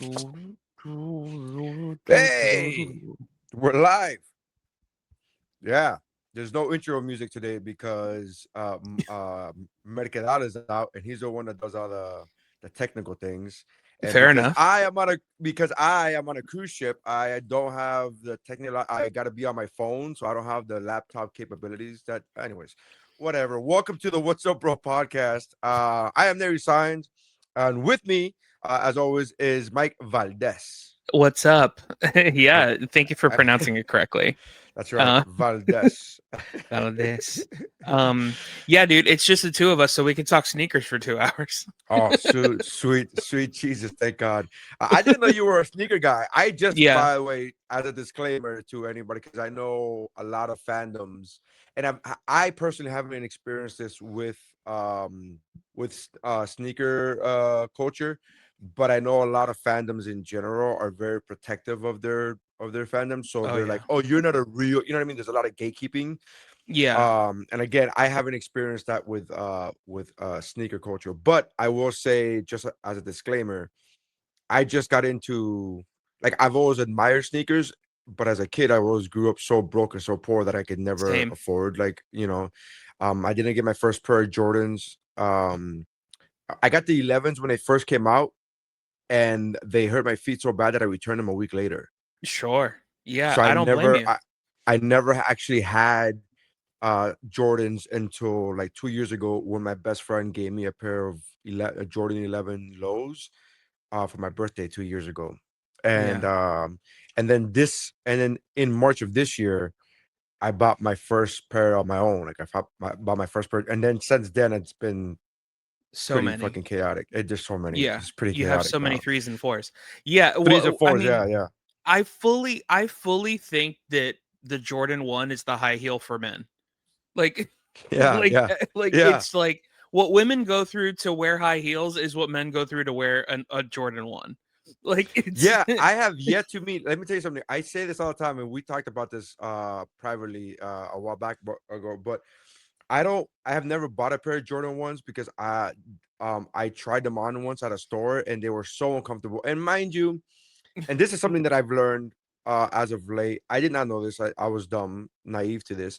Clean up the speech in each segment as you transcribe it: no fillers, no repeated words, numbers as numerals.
Hey, we're live. Yeah, there's no intro music today because Mercadal is out and he's the one that does all the technical things. And Fair enough. because I am on a cruise ship, I don't have the technical. I got to be on my phone, so I don't have the laptop capabilities. Anyways, whatever. Welcome to the What's Up, Bro podcast. I am Nery Saenz, and with me, as always, is Mike Valdes. What's up? Mike, Yeah, thank you for pronouncing it correctly. that's right, Uh, Valdes. Valdes. Yeah, dude, it's just the two of us, so we can talk sneakers for 2 hours. Oh, sweet Jesus! Thank God. I didn't know you were a sneaker guy. I just, Yeah. by the way, as a disclaimer to anybody, because I know a lot of fandoms, and I personally haven't experienced this with sneaker culture, but I know a lot of fandoms in general are very protective of their fandom. So Oh they're like, yeah. "Oh, you're not a real," you know what I mean? There's a lot of gatekeeping. Yeah. And again, I haven't experienced that with sneaker culture, but I will say, just as a disclaimer, I just got into, like, I've always admired sneakers, but as a kid I always grew up so broke and so poor that I could never Same. afford, like, I didn't get my first pair of Jordans. I got the 11s when they first came out, and they hurt my feet so bad that I returned them a week later. Sure. Yeah, So I don't blame you. I never actually had Jordans until like 2 years ago, when my best friend gave me a pair of Jordan 11 lows for my birthday 2 years ago. And Yeah. then in March of this year, I bought my first pair on my own. Like, bought my first pair, and then since then it's been So pretty many. fucking chaotic. There's so many. Yeah. It's pretty You have chaotic so many now. threes and fours. Yeah, Threes and well, I fours, mean, yeah, yeah, I fully think that the Jordan 1 is the high heel for men. Like yeah, yeah, like yeah. it's like what women go through to wear high heels is what men go through to wear a Jordan 1. Like it's Yeah, I have yet to meet. Let me tell you something. I say this all the time, and we talked about this privately a while back ago. But I have never bought a pair of Jordan ones because I tried them on once at a store and they were so uncomfortable. And mind you, and this is something that I've learned as of late. I did not know this. I was dumb, naive to this.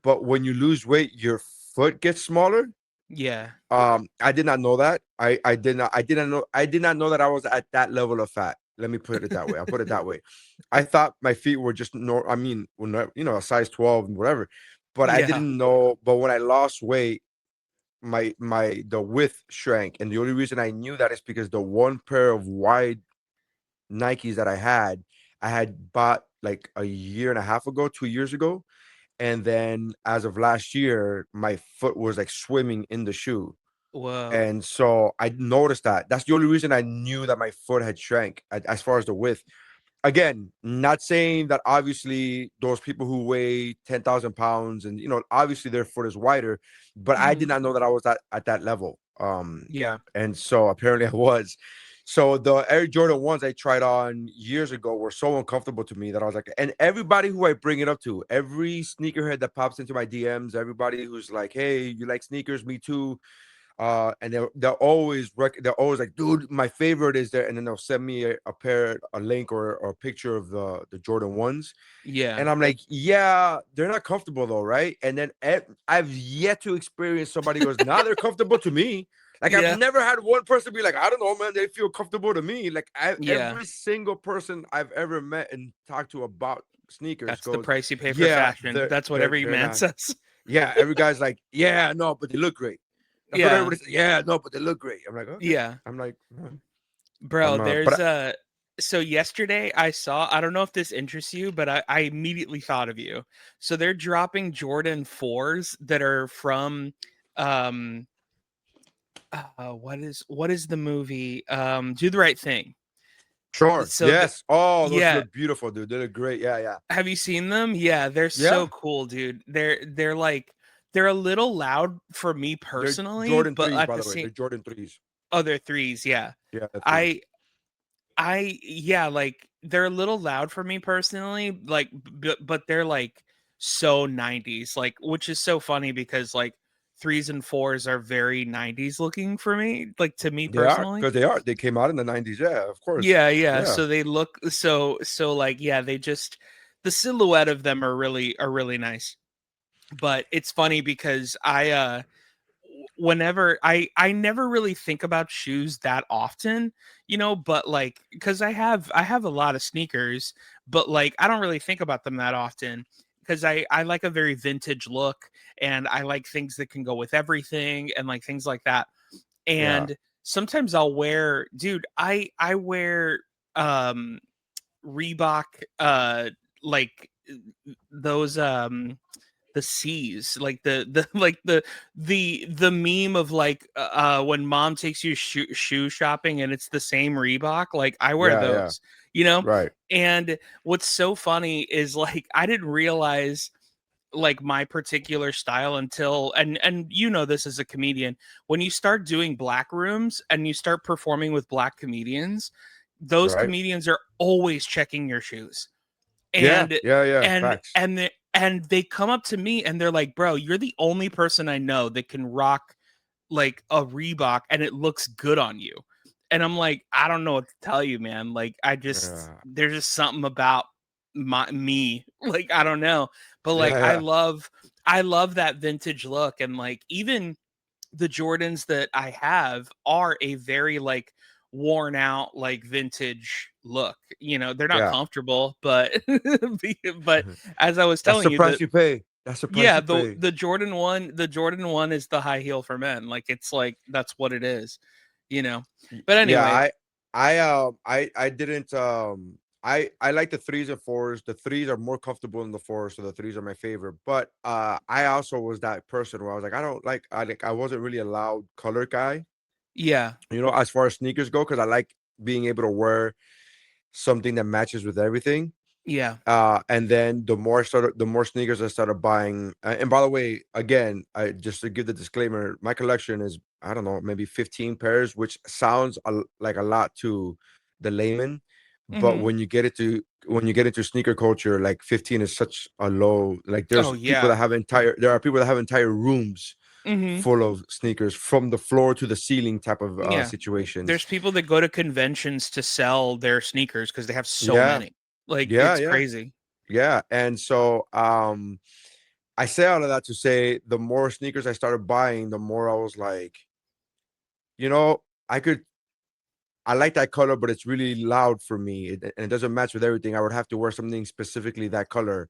But when you lose weight, your foot gets smaller. yeah. I did not know that. I did not know that I was at that level of fat. Let me put it that way. I'll put it that way. I thought my feet were just I mean, a size 12 and whatever. But I Yeah. didn't know. But when I lost weight, the width shrank. And the only reason I knew that is because the one pair of wide Nikes that I had bought like a year and a half ago, 2 years ago. And then as of last year, my foot was like swimming in the shoe. Whoa. And so I noticed that. That's the only reason I knew that my foot had shrank as far as the width. Again, not saying that obviously those people who weigh 10,000 pounds and, obviously their foot is wider, but I Mhm. did not know that I was at that level. Yeah. And so apparently I was. So the Air Jordan ones I tried on years ago were so uncomfortable to me that I was like, and everybody who I bring it up to, every sneakerhead that pops into my DMs, everybody who's like, hey, you like sneakers? Me too. And they're always like, dude, my favorite is there, and then they'll send me a link or a picture of the Jordan ones, Yeah. and I'm like, yeah, they're not comfortable though, right? And then I've yet to experience somebody who goes, nah, they're comfortable to me. Like, I've Yeah. never had one person be like, I don't know, man, they feel comfortable to me. Like, Yeah. every single person I've ever met and talked to about sneakers That's the goes, price you pay for yeah, fashion. That's what every they're man not. says. Yeah, every guy's like, yeah, no, but they look great. That's what Yeah. everybody says. Yeah, no, but they look great. I'm like, okay. Yeah. I'm like, Bro, I'm there's but a so yesterday I don't know if this interests you, but I immediately thought of you. So they're dropping Jordan 4s that are from um what is the movie? Do the Right Thing. sure, So the yes. Oh, those yeah, look beautiful, dude. They look great. Yeah, yeah, have you seen them? Yeah, they're yeah. so cool, dude. They're like they're a little loud for me They're personally, Jordan but threes, at by the the way. same They're Jordan threes. other threes, yeah. Yeah, the threes. I yeah, like they're a little loud for me personally, like but they're like so 90s, like which is so funny because like threes and fours are very 90s looking for me, like to me They are, personally. because they are. They came out in the 90s. Yeah, of course. Yeah, yeah. Yeah, So they look so like yeah, they just the silhouette of them are really nice. But it's funny because whenever I never really think about shoes that often, you know, but like cuz I have a lot of sneakers, but like I don't really think about them that often because I like a very vintage look and I like things that can go with everything and like things like that. yeah, And sometimes I'll wear dude, I wear um Reebok like those the C's, like the like the meme of like when mom takes you shoe shopping and it's the same Reebok, like I wear yeah. those, you know? Right, And what's so funny is like I didn't realize like my particular style until and you know this as a comedian, when you start doing black rooms and you start performing with black comedians, those right. comedians are always checking your shoes. Yeah, And yeah. and Facts. and the, and they come up to me and they're like, "Bro, you're the only person I know that can rock like a Reebok and it looks good on you." And I'm like, "I don't know what to tell you, man. Like I just Yeah, there's just something about me. Like I don't know. But like yeah. I love that vintage look and like even the Jordans that I have are a very like worn out like vintage look. You know, they're not Yeah. comfortable, but but as I was That's telling the you price that you pay. That's the price yeah, you pay. the Jordan 1 is the high heel for men. Like it's like that's what it is, you know. Y- But Yeah, anyway, I didn't I like the threes and fours. The threes are more comfortable than the fours, so the threes are my favorite. But I also was that person where I was like, I don't like I wasn't really a loud color guy, yeah. as far as sneakers go, because I like being able to wear something that matches with everything. Yeah. And then the more sneakers I started buying. And by the way, again, I just to give the disclaimer, my collection is, I don't know, maybe 15 pairs, which sounds like a lot to the layman, but Mhm. when you get into sneaker culture, like 15 is such a low. Like Oh yeah. there are people that have entire rooms Mhm. full of sneakers from the floor to the ceiling type of Yeah. situations. There's people that go to conventions to sell their sneakers because they have so Yeah, many. Like yeah, it's yeah, crazy. yeah. And so I say all of that to say the more sneakers I started buying, the more I was like, you know, I like that color, but it's really loud for me. And it doesn't match with everything. I would have to wear something specifically that color.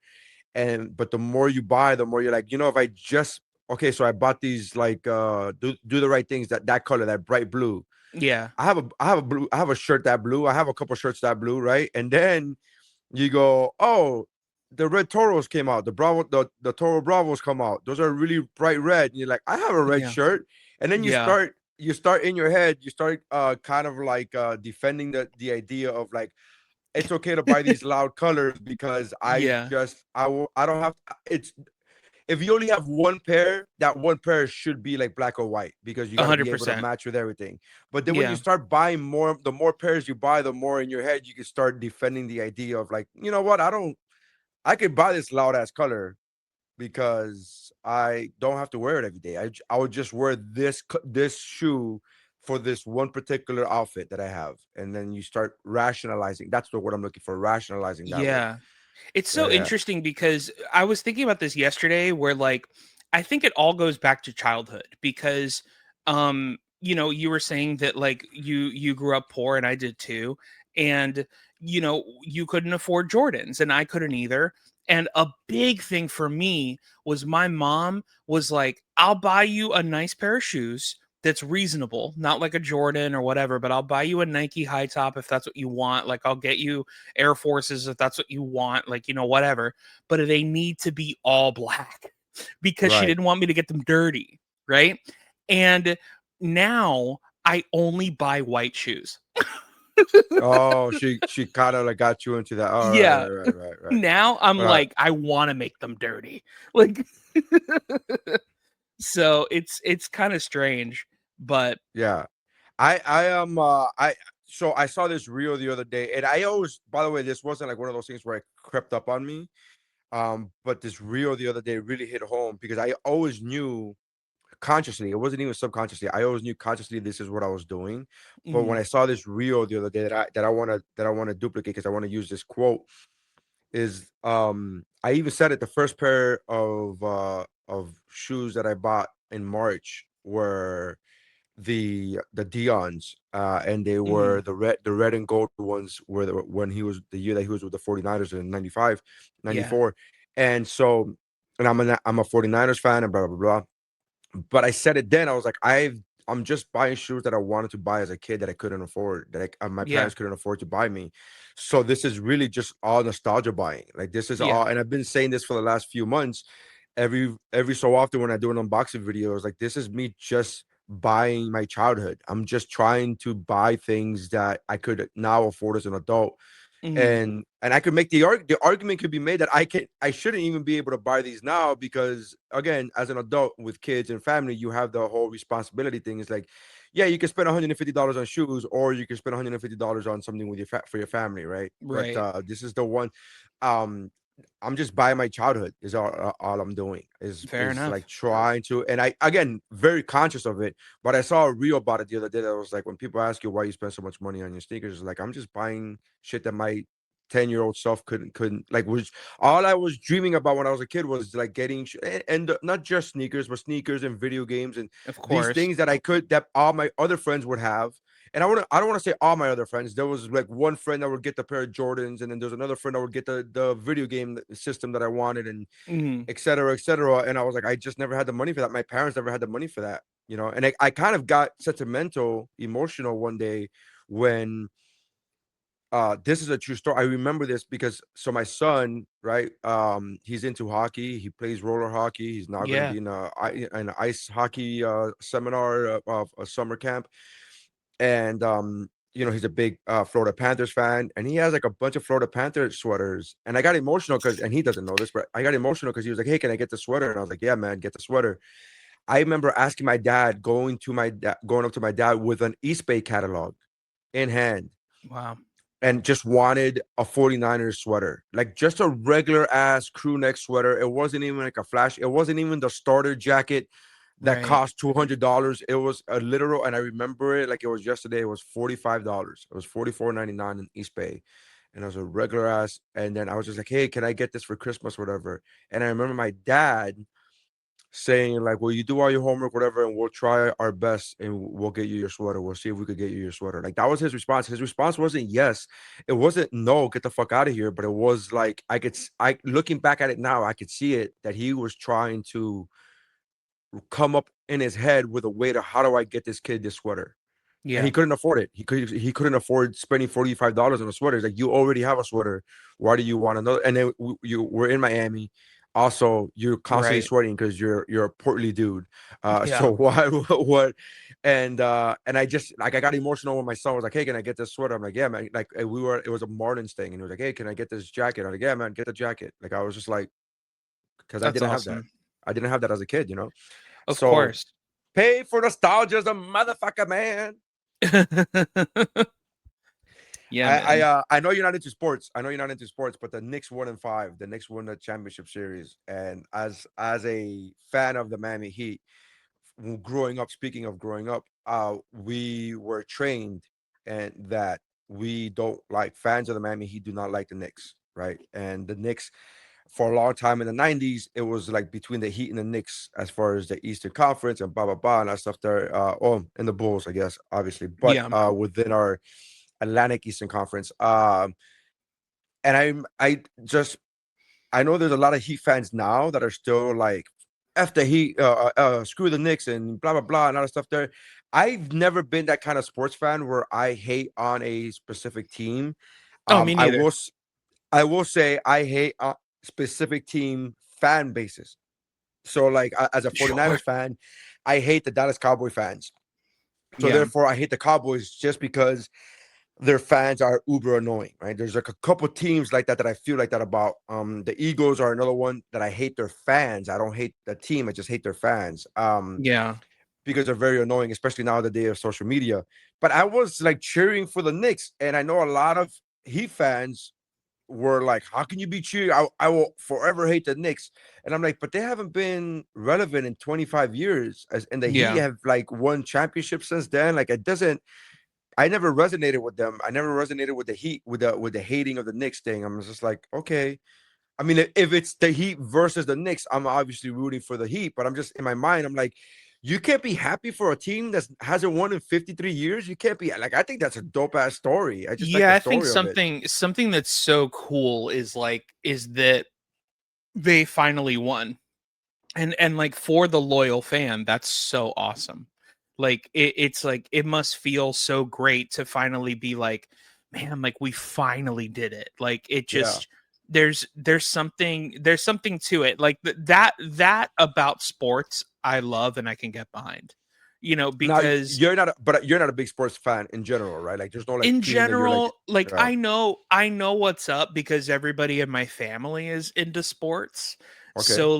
But the more you buy, the more you're like, if I just okay, so I bought these like do the right things, that color, that bright blue. Yeah. I have a shirt that blue. I have a couple shirts that blue, right? And then you go, oh, the red toros came out, the Toro Bravos come out. Those are really bright red. And you're like, I have a red Yeah. shirt. And then you Yeah. start you start in your head, you start kind of like defending the idea of like it's okay to buy these loud colors because Yeah. I don't have it's if you only have one pair, that one pair should be like black or white because you got to be able to 100%. match with everything. But then when you Yeah. start buying more, the more pairs you buy, the more in your head you can start defending the idea of like, you know what, I could buy this loud ass color because I don't have to wear it every day. I would just wear this shoe for this one particular outfit that I have, and then you start rationalizing. That's the word I'm looking for. Rationalizing that way. Yeah. It's Yeah, so yeah, interesting because I was thinking about this yesterday where like I think it all goes back to childhood because you know you were saying that like you grew up poor and I did too and you know you couldn't afford Jordans and I couldn't either and a big thing for me was my mom was like I'll buy you a nice pair of shoes that's reasonable, not like a Jordan or whatever, but I'll buy you a Nike high top if that's what you want. Like I'll get you Air Forces if that's what you want, like, you know, whatever. But they need to be all black because she right. didn't want me to get them dirty. Right. And now I only buy white shoes. Oh, she kind of like got you into that. Oh, Yeah. right. Now I'm Right. like, I want to make them dirty. Like, so it's kind of strange, but Yeah. I am I so I saw this reel the other day, and I always, by the way, this wasn't like one of those things where it crept up on me. But this reel the other day really hit home because I always knew consciously. It wasn't even subconsciously. I always knew consciously this is what I was doing. But when Mhm. I saw this reel the other day that I want to duplicate because I want to use this quote is I even said it, the first pair of shoes that I bought in March were the Dion's, and they were Mhm. the red and gold ones were when he was the year that he was with the 49ers in 95, Yeah. 94. And so, and I'm a 49ers fan and blah blah blah. But I said it then. I was like, I'm just buying shoes that I wanted to buy as a kid that I couldn't afford, my Yeah. parents couldn't afford to buy me. So this is really just all nostalgia buying. Like this is all, Yeah. and I've been saying this for the last few months. Every so often when I do an unboxing videos, like this is me just buying my childhood. I'm just trying to buy things that I could now afford as an adult, Mhm. and I could make the argument could be made that I shouldn't even be able to buy these now because again, as an adult with kids and family, you have the whole responsibility thing. It's like, yeah, you can spend $150 on shoes, or you can spend $150 on something with for your family, right? But Right. this is the one. Um, I'm just buying my childhood is all I'm doing Fair is like enough. trying to, and I again very conscious of it. But I saw a reel about it the other day that was like when people ask you why you spend so much money on your sneakers, it's like I'm just buying shit that my 10-year-old self couldn't like, was all I was dreaming about when I was a kid was like getting and not just sneakers, but sneakers and video games and Of these course. things that all my other friends would have. And I don't want to say all my other friends. There was like one friend that would get the pair of Jordans, and then there's another friend that would get the video game system that I wanted, and Mhm. et cetera, et cetera. And I was like, I just never had the money for that. My parents never had the money for that, you know. And I kind of got sentimental, emotional one day when this is a true story. I remember this because so my son, right? He's into hockey. He plays roller hockey. He's now going to Yeah. be in an ice hockey seminar of a summer camp. And he's a big Florida Panthers fan, and he has like a bunch of Florida Panthers sweaters. And I got emotional because, and he doesn't know this, but I got emotional because he was like, "Hey, can I get the sweater?" And I was like, "Yeah, man, get the sweater." I remember asking my dad, going up to my dad with an East Bay catalog in hand, Wow. and just wanted a 49ers sweater, like just a regular ass crew neck sweater. It wasn't even like a flash. It wasn't even the starter jacket that Right. cost $200. It was a literal, and I remember it like it was yesterday. It was $45. It was 44.99 in East Bay, and it was a regular ass. And then I was just like, "Hey, can I get this for Christmas, whatever?" And I remember my dad saying like, "Well, you do all your homework, whatever, and we'll try our best, and we'll get you your sweater. We'll see if we could get you your sweater." Like that was his response. His response wasn't yes, it wasn't no, get the fuck out of here. But it was like I looking back at it now, I could see it that he was trying to come up in his head with a way to how do I get this kid this sweater. And he Yeah. couldn't afford it. He couldn't afford spending $45 on a sweater. It's like, you already have a sweater. Why do you want another? And then you were in Miami. Also, you're constantly Right. sweating because you're a portly dude. Yeah. So why what? And I just like I got emotional when my son was like, "Hey, can I get this sweater?" I'm like, "Yeah, man." Like it was a Martin's thing, and he was like, "Hey, can I get this jacket?" I'm like, "Yeah, man, get the jacket." Like I was just like, because I That's didn't have that. awesome. I didn't have that as a kid, you know. Of So course. pay for nostalgia as a motherfucker, man. Yeah, I man. I know you're not into sports. I know you're not into sports, but the Knicks won in five. The Knicks won the championship series, and as a fan of the Miami Heat, growing up. Speaking of growing up, we were trained and that we don't like fans of the Miami Heat do not like the Knicks, right? And the Knicks for a long time in the 90s, it was like between the Heat and the Knicks as far as the Eastern Conference and blah blah blah and that stuff there. And the Bulls, I guess, obviously, but Yeah. within our Atlantic Eastern Conference. And I just I know there's a lot of Heat fans now that are still like F the Heat, screw the Knicks and blah blah blah and all that stuff there. I've never been that kind of sports fan where I hate on a specific team. Oh, me I neither. will say I hate specific team fan bases. So like as a Sure. 49ers fan, I hate the Dallas Cowboy fans. So Yeah. therefore I hate the Cowboys just because their fans are uber annoying, right? There's like a couple teams like that I feel like that about. The Eagles are another one that I hate their fans. I don't hate the team, I just hate their fans. Yeah. Because they're very annoying, especially now the day of social media. But I was like cheering for the Knicks, and I know a lot of Heat fans were like, how can you be cheering? I will forever hate the Knicks. And I'm like, but they haven't been relevant in 25 years. And the Heat Yeah. have like won championships since then. Like it doesn't, I never resonated with them. I never resonated with the Heat, with the hating of the Knicks thing. I'm just like, okay. I mean, if it's the Heat versus the Knicks, I'm obviously rooting for the Heat, but I'm just in my mind, I'm like, you can't be happy for a team that hasn't won in 53 years. You can't be like, I think that's a dope ass story. I just like Yeah, the I think story of it. something that's so cool is that they finally won. And like for the loyal fan, that's so awesome. Like it's like it must feel so great to finally be like, man, like we finally did it. Like it Yeah. just there's something to it. Like that about sports I love and I can get behind. Now Because but you're not a big sports fan in general, right? Like, there's no like in team that you're like, general, like yeah, I know what's up because everybody in my family is into sports. okay,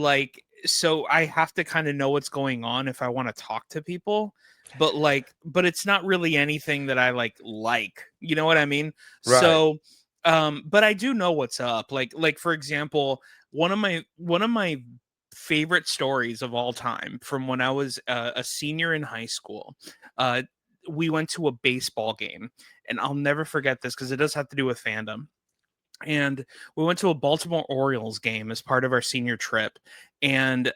So I have to kind of know what's going on if I want to talk to people. But it's not really anything that I like. You know what I mean? right, So but I do know what's up. Like for example, one of my favorite stories of all time from when I was a senior in high school. Uh we went to a baseball game, and I'll never forget this because it does have to do with fandom. And we went to a Baltimore Orioles game as part of our senior trip, and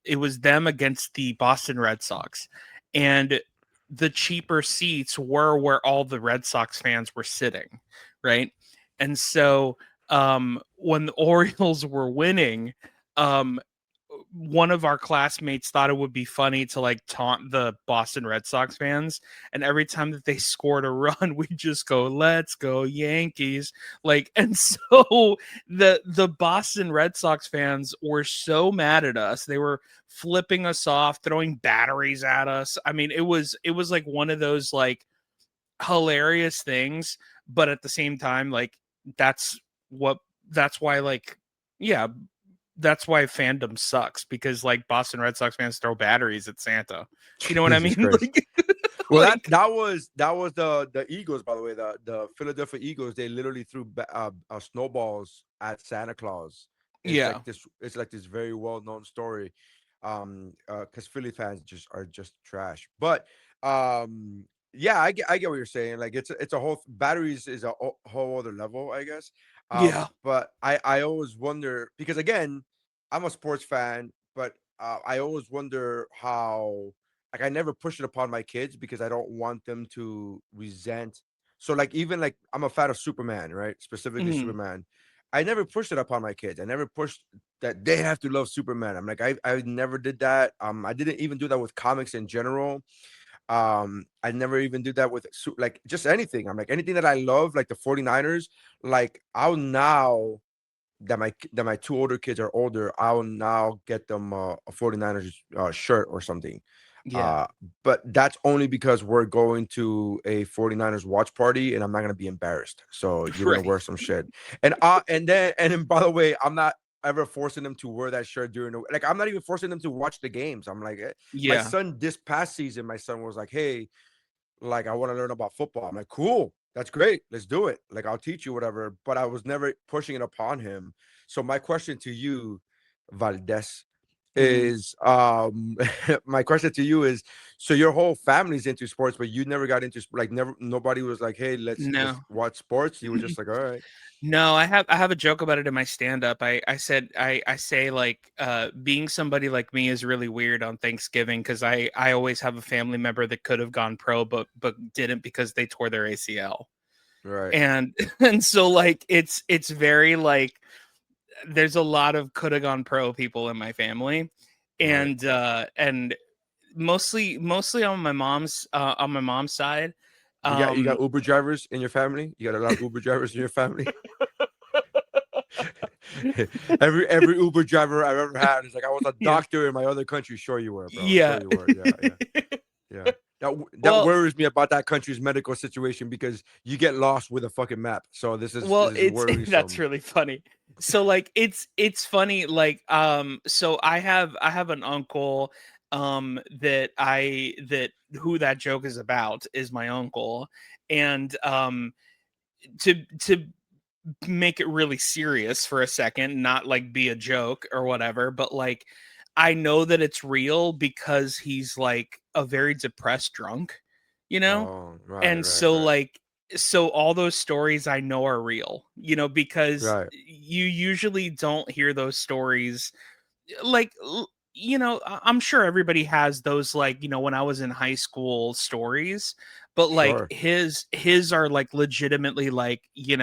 it was them against the Boston Red Sox, and the cheaper seats were where all the Red Sox fans were sitting, right? And so when the Orioles were winning, um, one of our classmates thought it would be funny to like taunt the Boston Red Sox fans. And every time that they scored a run, we just go, let's go Yankees. Like, and so the Boston Red Sox fans were so mad at us. They were flipping us off, throwing batteries at us. I mean, it was like one of those like hilarious things, but at the same time, like that's what that's why like yeah, that's why fandom sucks because like Boston Red Sox fans throw batteries at Santa. You know what I Jesus mean? Christ. Like, Well, that like that was the Eagles, by the way. The Philadelphia Eagles, they literally threw snowballs at Santa Claus. yeah, It's like this very well known story, because Philly fans just are just trash. But yeah, I get what you're saying. Like, it's a whole batteries is a whole other level, I guess. yeah, But I always wonder because again, I'm a sports fan, but I always wonder how, like, I never push it upon my kids because I don't want them to resent. So like, even like, I'm a fan of Superman, right? Specifically mhm, Superman. I never pushed it upon my kids. I never pushed that they have to love Superman. I'm like, I never did that. I didn't even do that with comics in general. I never even did that with like just anything. I'm like, anything that I love, like the 49ers, like I'll now that my two older kids are older, I'll now get them a 49ers shirt or something. yeah, Uh, but that's only because we're going to a 49ers watch party and I'm not gonna be embarrassed. So you're gonna right, wear some shit. And then by the way, I'm not ever forcing them to wear that shirt during the, like, I'm not even forcing them to watch the games. I'm like, my yeah, son this past season, my son was like, hey, like, I want to learn about football. I'm like, cool, that's great, let's do it. Like, I'll teach you whatever. But I was never pushing it upon him. So my question to you, Valdes, mhm. is my question to you is, so your whole family's into sports, but you never got into like, never, nobody was like, hey, let's No. watch sports. You were just like, all right. No, I have a joke about it in my stand up. I say like being somebody like me is really weird on Thanksgiving because I always have a family member that could have gone pro but didn't because they tore their ACL. Right. And and so like it's very like there's a lot of could have gone pro people in my family. Right. And mostly on my mom's side. You got Um Uber drivers in your family? You got a lot of Uber drivers in your family? Every Uber driver I've ever had is like, I was a yeah. doctor in my other country. Sure you were, bro. Sure Yeah. you were. Yeah, yeah, yeah. That well, worries me about that country's medical situation because you get lost with a fucking map. So this Well, is it's that's worrisome. really funny. So like it's funny like so I have an uncle that who that joke is about is my uncle. And to make it really serious for a second, not like be a joke or whatever, but like I know that it's real because he's like a very depressed drunk, you know? Oh, right, And right, so right, like so all those stories I know are real, because right. you usually don't hear those stories like I'm sure everybody has those like, when I was in high school stories, but like Sure. his are like legitimately like, he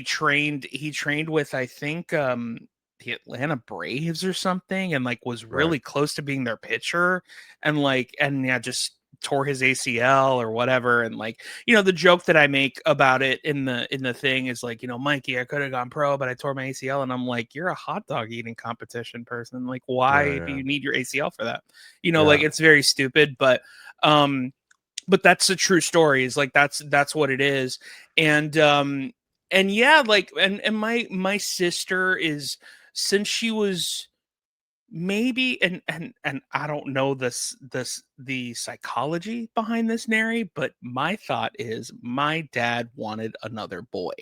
trained with I think the Atlanta Braves or something and like was Right. really close to being their pitcher and yeah, just tore his ACL or whatever. And like, the joke that I make about it in the thing is like, Mikey, I could have gone pro, but I tore my ACL. And I'm like, you're a hot dog eating competition person. Like, Yeah, why do yeah, you need your ACL for that? Like yeah. it's very stupid, um but that's the true story is like that's what it is. And yeah, like and my sister is, since she was maybe, and I don't know the psychology behind this, Nary, but my thought is my dad wanted another boy,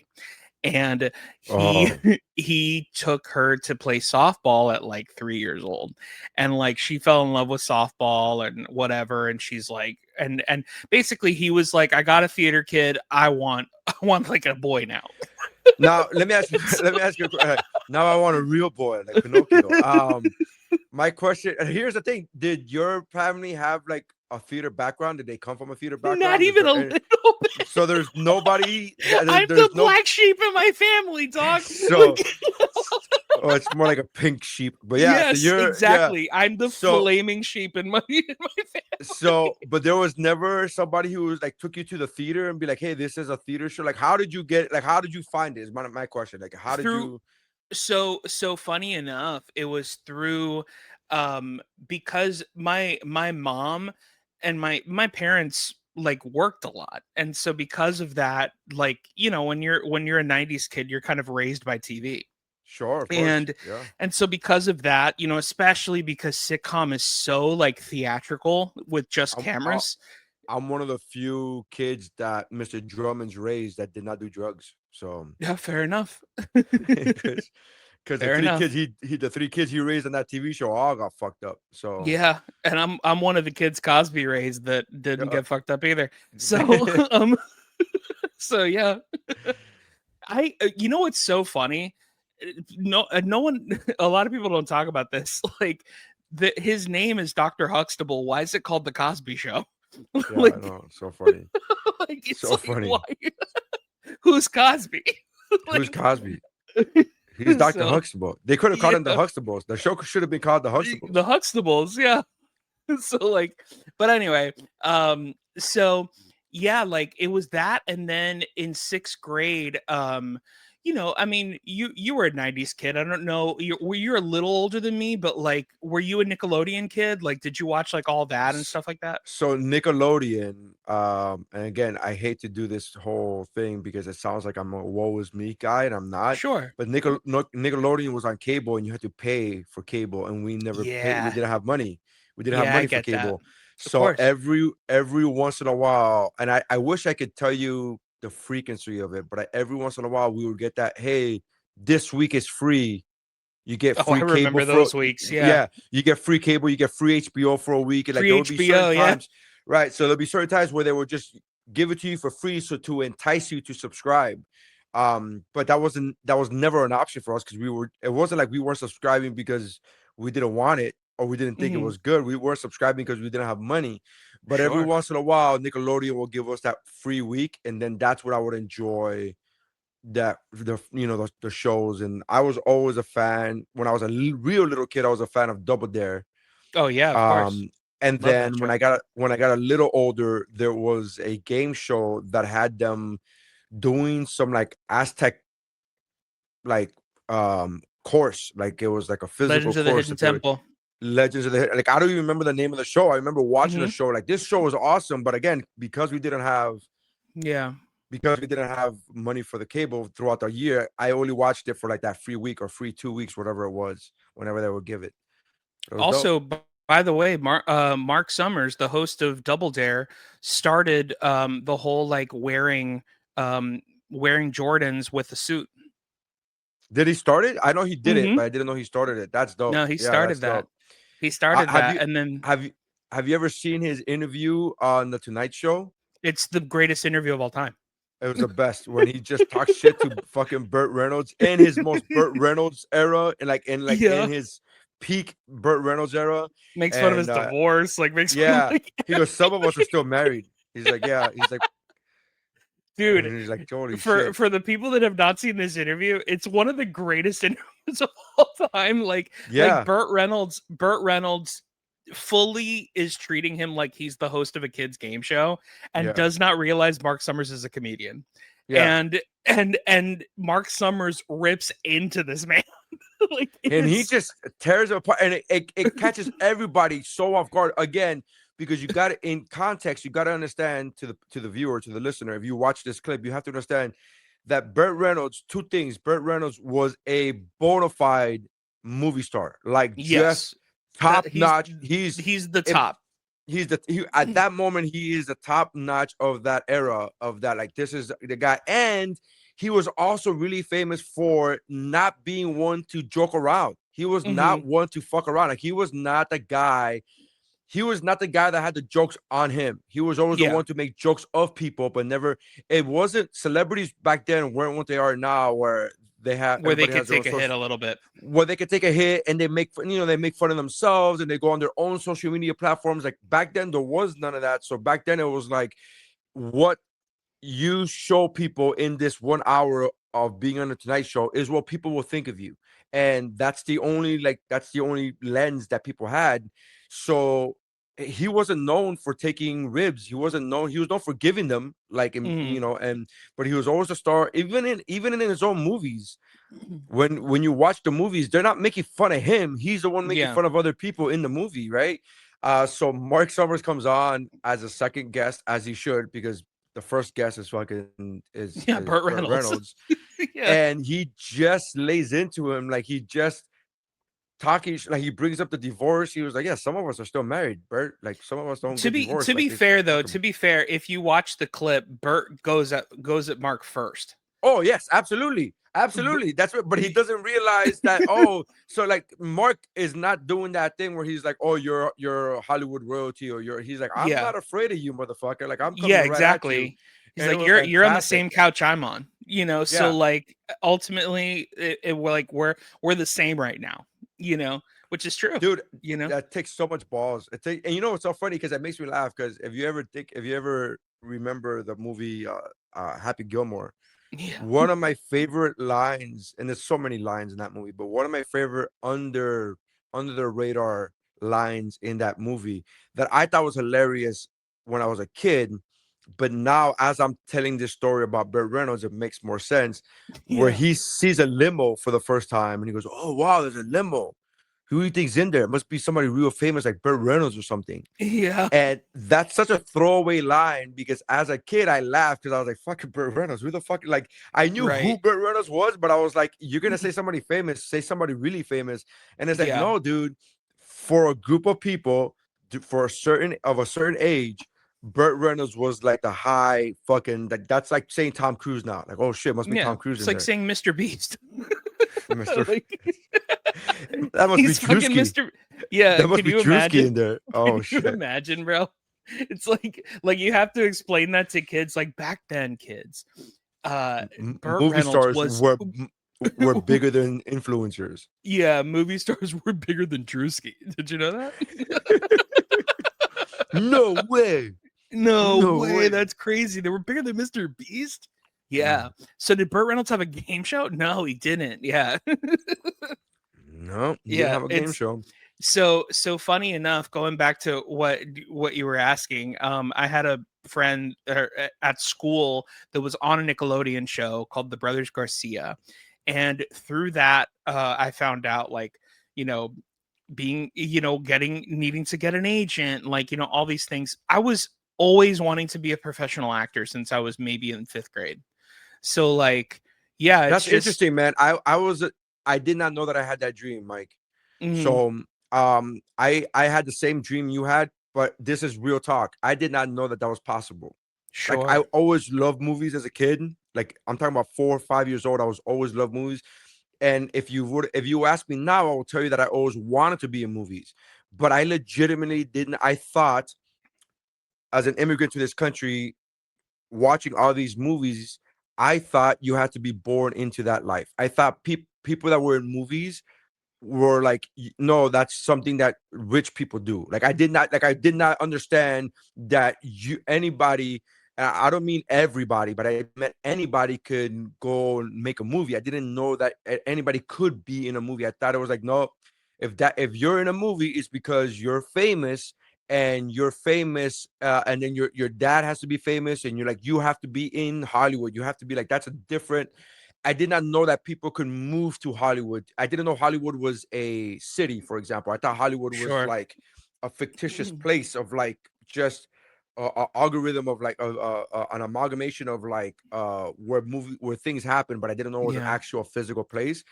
and he Oh, he took her to play softball at like 3 years old, and like she fell in love with softball and whatever. And she's like, and basically he was like, I got a theater kid, I want like a boy now. now let me ask you. So Let me ask you. Now I want a real boy, like Pinocchio. My question. And here's the thing: did your family have like a theater background? Did they come from a theater not background? Is even there a any, little so there's nobody. I'm There's the no. black sheep in my family, dog. So, Like, oh, it's more like a pink sheep. But yeah, so yes, you're yeah. exactly. I'm the So flaming sheep in my family. but there was never somebody who was like took you to the theater and be like, hey, this is a theater show. Like, how did you get? Like, how did you find it? Is my question. Like, how did Through you? so funny enough, it was through because my mom and my parents like worked a lot. And so because of that, like, when you're a 90s kid, you're kind of raised by TV. Sure, of course. and Yeah. and so because of that, especially because sitcom is so like theatrical with just I'm I, cameras. I'm one of the few kids that Mr. Drummond's raised that did not do drugs. So, Yeah, fair enough. because the Fair three kids enough. he the three kids he raised on that TV show all got fucked up. So Yeah, and I'm one of the kids Cosby raised that didn't yeah. get fucked up either. So so yeah. You know what's so funny? No one, a lot of people don't talk about this. Like, his name is Dr. Huxtable. Why is it called the Cosby Show? Yeah, I like, know. So funny. like it's So like, why? funny. Who's Cosby? Who's Like, Cosby? He's Dr. so Huxtable. They could have called him the yeah, Huxtables. The show should have been called the the Huxtables. Huxtables, yeah. So like, but anyway, so yeah, like it was that. And then in sixth grade, I mean, you were a 90s kid. I don't know, were you a little older than me, but like, were you a Nickelodeon kid? Like, did you watch like all that and S- stuff like that? So Nickelodeon, and again, I hate to do this whole thing because it sounds like I'm a woe is me guy, and I'm not. Sure. But Nickelodeon was on cable, and you had to pay for cable, and we never paid. We Yeah. didn't have money. We didn't have Yeah, I money for get that. cable. Of So course. every once in a while, and I wish I could tell you the frequency of it, but every once in a while we would get that. Hey, this week is free. You get Oh, I free cable remember for those weeks. Yeah. yeah, you get free cable, you get free HBO for a week, and like there Free would be certain HBO. Yeah. times, right? So there'll be certain times where they will just give it to you for free, so to entice you to subscribe. But that was never an option for us because it wasn't like we weren't subscribing because we didn't want it or we didn't think it Hmm. was good. We were subscribing because we didn't have money. But every Sure. once in a while, Nickelodeon will give us that free week, and then that's what I would enjoy that the shows. And I was always a fan when I was a real little kid. I was a fan of Double Dare. Oh yeah, of course. um and Love that then show. when I got a little older, there was a game show that had them doing some like Aztec like course, like it was like a physical Legends of the course Hidden that they were Temple. Legends of the like I don't even remember the name of the show. I remember watching the Hmm. show, like this show was awesome, but again, Yeah. because we didn't have money for the cable throughout the year, I only watched it for like that free week or free 2 weeks, whatever it was, whenever they would give it. It was dope. Also, by the way, Mark Summers, the host of Double Dare, started the whole like wearing wearing Jordans with a suit. Did he start it? I know he did it, Hmm. but I didn't know he started it. That's dope. No, he Yeah, that's started that. dope. He started Have that, you and then have you have you ever seen his interview on the Tonight Show? it's the greatest interview of all time. It was the best when he just talks shit to fucking Burt Reynolds in his most Burt Reynolds era, and in Yeah, his peak Burt Reynolds era. makes fun of his And divorce, like makes fun of yeah, like, he goes, some of us are still married. He's like, yeah, he's like, dude. and he's like, holy For shit. for the people that have not seen this interview, it's one of the greatest interviews of all time. Like Yeah, Burt Reynolds fully is treating him like he's the host of a kids game show and yeah, does not realize Mark Summers is a comedian. yeah. And Mark Summers rips into this man. Like it And he is. just tears it apart, and it catches everybody so off guard again, because you got it in context. You got to understand, to the viewer, to the listener, if you watch this clip, you have to understand that Burt Reynolds, two things. Burt Reynolds was a bona fide movie star, like just Yes. That top notch. he's the top. At that moment, he is the top notch of that era, of that. Like, this is the guy. And he was also really famous for not being one to joke around. He was Hmm. not one to fuck around. Like, he was not the guy. He was not the guy that had the jokes on him. He was always the Yeah. one to make jokes of people, but never. It wasn't, celebrities back then weren't what they are now, where they have Where they everybody could has their own take a hit social, a little bit. where they can take a hit and they make fun, they make fun of themselves, and they go on their own social media platforms. Like, back then, there was none of that. So back then, it was like, what you show people in this 1 hour of being on the Tonight Show is what people will think of you. And that's the only lens that people had. So he wasn't known for taking ribs. He was known for giving them, like, Hmm. and but he was always a star, even in his own movies. When you watch the movies, they're not making fun of him. He's the one making Yeah. fun of other people in the movie, right? So Mark Summers comes on as a second guest, as he should, because the first guest is fucking Yeah, is Burt Burt Reynolds. Reynolds, Yeah. and he just lays into him, like, he just talking, like, he brings up the divorce. He was like, yeah, some of us are still married, Burt. Like, some of us don't To get be divorced. to Like, be it's fair though, fucking. to be fair, if you watch the clip, Burt goes at Mark first. Oh yes, absolutely, B- absolutely. That's what. But he doesn't realize that. Oh, so, like, Mark is not doing that thing where he's like, "Oh, you're Hollywood royalty," or you're. He's like, "I'm yeah. not afraid of you, motherfucker. Like, I'm coming Yeah, right at you," exactly. He's and it like, was you're on the fantastic. same couch I'm on, you know. So Yeah, like ultimately we're like we're the same right now, you know, which is true, dude, you know. that takes so much balls. And it's so funny because it makes me laugh, because if you ever remember the movie Happy Gilmore, Yeah. one of my favorite lines, and there's so many lines in that movie, but one of my favorite under the radar lines in that movie that I thought was hilarious when I was a kid, but now as I'm telling this story about Burt Reynolds, it makes more sense. Where Yeah. he sees a limo for the first time and he goes, "Oh wow, there's a limo. Who do you think's in there? It must be somebody real famous like Burt Reynolds or something." Yeah. And that's such a throwaway line, because as a kid, I laughed because I was like, fucking Burt Reynolds. Who the fuck? Like, I knew who Right. Burt Reynolds was, but I was like, you're going to say somebody famous, say somebody really famous. And it's like, Yeah. no, dude, for a group of people, for a certain age, Burt Reynolds was like the high fucking, like, that's like saying Tom Cruise now. Like, oh shit, must be Yeah. Tom Cruise It's in like there. saying Mr. Beast. Mr. Like That must be he's fucking Drewski. Mr. Yeah, That must can be you Drewski imagine? in there. Can Oh you shit. imagine, bro? It's like you have to explain that to kids like back then kids. Burt Movie Reynolds stars was were bigger than influencers. yeah, movie stars were bigger than Drewski. Did you know that? No way. No No way, way. that's crazy. They were bigger than Mr. Beast? Yeah. Mm. So did Burt Reynolds have a game show? No, he didn't. Yeah. No, he didn't Yeah, have a game it's show. so funny enough, going back to what you were asking. I had a friend at school that was on a Nickelodeon show called The Brothers Garcia, and through that I found out, like, you know, being, getting needing to get an agent, like, all these things. I was always wanting to be a professional actor since I was maybe in 5th grade. So like, yeah, it's That's just interesting, man. I did not know that I had that dream, Mike. mhm, So I had the same dream you had, but this is real talk. I did not know that that was possible. Like I Sure. always loved movies as a kid. Like I'm talking about 4 or 5 years old. I was always loved movies. And if you ask me now, I will tell you that I always wanted to be in movies. But I legitimately didn't. I thought as an immigrant to this country, watching all these movies, I thought you had to be born into that life. I thought people that were in movies were like, no, that's something that rich people do. Like I did not understand that you anybody, I don't mean everybody, but I meant anybody could go and make a movie. I didn't know that anybody could be in a movie. I thought it was like, no, if you're in a movie, it's because you're famous, and you're famous, and then your dad has to be famous, and you're like, you have to be in Hollywood. You have to be like, that's a different. I did not know that people could move to Hollywood. I didn't know Hollywood was a city, for example. I thought Hollywood was Sure. like a fictitious place of like just a algorithm of like an amalgamation of like where things happen, but I didn't know it was an Yeah. actual physical place.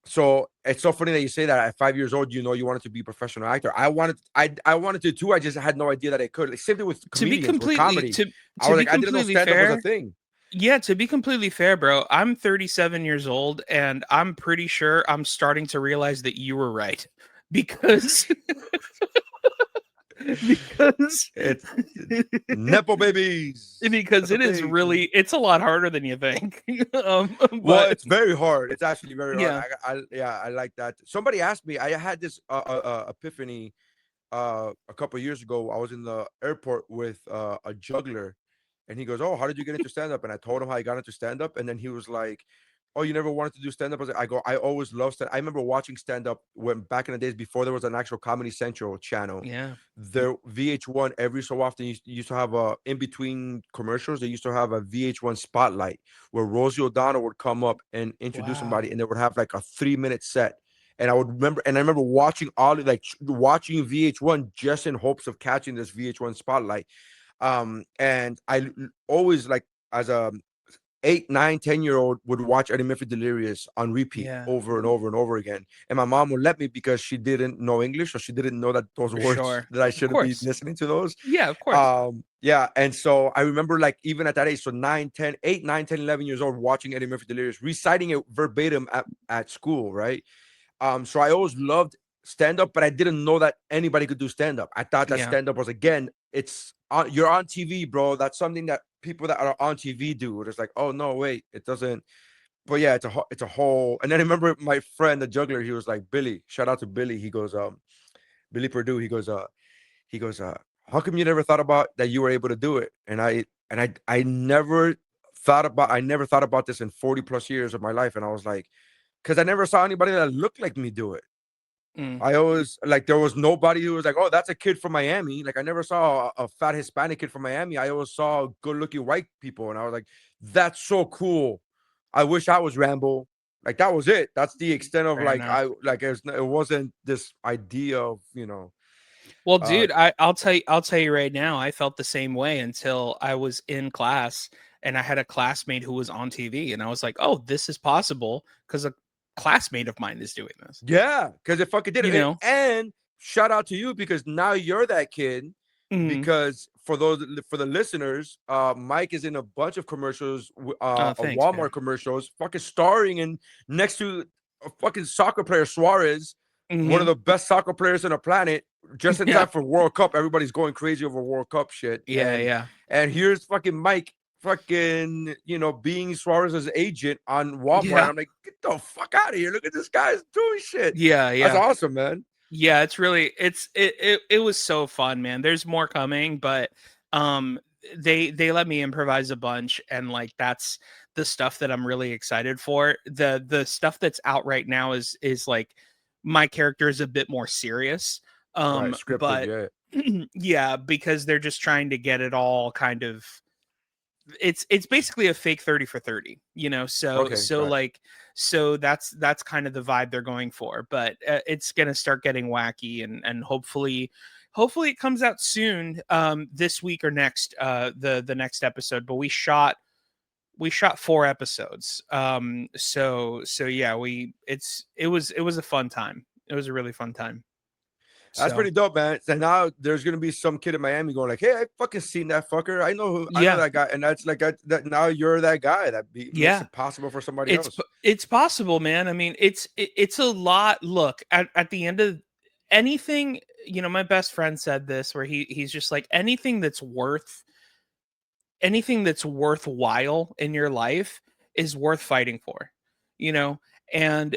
So it's so funny that you say that at 5 years old, you wanted to be a professional actor. I wanted to too. I just had no idea that I could. Like, same thing with To be comedians, with completely comedy. to I to was be like, I didn't know completely stand up was a fair, thing. yeah, to be completely fair, bro, I'm 37 years old and I'm pretty sure I'm starting to realize that you were right. Because because It's Nepo babies. because That's a it is thing. really it's a lot harder than you think. Well, But it's very hard. It's actually very hard. yeah. Yeah, I like that. Somebody asked me. I had this epiphany a couple of years ago. I was in the airport with a juggler, and he goes, "Oh, how did you get into stand up?" And I told him how I got into stand up, and then he was like, "Oh, you never wanted to do stand up?" I go, "I always loved stand. I remember watching stand up when back in the days before there was an actual Comedy Central channel. Yeah. There VH1 every so often used to have a in between commercials. They used to have a VH1 spotlight where Rosie O'Donnell would come up and introduce Wow. somebody, and they would have like a 3 minute set. And I remember watching watching VH1 just in hopes of catching this VH1 spotlight. And I always like as a 8, 9, 10 year old would watch Eddie Murphy Delirious on repeat Yeah. over and over and over again. And my mom would let me because she didn't know English, so she didn't know that those words Sure. that I Of shouldn't be course. listening to those. Yeah, of course. Yeah. And so I remember like even at that age, so 9, 10, 8, 9, 10, 11 years old, watching Eddie Murphy Delirious, reciting it verbatim at school, right? So I always loved stand up, but I didn't know that anybody could do stand up. I thought that Yeah. stand up was again, it's on you're on TV, bro. That's something that people that are on TV do. It's like, oh no, wait, it doesn't. But yeah, it's a whole. And then I remember my friend, the juggler, he was like, Billy, shout out to Billy. He goes, Billy Purdue. He goes, how come you never thought about that you were able to do it? I never thought about this in 40 plus years of my life. And I was like, because I never saw anybody that looked like me do it. Mm. I always like there was nobody who was like, oh, that's a kid from Miami. Like I never saw a fat Hispanic kid from Miami. I always saw good looking white people, and I was like, that's so cool. I wish I was Rambo. Like that was it. That's the extent of Fair like enough. it wasn't this idea of Well, uh dude, I'll tell you right now, I felt the same way until I was in class and I had a classmate who was on TV and I was like, "Oh, this is possible because a classmate of mine is doing this." Yeah, because it fucking did. You know? And shout out to you because now you're that kid. Mhm. Because for the listeners, Mike is in a bunch of commercials, Oh, thanks, Walmart man. commercials, fucking starring in next to a fucking soccer player Suarez, one of Mhm. the best soccer players on the planet. Just in Yeah. time for World Cup, everybody's going crazy over World Cup shit, Yeah, yeah. and here's fucking Mike, fucking being Suarez's agent on Walmart. And Yeah. I'm like, get the fuck out of here! Look at this guy's doing shit. Yeah, That's yeah. awesome, man. Yeah, it's really it was so fun, man. There's more coming, but they let me improvise a bunch and like that's the stuff that I'm really excited for. The stuff that's out right now is like my character is a bit more serious. Right, scripted, But yeah. yeah, because they're just trying to get it all kind of it's basically a fake 30 for 30, you know, Okay, so right. like so that's kind of the vibe they're going for, but it's gonna start getting wacky and hopefully it comes out soon, this week or next, the next episode. But we shot 4 episodes, so yeah, it was a fun time. It was a really fun time. That's So pretty dope, man. So now there's gonna be some kid in Miami going like, "Hey, I fucking seen that fucker. I know yeah, that guy." And that's like that. Now you're that guy that makes yeah. it possible for somebody else. It's possible, man. I mean, it's a lot. Look, at the end of anything, my best friend said this where he's just like anything that's worthwhile in your life is worth fighting for, you know? And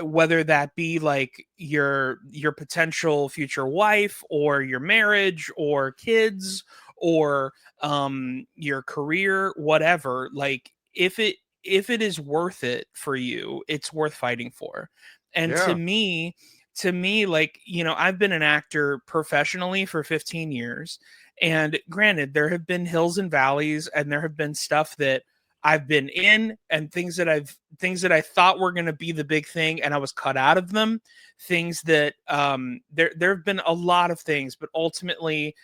whether that be like your potential future wife or your marriage or kids or your career, whatever, like if it is worth it for you, it's worth fighting for. And Yeah, to me, like, I've been an actor professionally for 15 years. And granted, there have been hills and valleys, and there have been stuff that I've been in, and things that I thought were going to be the big thing, and I was cut out of them. Things that there have been a lot of things, but ultimately,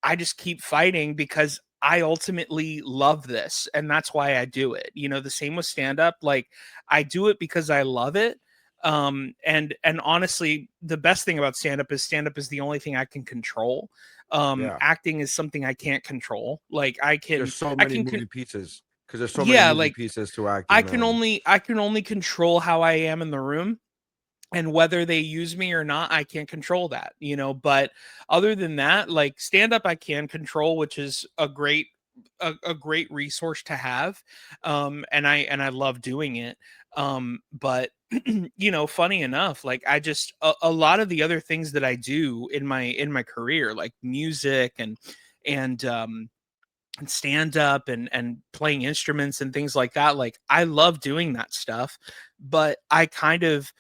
I just keep fighting because I ultimately love this, and that's why I do it. The same with stand up. Like, I do it because I love it. And honestly, the best thing about stand up is the only thing I can control. yeah. Acting is something I can't control. Like, There's so I many can moving pieces because there's so many yeah, moving like pieces to acting, man. I can only control how I am in the room, and whether they use me or not, I can't control that, but other than that, like, stand up I can control, which is a great resource to have. And I love doing it. But funny enough, like, I just a lot of the other things that I do in my career, like music and and stand up and playing instruments and things like that, like, I love doing that stuff, but I kind of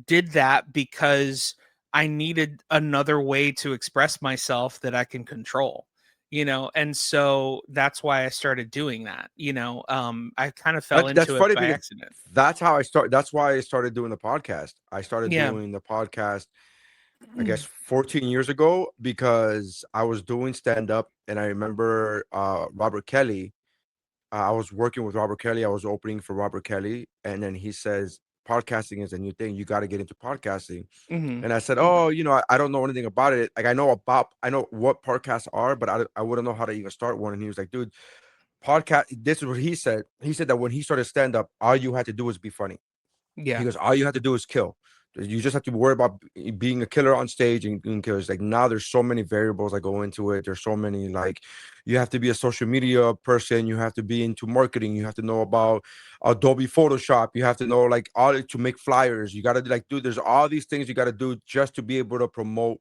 did that because I needed another way to express myself that I can control, and so that's why I started doing that. I kind of fell That's into it funny by because accident. that's how I start. That's why I started doing the podcast. I started Yeah. doing the podcast, I guess 14 years ago, because I was doing stand up and I remember Robert Kelly. I was working with Robert Kelly. I was opening for Robert Kelly, and then he says podcasting is a new thing. You got to get into podcasting. Hmm. And I said, "Oh, I don't know anything about it. Like I know what podcasts are, but I wouldn't know how to even start one." And he was like, "Dude, podcast." This is what he said. He said that when he started stand up, all you had to do was be funny. He Yeah. goes, all you have to do is kill. You just have to worry about being a killer on stage and kills. Like now, there's so many variables that go into it. There's so many, like, you have to be a social media person. You have to be into marketing. You have to know about Adobe Photoshop. You have to know like all to make flyers. You got to like do. There's all these things you got to do just to be able to promote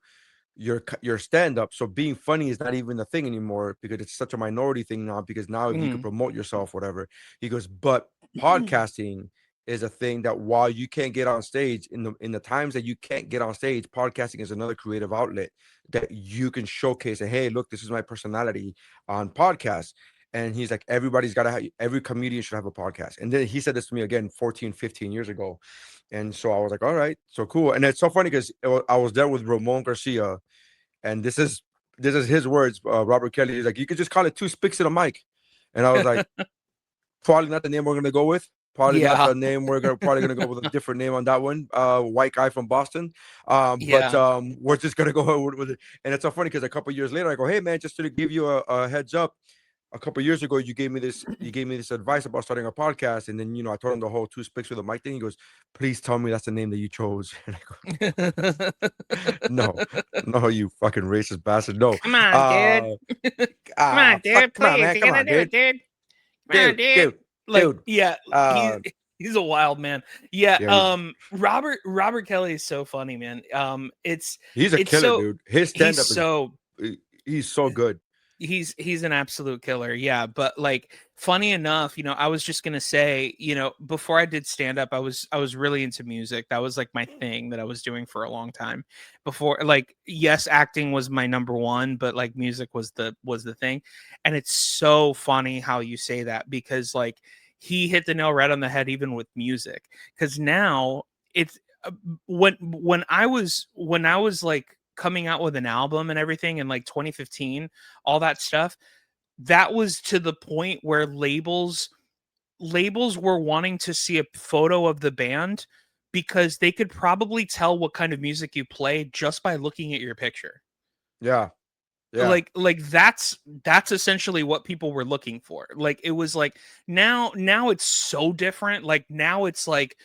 your stand up. So being funny is not even a thing anymore because it's such a minority thing now. Because now if you could Hmm. promote yourself, whatever. He goes, but podcasting is a thing that while you can't get on stage in the times that you can't get on stage, podcasting is another creative outlet that you can showcase. And hey, look, this is my personality on podcast. And he's like, everybody's got to have, every comedian should have a podcast. And then he said this to me again 14, 15 years ago. And so I was like, all right, so cool. And it's so funny because I was there with Ramon Garcia, and this is his words. Robert Kelly is like, you could just call it two spicks in a mic, and I was like, probably not the name we're gonna go with. Probably not Yeah. the name we're gonna probably gonna go with a different name on that one. White guy from Boston. But Yeah. we're just gonna go with it. And it's so funny because a couple years later, I go, hey man, just to give you a heads up. A couple years ago, you gave me this advice about starting a podcast, and then I told him the whole two spicks with a mic thing. He goes, please tell me that's the name that you chose. And I go, no, no, you fucking racist bastard. No. Come on, dude. Uh Come on, dude. come on, Please, man. you're Come gonna on, do it, dude. dude. Come on, Dude, dude. dude, Like, dude. yeah, Uh he's a wild man. Yeah. yeah, he's Robert Kelly is so funny, man. he's a It's killer, so dude. His he's stand-up is so he's so good. he's an absolute killer. Yeah, but like, funny enough, I was just gonna say, before I did stand up, I was really into music. That was like my thing that I was doing for a long time. Before, like, yes, acting was my number one, but like, music was the thing. And it's so funny how you say that, because like, he hit the nail right on the head even with music. Because now it's when I was like coming out with an album and everything in like 2015, all that stuff, that was to the point where labels were wanting to see a photo of the band because they could probably tell what kind of music you play just by looking at your picture. Yeah. Yeah. Like that's essentially what people were looking for. Like it was like now it's so different. Like now it's like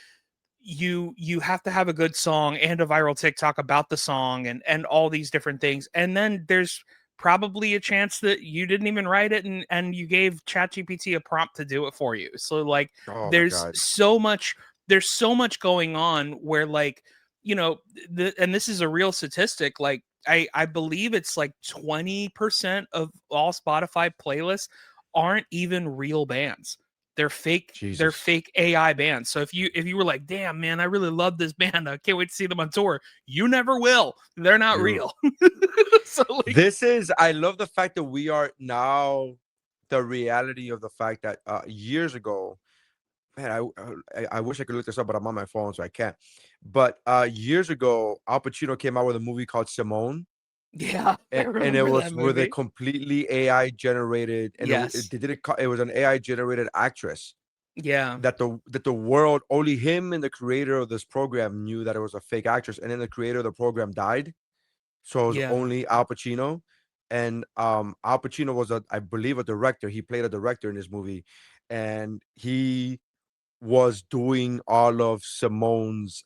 you have to have a good song and a viral TikTok about the song and all these different things. And then there's probably a chance that you didn't even write it and you gave ChatGPT a prompt to do it for you. So like Oh my there's God. so much there's so much going on where like and this is a real statistic, like I believe it's like 20% of all Spotify playlists aren't even real bands. They're Jesus. fake AI bands. So if you were like, damn man, I really love this band. I can't wait to see them on tour. You never will. They're not You. real. So like This is. I love the fact that we are now the reality of the fact that years ago, man, I wish I could look this up, but I'm on my phone, so I can't. But years ago, Al Pacino came out with a movie called Simone, yeah, I and it remember that was with a movie. completely AI generated, and Yes. they did it. It was an AI generated actress Yeah. that the world, only him and the creator of this program knew that it was a fake actress, and then the creator of the program died, so it was Yeah. only Al Pacino. And Al Pacino was I believe, a director. He played a director in this movie, and he was doing all of Simone's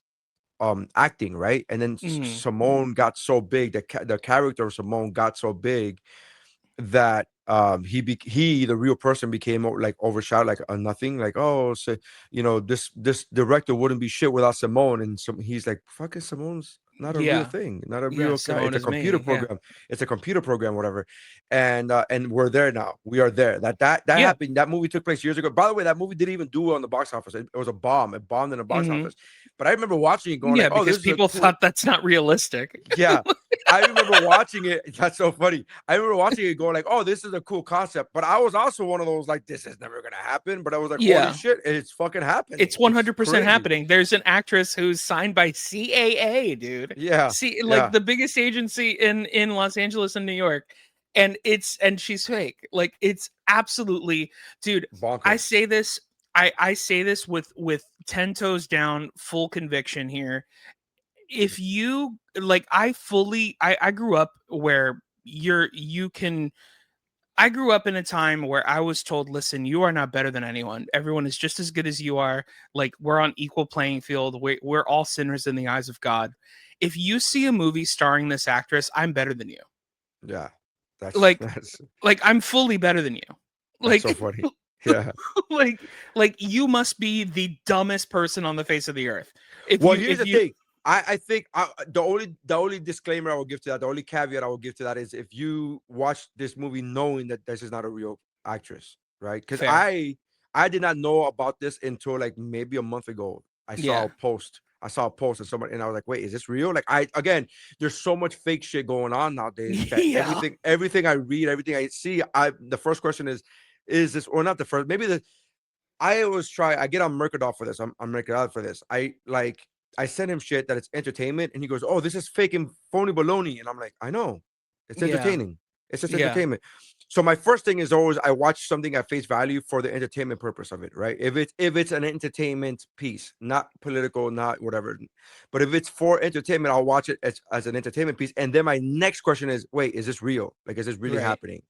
acting, right? And then Mhm. Simone got so big, the character of Simone got so big that he the real person became like overshadowed, like a nothing, like, oh, so this director wouldn't be shit without Simone. And he's like, fucking Simone's not a real Yeah. thing, not a Yeah. real Simone it's a is computer me. Yeah. program. It's a computer program, whatever. And we're there now. We are there. That Yeah. happened. That movie took place years ago. By the way, that movie didn't even do well in the box office. It was a bomb. It bombed in the box Hmm. office. But I remember watching it going like, Yeah, oh, because this is a people cool. thought that's not realistic. Yeah. I remember watching it. That's so funny. I remember watching it going like, oh, this is a cool concept. But I was also one of those like, this is never gonna happen. But I was like, holy Yeah. shit, it's fucking It's happening. It's 100% crazy. happening. There's an actress who's signed by CAA, dude. Yeah. See, like Yeah. the biggest agency in Los Angeles and New York, and she's fake. Like it's absolutely, dude. I Bonkers. say this. I say this with 10 toes down, full conviction here. If you like, I grew up where you can I grew up in a time where I was told, listen, you are not better than anyone. Everyone is just as good as you are. Like, we're on equal playing field. We're all sinners in the eyes of God. If you see a movie starring this actress, I'm better than you. Yeah. That's Like, like I'm fully better than you. that's so Like, funny. Yeah. like you must be the dumbest person on the face of the earth. Well, here's If the you thing. I think the only disclaimer I will give to that, the only caveat I will give to that is if you watch this movie knowing that this is not a real actress, right? Because fair. I did not know about this until like maybe a month ago. I saw Yeah. a post. I saw a post of somebody, and I was like, "Wait, is this real?" Like, again, there's so much fake shit going on nowadays that Yeah. everything I read, everything I see, the first question is this, or not the first? Maybe the I always try. I get on Mercadal for this. I'm Mercadal for this. I send him shit that it's entertainment, and he goes, "Oh, this is fake and phony baloney," and I'm like, "I know, it's Yeah. entertaining. It's just Yeah. entertainment." So my first thing is always I watch something at face value for the entertainment purpose of it, right? If it's an entertainment piece, not political, not whatever, but if it's for entertainment, I'll watch it as an entertainment piece. And then my next question is, wait, is this real? Like, is this really Right. happening?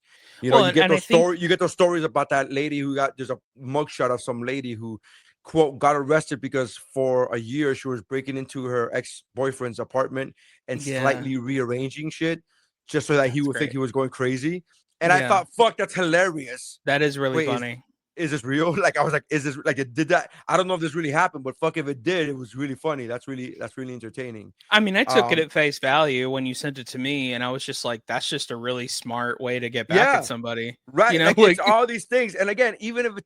Well, You get and I those think stories. You get those stories about that lady who got there's a mugshot of some lady who quote got arrested because for a year she was breaking into her ex-boyfriend's apartment and yeah, slightly rearranging shit just so that he that's would think great. he was going crazy. And I Yeah. thought, fuck, that's hilarious. That is really Wait, funny. is this real? Like I was like, is this like it did that? I don't know if this really happened, but fuck if it did, it was really funny. That's really entertaining. I mean, I took it Um, at face value when you sent it to me, and I was just like, that's just a really smart way to get back at yeah, somebody. You right. know, Like it's like, all these things. And again, even if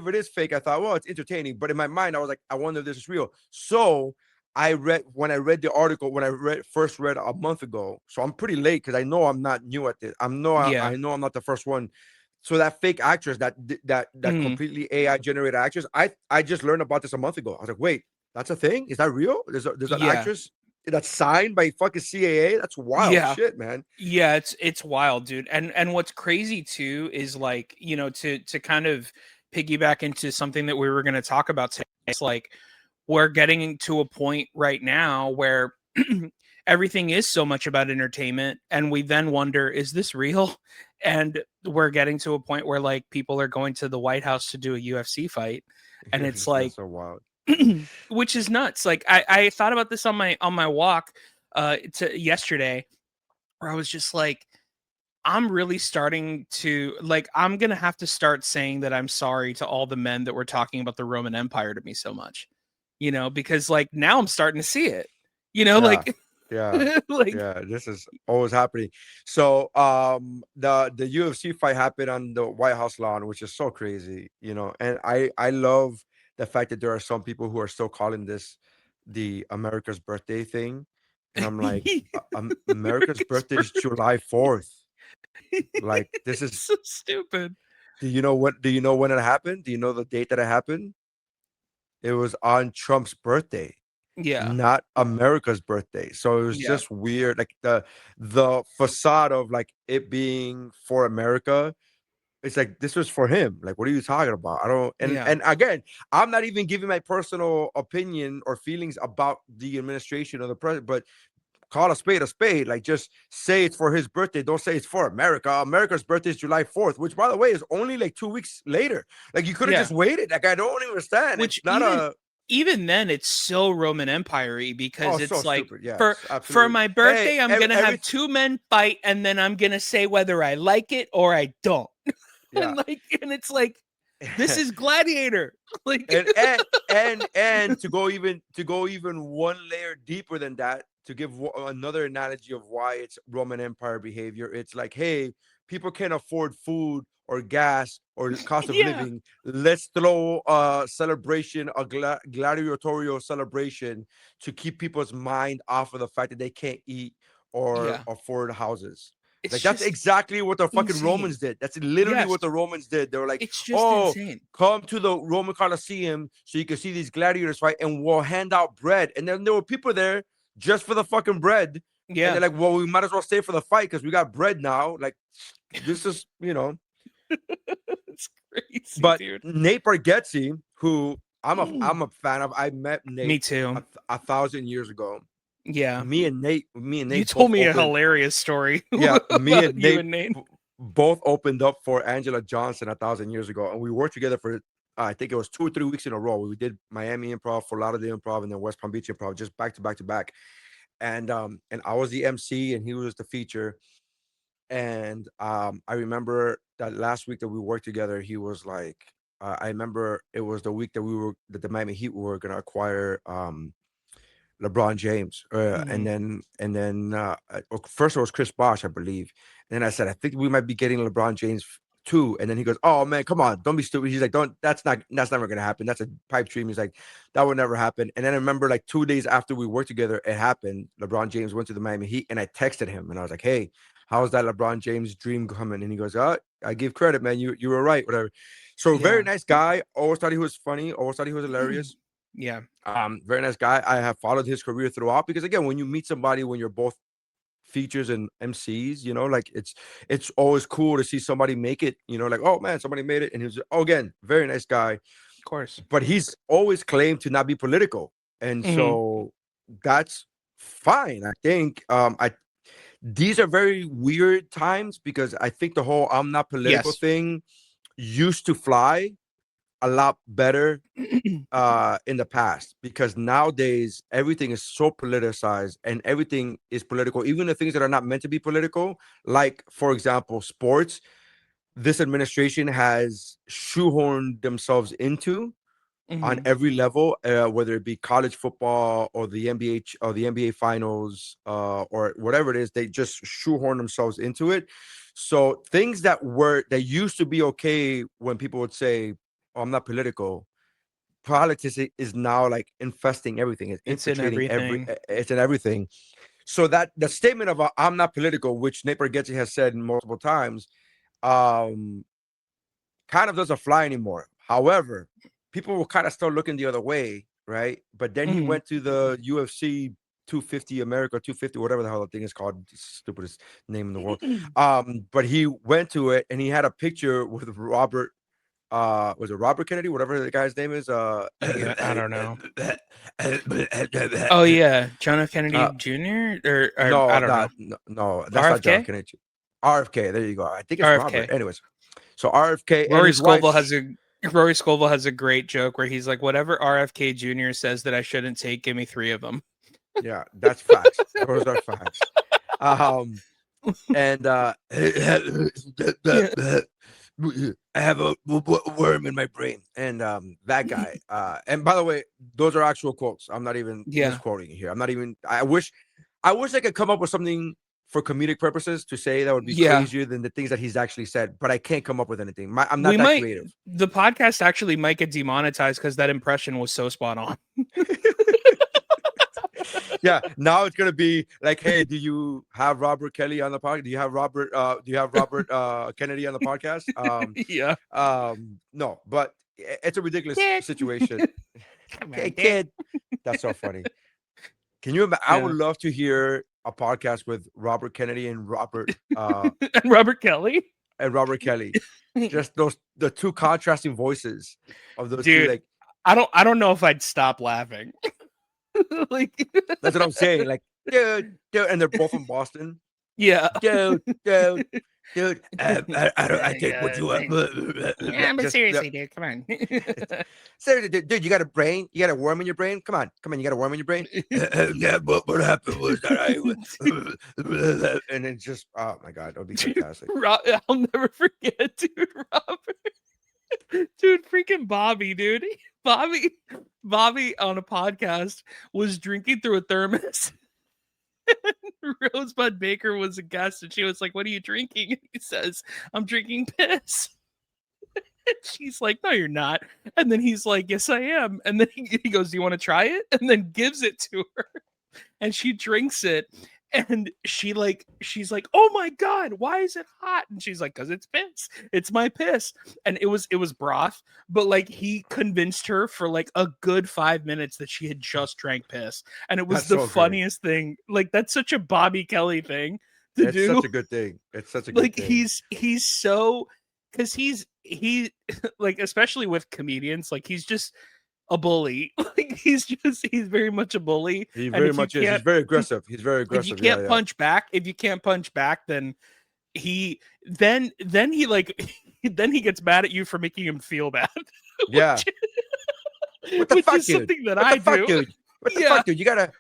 it is fake, I thought, well, it's entertaining. But in my mind, I was like, I wonder if this is real. So I read the article when I first read a month ago. So I'm pretty late because I know I'm not new at this. yeah. I know I'm not the first one. So that fake actress, that Mhm. completely AI generated actress, I just learned about this a month ago. I was like, wait, that's a thing? Is that real? There's an Yeah. actress that's signed by fucking CAA? That's wild Yeah. shit, man. Yeah, it's wild, dude. And what's crazy too is like, to kind of piggyback into something that we were going to talk about today. It's like we're getting to a point right now where everything is so much about entertainment, and we then wonder, is this real? And we're getting to a point where like people are going to the White House to do a UFC fight, and it's like That's so wild. which is nuts. Like I thought about this on my walk to yesterday, where I was just like, I'm really starting to like, I'm gonna have to start saying that I'm sorry to all the men that were talking about the Roman Empire to me so much, because like now I'm starting to see it, Yeah, like yeah, like yeah. This is always happening. So, the UFC fight happened on the White House lawn, which is so crazy, And I love the fact that there are some people who are still calling this the America's birthday thing, and I'm like, America's America's birthday is birthday. July 4th. Like, this It's is. so stupid. Do you know what? Do you know when it happened? Do you know the date that it happened? It was on Trump's birthday, Yeah. not America's birthday. So it was Yeah. just weird. Like the facade of like it being for America. It's like this was for him. Like, what are you talking about? I don't. And Yeah. and again, I'm not even giving my personal opinion or feelings about the administration or the president, but call a spade a spade. Like, just say it's for his birthday. Don't say it's for America. America's birthday is July 4th, which, by the way, is only like 2 weeks later. Like, you could have Yeah. just waited. Like, I don't understand. Which It's not a. even then it's so Roman Empire-y, Oh, because so it's like, stupid. Yeah, for it's for absolutely. my Hey, birthday I'm gonna every. have two men fight, and then I'm gonna say whether I like it or I don't. Yeah. And it's like, this is Gladiator. Like, and to go even one layer deeper than that, to give another analogy of why it's Roman Empire behavior. It's like, hey, people can't afford food or gas or cost of yeah. living. Let's throw a celebration, a gladiatorial celebration, to keep people's mind off of the fact that they can't eat or Yeah. afford houses. It's Like, that's just exactly what the fucking insane. Romans did. That's literally Yes. what the Romans did. They were like, It's just oh, insane. come to the Roman Colosseum so you can see these gladiators fight, and we'll hand out bread. And then there were people there just for the fucking bread. And they're Yeah. like, well, we might as well stay for the fight because we got bread now. Like, this is. It's crazy, But dude. Nate Bartgetzi, who I'm a fan of, I met Me Nate too. a thousand years ago. Yeah. You Me and Nate told both me a opened. hilarious story Yeah, me about and you Nate and Nate. both opened up for Angela Johnson a thousand years ago, and we worked together for I think it was 2 or 3 weeks in a row. We did Miami Improv, for Lauderdale Improv, and then West Palm Beach Improv, just back to back to back. And I was the MC and he was the feature. And I remember that last week that we worked together, he was like, I remember it was the week that the Miami Heat were gonna acquire LeBron James, Mhm. first it was Chris Bosh, I believe. And then I said, I think we might be getting LeBron James too. And then he goes, "Oh man, come on, don't be stupid." He's like, "Don't. That's never gonna happen. That's a pipe dream." He's like, "That would never happen." And then I remember like 2 days after we worked together, it happened. LeBron James went to the Miami Heat, and I texted him, and I was like, "Hey, how's that LeBron James dream coming?" And he goes, "Oh, I give credit, man. You were right, whatever." So, very Yeah. nice guy. Always thought he was funny. Always thought he was hilarious. Yeah. Very nice guy. I have followed his career throughout, because again, when you meet somebody when you're both features and MCs, like it's always cool to see somebody make it, like, oh man, somebody made it. And he was, oh, again, very nice guy. Of course. But he's always claimed to not be political. And Mhm. so that's fine. I think I these are very weird times, because I think the whole I'm not political Yes. thing used to fly a lot better in the past, because nowadays everything is so politicized and everything is political, even the things that are not meant to be political, like, for example, sports. This administration has shoehorned themselves into on Mhm. every level, whether it be college football or the NBA or the NBA finals, or whatever it is. They just shoehorn themselves into it. So things that used to be okay when people would say, oh, I'm not political. Politics is now like infesting everything. It's It's in infiltrating everything. it's in everything. So that the statement of I'm not political, which Nate Bartgetzi has said multiple times, um, kind of doesn't fly anymore. However, people will kind of start looking the other way, right? But then he Mhm. went to the UFC 250, America 250, whatever the hell the thing is called, stupidest name in the world. But he went to it and he had a picture with Robert was it Robert Kennedy, whatever the guy's name is? Yeah, I don't know. Oh yeah, John F. Kennedy uh, Jr. or no, I don't know. no, that's not John F. RFK. Kennedy. RFK. There you go. I think it's Robert. RFK. Anyways, so RFK and Rory his wife. Scovel has a Rory Scovel has a great joke where he's like, "Whatever RFK Jr. says that I shouldn't take, give me 3 of them." Yeah, that's facts. Those are facts. Um, and Yeah, I have a worm in my brain, and that guy. And by the way, those are actual quotes. I'm not even yeah, misquoting here. I'm not even. I wish I could come up with something for comedic purposes to say that would be yeah. crazier than the things that he's actually said, but I can't come up with anything. I'm not We that might creative. the podcast actually might get demonetized because that impression was so spot on. Yeah, now it's gonna be like, hey, do you have Robert Kelly on the podcast? Do you have Robert Kennedy on the podcast? Yeah. No, but it's a ridiculous Kid. situation. Come Hey, on, Dick. kid, that's so funny. Can you imagine? I would Yeah. love to hear a podcast with Robert Kennedy and And Robert Kelly. Robert Kelly. Just the two contrasting voices of those two. Dude, Like, I don't know if I'd stop laughing. Like that's what I'm saying. Like, dude, and they're both from Boston. yeah. Dude. I take what you want. Yeah, but Just seriously, dude, come on. seriously, dude, you got a brain? You got a worm in your brain? Come on, you got a worm in your brain? Yeah, but what happened was that and it's just, oh my god, that would be fantastic. I'll never forget, dude. Robert, dude, freaking Bobby, dude. Bobby on a podcast was drinking through a thermos. Rosebud Baker was a guest, and she was like, "What are you drinking?" And he says, "I'm drinking piss." And she's like, "No, you're not." And then he's like, "Yes, I am." And then he goes, "Do you want to try it?" And then gives it to her, and she drinks it. And she's like, "Oh my god, why is it hot?" And she's like, "Cause it's piss. It's my piss." And it was broth, but like he convinced her for like a good 5 minutes that she had just drank piss, and it was That's the so great. funniest thing. Like that's such a Bobby Kelly thing to It's do. such a good thing. It's such a good Like thing. he's so because he like especially with comedians, like he's just a bully. Like he's very much a bully. He And very much is. He's very aggressive. He's very if you aggressive. Yeah, can't yeah. punch back, then he then he like then he gets mad at you for making him feel bad. Yeah. which, What the which fuck, is dude? something that What I the fuck, do. dude? What the Yeah. fuck, dude? You gotta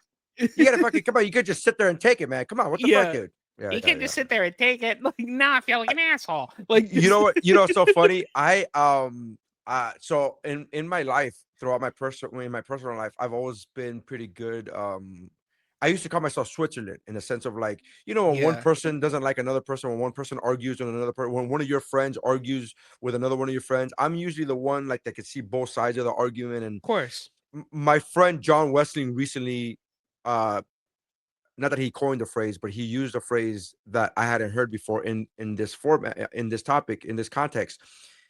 fucking come on. You could just sit there and take it, man. Come on. What the fuck, Yeah. dude? Yeah, You yeah, can't yeah. just sit there and take it. Like, nah, I feel like an asshole. Like You know what? You know what's so funny? So in my life, throughout my personal life, I've always been pretty good. I used to call myself Switzerland in the sense of like, when one yeah. person doesn't like another person, when one person argues with another person, when one of your friends argues with another one of your friends, I'm usually the one like that can see both sides of the argument. And Of course. my friend John Westling recently, uh, not that he coined the phrase, but he used a phrase that I hadn't heard before in this format, in this topic, in this context.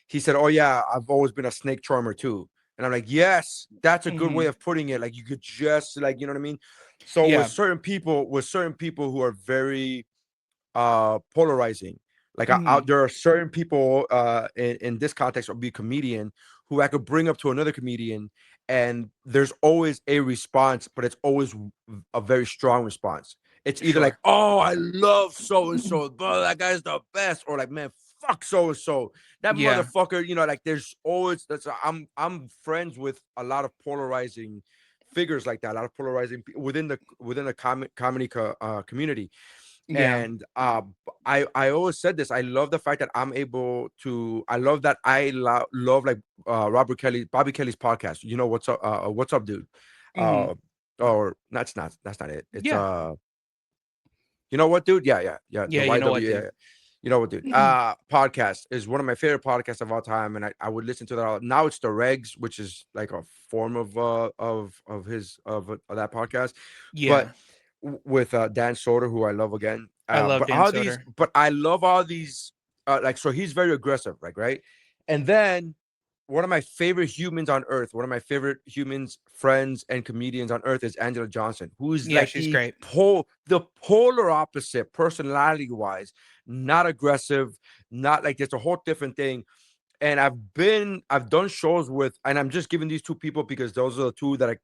He said, "Oh yeah, I've always been a snake charmer too." And I'm like, "Yes, that's a good way Mhm. of putting it. Like you could just like, you know what I mean?" So Yeah. with certain people who are very polarizing, like Mhm. there are certain people in this context of be a comedian who I could bring up to another comedian, and there's always a response, but it's always a very strong response. It's either like, Sure. "Oh, I love so and so, bro, that guy's the best," or like, "Man, fuck so and so, that Yeah. motherfucker." Like there's always I'm friends with a lot of polarizing figures like that, a lot of polarizing within the comedy community. Yeah. And I always said this. I love the fact that I'm able to. I love that love like Bobby Kelly's podcast. What's up, dude? Mhm. Or that's not it. It's Yeah. you know what, dude? Yeah. The Yeah, you know what, YW. Yeah, dude? yeah. You know what, dude? Mhm. Podcast is one of my favorite podcasts of all time, and I would listen to that. Now it's the Regs, which is like a form of his of that podcast, but Yeah. with Dan Soder, who I love again. I love But Dan all these, Soder. but I love all these. Like, so he's very aggressive, like, right? And then one of my favorite humans on earth, one of my favorite humans, friends, and comedians on earth is Angela Johnson, who's Yeah, like she's great. the polar opposite, personality wise, not aggressive, not like, it's a whole different thing. and I've done shows with, and I'm just giving these two people because those are the two that I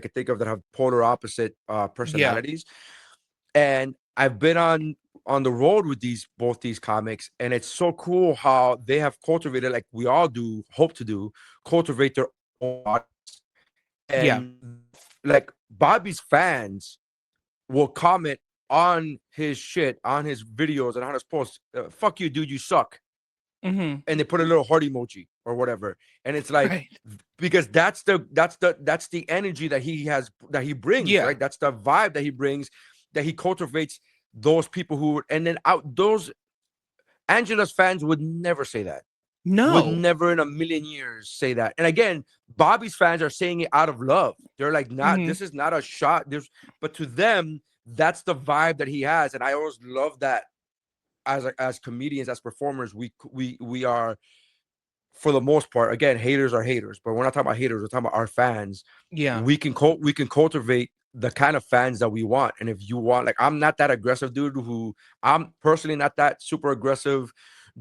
can think of that have polar opposite Yeah. personalities. And I've been on the road with both these comics, and it's so cool how they have cultivated, like we all do, hope to do, cultivate their own audience. Yeah. And like Bobby's fans will comment on his shit, on his videos, and on his posts. Fuck you, dude, you suck, Hmm. and they put a little heart emoji or whatever. And it's like, Right. because that's the energy that he has, that he brings, Yeah. right? That's the vibe that he brings, that he cultivates. Those people who, and then out those Angela's fans would never say that, would No. never in a million years say that. And again, Bobby's fans are saying it out of love. They're like, not, Hmm. this is not a shot. But to them, that's the vibe that he has. And I always love that. As comedians, as performers, we are, for the most part, again, haters are haters, but we're not talking about haters, we're talking about our fans. Yeah. We can cultivate the kind of fans that we want. And if you want, like, I'm not that aggressive dude, who I'm personally not that super aggressive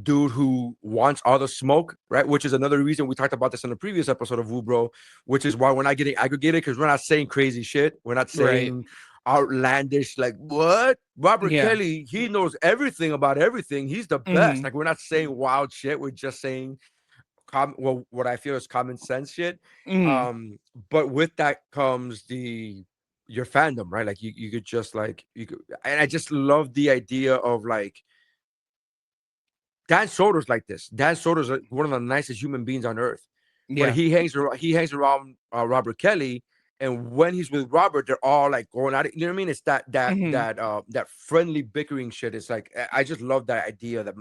dude who wants all the smoke, right? Which is another reason we talked about this in the previous episode of WuBro, which is why we're not getting aggregated, because we're not saying crazy shit. We're not Right. saying outlandish, like, what? Robert Yeah. Kelly, he knows everything about everything. He's the best. Hmm. Like, we're not saying wild shit. We're just saying well, what I feel is common sense shit. Hmm. Um, but with that comes your fandom, right? Like, you could just, like, you could, and I just love the idea of, like, Dan Soder's like this. Dan Soder's one of the nicest human beings on earth, but Yeah. he hangs around Robert Kelly, and when he's with Robert, they're all like going at it. You know what I mean? It's Hmm. that friendly bickering shit. It's like, I just love that idea that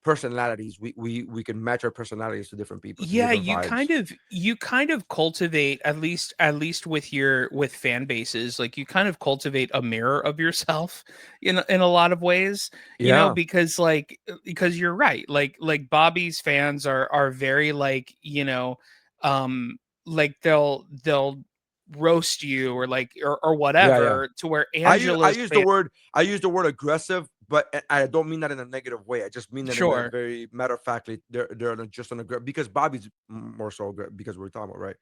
personalities, we can match our personalities to different people, to Yeah, different vibes. you kind of cultivate, at least with with fan bases, like you kind of cultivate a mirror of yourself in a lot of ways, Yeah, because because you're right. Like Bobby's fans are very like, um like they'll roast you or like or yeah, yeah. whatever, to where I use I Angela's use the fan. word I use the word aggressive, but I don't mean that in a negative way. I just mean that in a Sure. very matter of factly. They're just an aggressive, because Bobby's more so because we're talking about, right.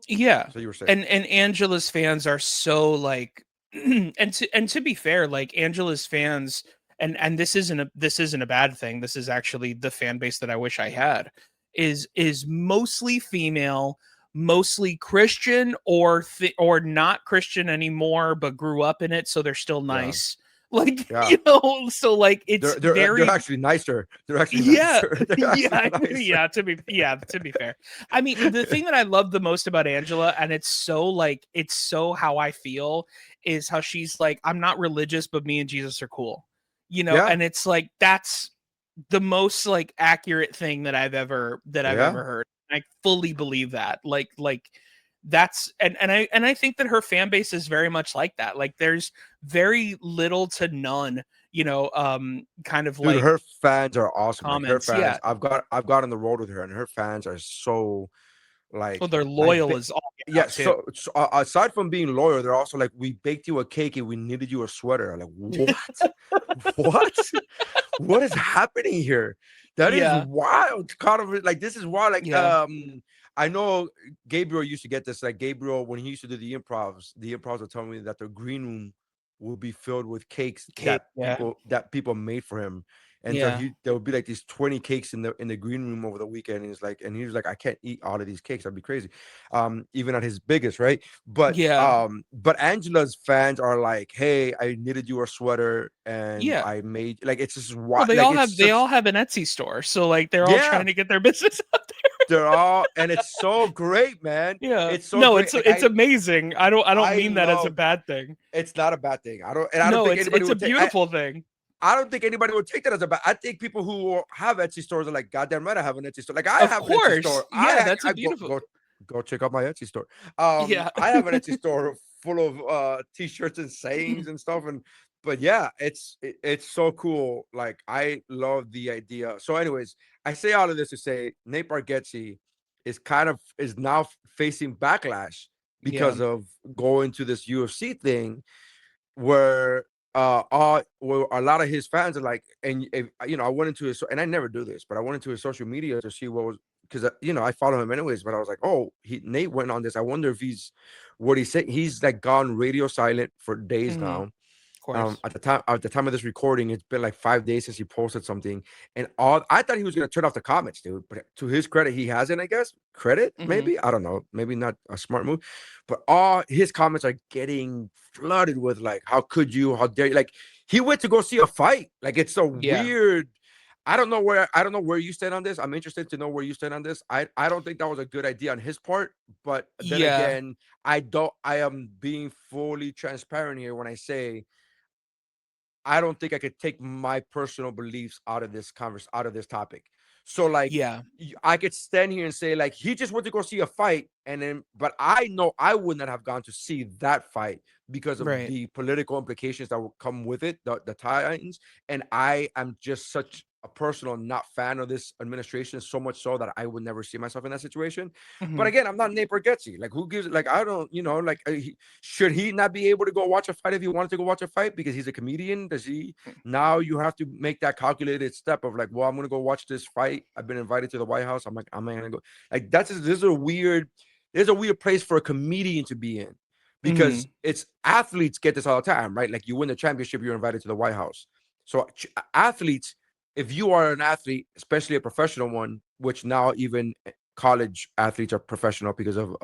Yeah. So you were saying, And Angela's fans are so like and to be fair, like Angela's fans, and this isn't a bad thing. This is actually the fan base that I wish I had, is mostly female, mostly Christian, or not Christian anymore but grew up in it, so they're still yeah, nice. Like, yeah. so like it's They're very. actually nicer. They're actually Yeah, nicer. They're actually yeah, nicer. yeah, to be fair. I mean, the thing that I love the most about Angela, and it's so how I feel, is how she's like, I'm not religious, but me and Jesus are cool. Yeah, And it's like that's the most like accurate thing that I've ever yeah, heard. I fully believe that. Like that's and I think that her fan base is very much like that. Like there's very little to none, kind of dude. like Her fans are awesome. Like, her comments. Yeah. fans, I've got on the road with her, and her fans are so, Well, like, they're like loyal as all get yeah. out too. So, aside from being loyal, they're also like, we baked you a cake and we knitted you a sweater. I'm like, what? What? What is happening here? That is Yeah. wild. Kind of like, this is wild. Like, Yeah. I know Gabriel used to get this. Like, Gabriel, when he used to do the improvs would tell me that the green room would be filled with cakes Cake. Yeah. that people made for him. And so Yeah. there would be like these 20 cakes in the green room over the weekend. And he was like, I can't eat all of these cakes. That'd be crazy. Even at his biggest, right? Yeah. But Angela's fans are like, hey, I knitted you a sweater and Yeah. I made, like, it's just Well, what, they like, all it's have they such, all have an Etsy store, so like they're all yeah, trying to get their business out there. they're all, and it's so great, man. Yeah. It's so No, great. it's Like, it's amazing. I don't I mean that as a love, bad thing. it's not a bad thing. I don't No, think it's anybody it's a would take, beautiful thing. I don't think anybody would take that as a bad. I think people who have Etsy stores are like, goddamn right, I have an Etsy store. Like, I Of have an Etsy course. store. Yeah, that's a I go beautiful. go check out my Etsy store. Yeah. I have an Etsy store full of t-shirts and sayings and stuff. And but yeah, it's so cool. Like, I love the idea. So, anyways, I say all of this to say Nate Bartgetzi is now facing backlash Yeah. because of going to this UFC thing where well, a lot of his fans are like, and if, I went into his, and I never do this, but I went into his social media to see what was, because I follow him anyways, but I was like, oh, Nate went on this. I wonder if he's what he said. He's like gone radio silent for days Hmm. now. Of course. At the time of this recording, it's been like 5 days since he posted something, and all I thought he was gonna turn off the comments, dude. But to his credit, he hasn't. I guess credit, Hmm. maybe, I don't know, maybe not a smart move, but all his comments are getting flooded with like, "How could you? How dare you?" Like he went to go see a fight. Like it's a Yeah. weird. I don't know where you stand on this. I'm interested to know where you stand on this. I don't think that was a good idea on his part, but then Yeah. again, I don't. I am being fully transparent here when I say I don't think I could take my personal beliefs out of this topic. So like Yeah. I could stand here and say like he just went to go see a fight, and then but I know I would not have gone to see that fight because of Right. the political implications that will come with it, the Titans. And I am just such a personal not fan of this administration, so much so that I would never see myself in that situation. But Hmm. again, I'm not Nate Bartgetzi. Like who gives like I don't, like should he not be able to go watch a fight if he wanted to go watch a fight because he's a comedian? Does he now you have to make that calculated step of like, well, I'm gonna go watch this fight. I've been invited to the White House. I'm not gonna go. Like this is a weird. There's a weird place for a comedian to be in because Hmm. it's athletes get this all the time, right? Like you win the championship, you're invited to the White House. So athletes, if you are an athlete, especially a professional one, which now even college athletes are professional because of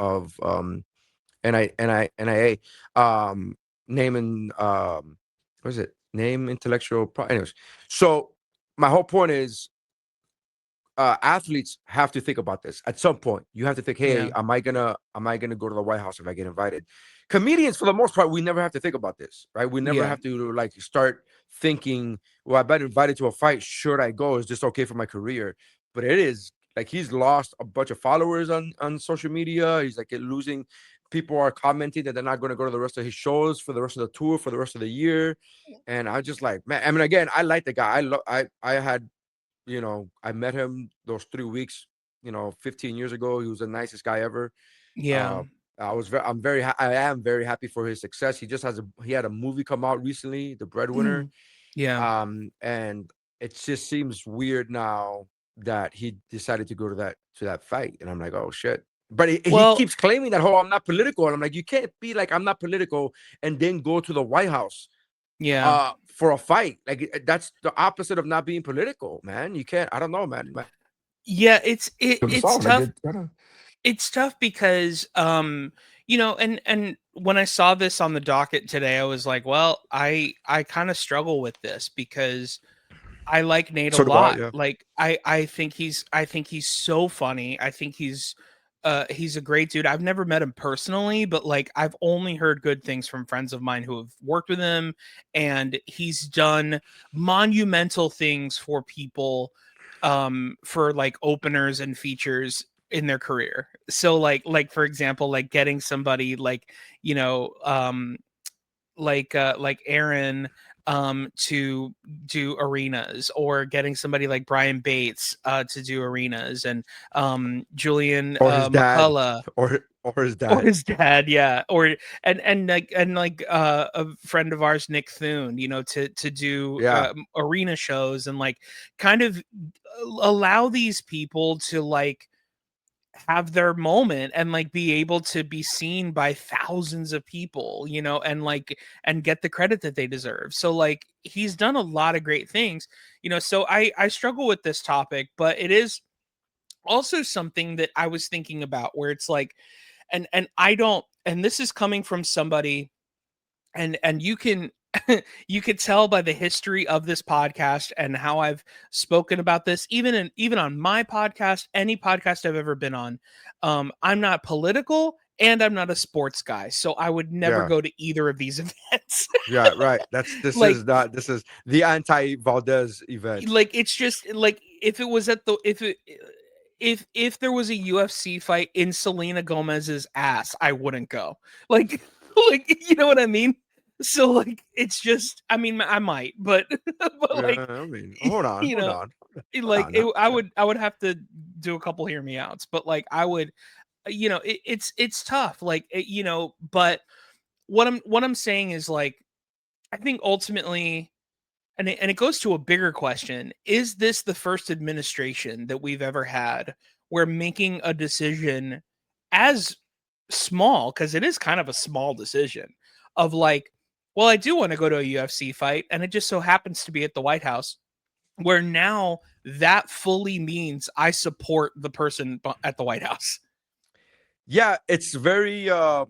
NIA, um, naming what is it? Name intellectual anyways. So my whole point is athletes have to think about this at some point. You have to think, hey, Yeah. am I gonna go to the White House if I get invited? Comedians, for the most part, we never have to think about this, right? We never Yeah. have to like start thinking, well, I've been invited to a fight. Should I go? Is this okay for my career? But it is like he's lost a bunch of followers on social media. He's like losing. People are commenting that they're not going to go to the rest of his shows for the rest of the tour for the rest of the year. And I just like, man. I mean, again, I like the guy. I had I met him those 3 weeks, 15 years ago. He was the nicest guy ever. Yeah. Uh, I am very happy for his success. He had a movie come out recently, The Breadwinner. Mm. Yeah. And it just seems weird now that he decided to go to that fight. And I'm like, oh shit. But he Well, keeps claiming that, oh, I'm not political. And I'm like, you can't be like, I'm not political and then go to the White House yeah. for a fight. Like that's the opposite of not being political, man. You can't. I don't know, man. Yeah, it's Song like tough. it. I don't. It's tough because and when I saw this on the docket today, I was like, well, I kind of struggle with this because I like Nate a So do I. lot. Yeah. Like I think he's so funny. I think he's a great dude. I've never met him personally, but like I've only heard good things from friends of mine who have worked with him, and he's done monumental things for people for like openers and features in their career. So like for example, like getting somebody like, you know, like Aaron to do arenas, or getting somebody like Brian Bates to do arenas, and Julian Or his dad. McCullough, Or his or dad. his dad, yeah, or and like a friend of ours, Nick Thune, to do Yeah. arena shows, and like kind of allow these people to like have their moment and like be able to be seen by thousands of people, and like and get the credit that they deserve. So like he's done a lot of great things, so I struggle with this topic, but it is also something that I was thinking about, where it's like, and I don't, and this is coming from somebody, and you can you could tell by the history of this podcast and how I've spoken about this, even on my podcast, any podcast I've ever been on. I'm not political and I'm not a sports guy, so I would never Yeah. go to either of these events. Yeah. Right. This like is not. This is the anti Valdez event. like it's just like, if it was at the if there was a UFC fight in Selena Gomez's ass, I wouldn't go. Like like you know what I mean? So like it's just, I mean, I might, but but Yeah. like I mean, hold on. you Hold know, on. Hold like on. Now. I would have to do a couple hear me outs, but like I would, it's tough, like but what I'm saying is like, I think ultimately, and it goes to a bigger question: is this the first administration that we've ever had where making a decision as small, because it is kind of a small decision, of like, well, I do want to go to a UFC fight, and it just so happens to be at the White House, where now that fully means I support the person at the White House. Yeah, it's very yeah,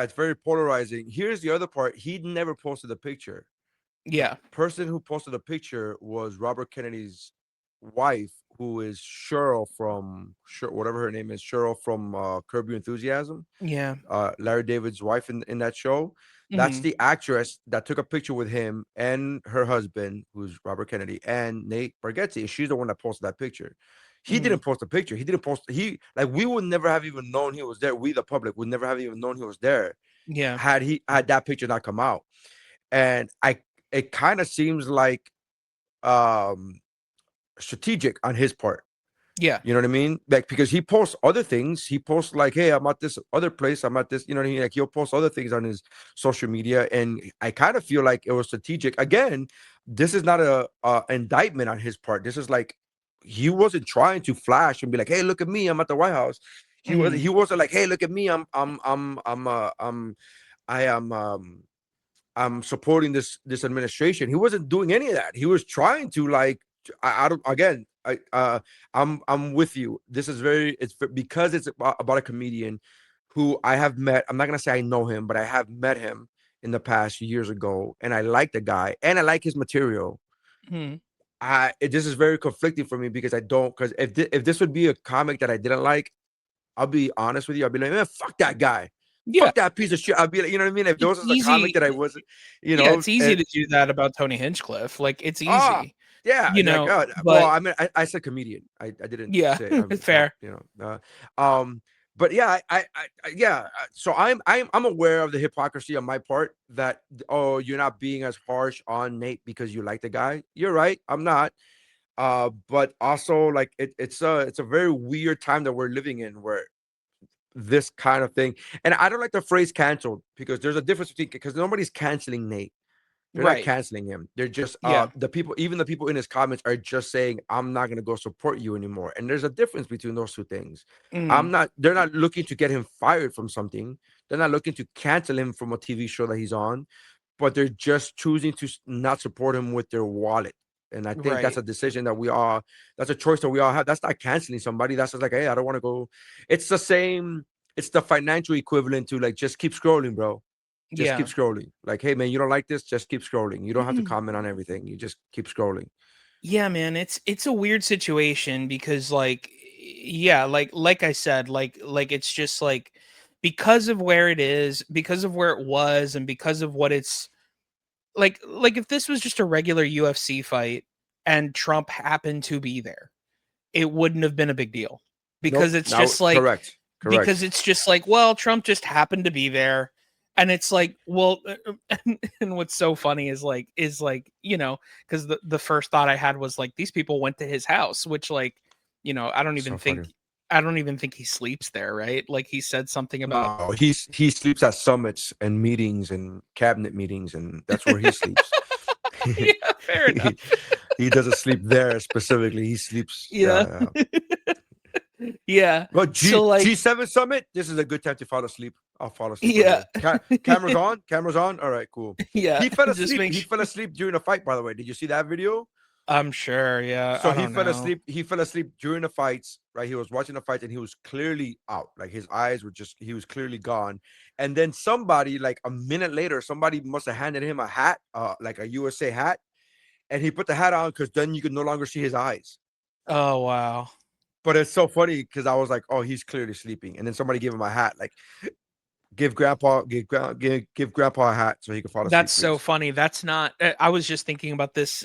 it's very polarizing. Here's the other part. He never posted a picture. The Yeah. person who posted a picture was Robert Kennedy's wife, who is Cheryl from whatever her name is, Cheryl from Curb Your Enthusiasm. Yeah. Larry David's wife in that show. That's Hmm. the actress that took a picture with him and her husband, who's Robert Kennedy, and Nate Bartgetzi. She's the one that posted that picture. He Hmm. didn't post a picture. He didn't post. He like we would never have even known he was there. We, the public, would never have even known he was there Yeah. had that picture not come out. And it kind of seems like um strategic on his part. Yeah. You know what I mean? Like, because he posts other things. He posts like, "Hey, I'm at this other place. I'm at this." You know what I mean? Like, he'll post other things on his social media, and I kind of feel like it was strategic. Again, this is not a indictment on his part. This is like he wasn't trying to flash and be like, "Hey, look at me. I'm at the White House." Hmm. He wasn't like, "Hey, look at me. I am I'm supporting this administration." He wasn't doing any of that. He was trying to like I don't again I'm with you. This is very it's because it's about a comedian who I have met. I'm not gonna say I know him, but I have met him in the past years ago, and I like the guy and I like his material. Hmm. This is very conflicting for me because I don't because if this would be a comic that I didn't like, I'll be honest with you. I'll be like, man, fuck that guy. Yeah. Fuck that piece of shit. I'll be like, you know what I mean? If there It's was a comic easy. that I wasn't, Yeah, it's easy and to do that about Tony Hinchcliffe. Like, it's ah, easy, yeah, like well, but I mean, I said comedian. I didn't yeah, say fair. but yeah, yeah. So I'm aware of the hypocrisy on my part that oh, you're not being as harsh on Nate because you like the guy. You're right. I'm not. But also like it's a very weird time that we're living in where this kind of thing. And I don't like the phrase canceled because there's a difference between because nobody's canceling Nate. They're not Right. canceling him. They're just Yeah. the people, even the people in his comments are just saying, I'm not gonna go support you anymore. And there's a difference between those two things. Mhm. They're not looking to get him fired from something. They're not looking to cancel him from a TV show that he's on, but they're just choosing to not support him with their wallet. And I think that's Right. a decision that that's a choice that we all have. That's not canceling somebody. That's just like, hey, I don't want to go. It's the same, it's the financial equivalent to like, just keep scrolling, bro. Just keep Yeah. scrolling. Like, hey, man, you don't like this? Just keep scrolling. You don't have to comment on everything. You just keep scrolling. Yeah, man, it's a weird situation because like yeah, like I said, like it's just like because of where it is, because of where it was, and because of what it's like if this was just a regular UFC fight and Trump happened to be there, it wouldn't have been a big deal. Because Nope. it's Now, just like correct. Correct. well, Trump just happened to be there. And it's like, well, and what's so funny is like, because the first thought I had was like, these people went to his house, which like, So funny. I don't even think he sleeps there, right? Like he said something about No, he sleeps at summits and meetings and cabinet meetings, and that's where he sleeps. yeah, fair he, enough. he doesn't sleep there specifically. He sleeps. Yeah. Yeah. Well, So like, G7 summit. This is a good time to fall asleep. I'll fall asleep right yeah. here. Cameras on. Cameras on. All right, cool. Yeah. He fell Just asleep. make He sure. fell asleep during a fight. By the way, did you see that video? I'm sure. Yeah. So I he don't fell know. asleep. He fell asleep during the fights. Right, he was watching the fights and he was clearly out. Like his eyes were just. He was clearly gone. And then somebody, like a minute later, somebody must have handed him a hat, like a USA hat, and he put the hat on because then you could no longer see his eyes. Oh, wow. But it's so funny because I was like, oh, he's clearly sleeping. And then somebody gave him a hat, like give grandpa a hat so he can fall That's asleep, so please. funny. That's not I was just thinking about this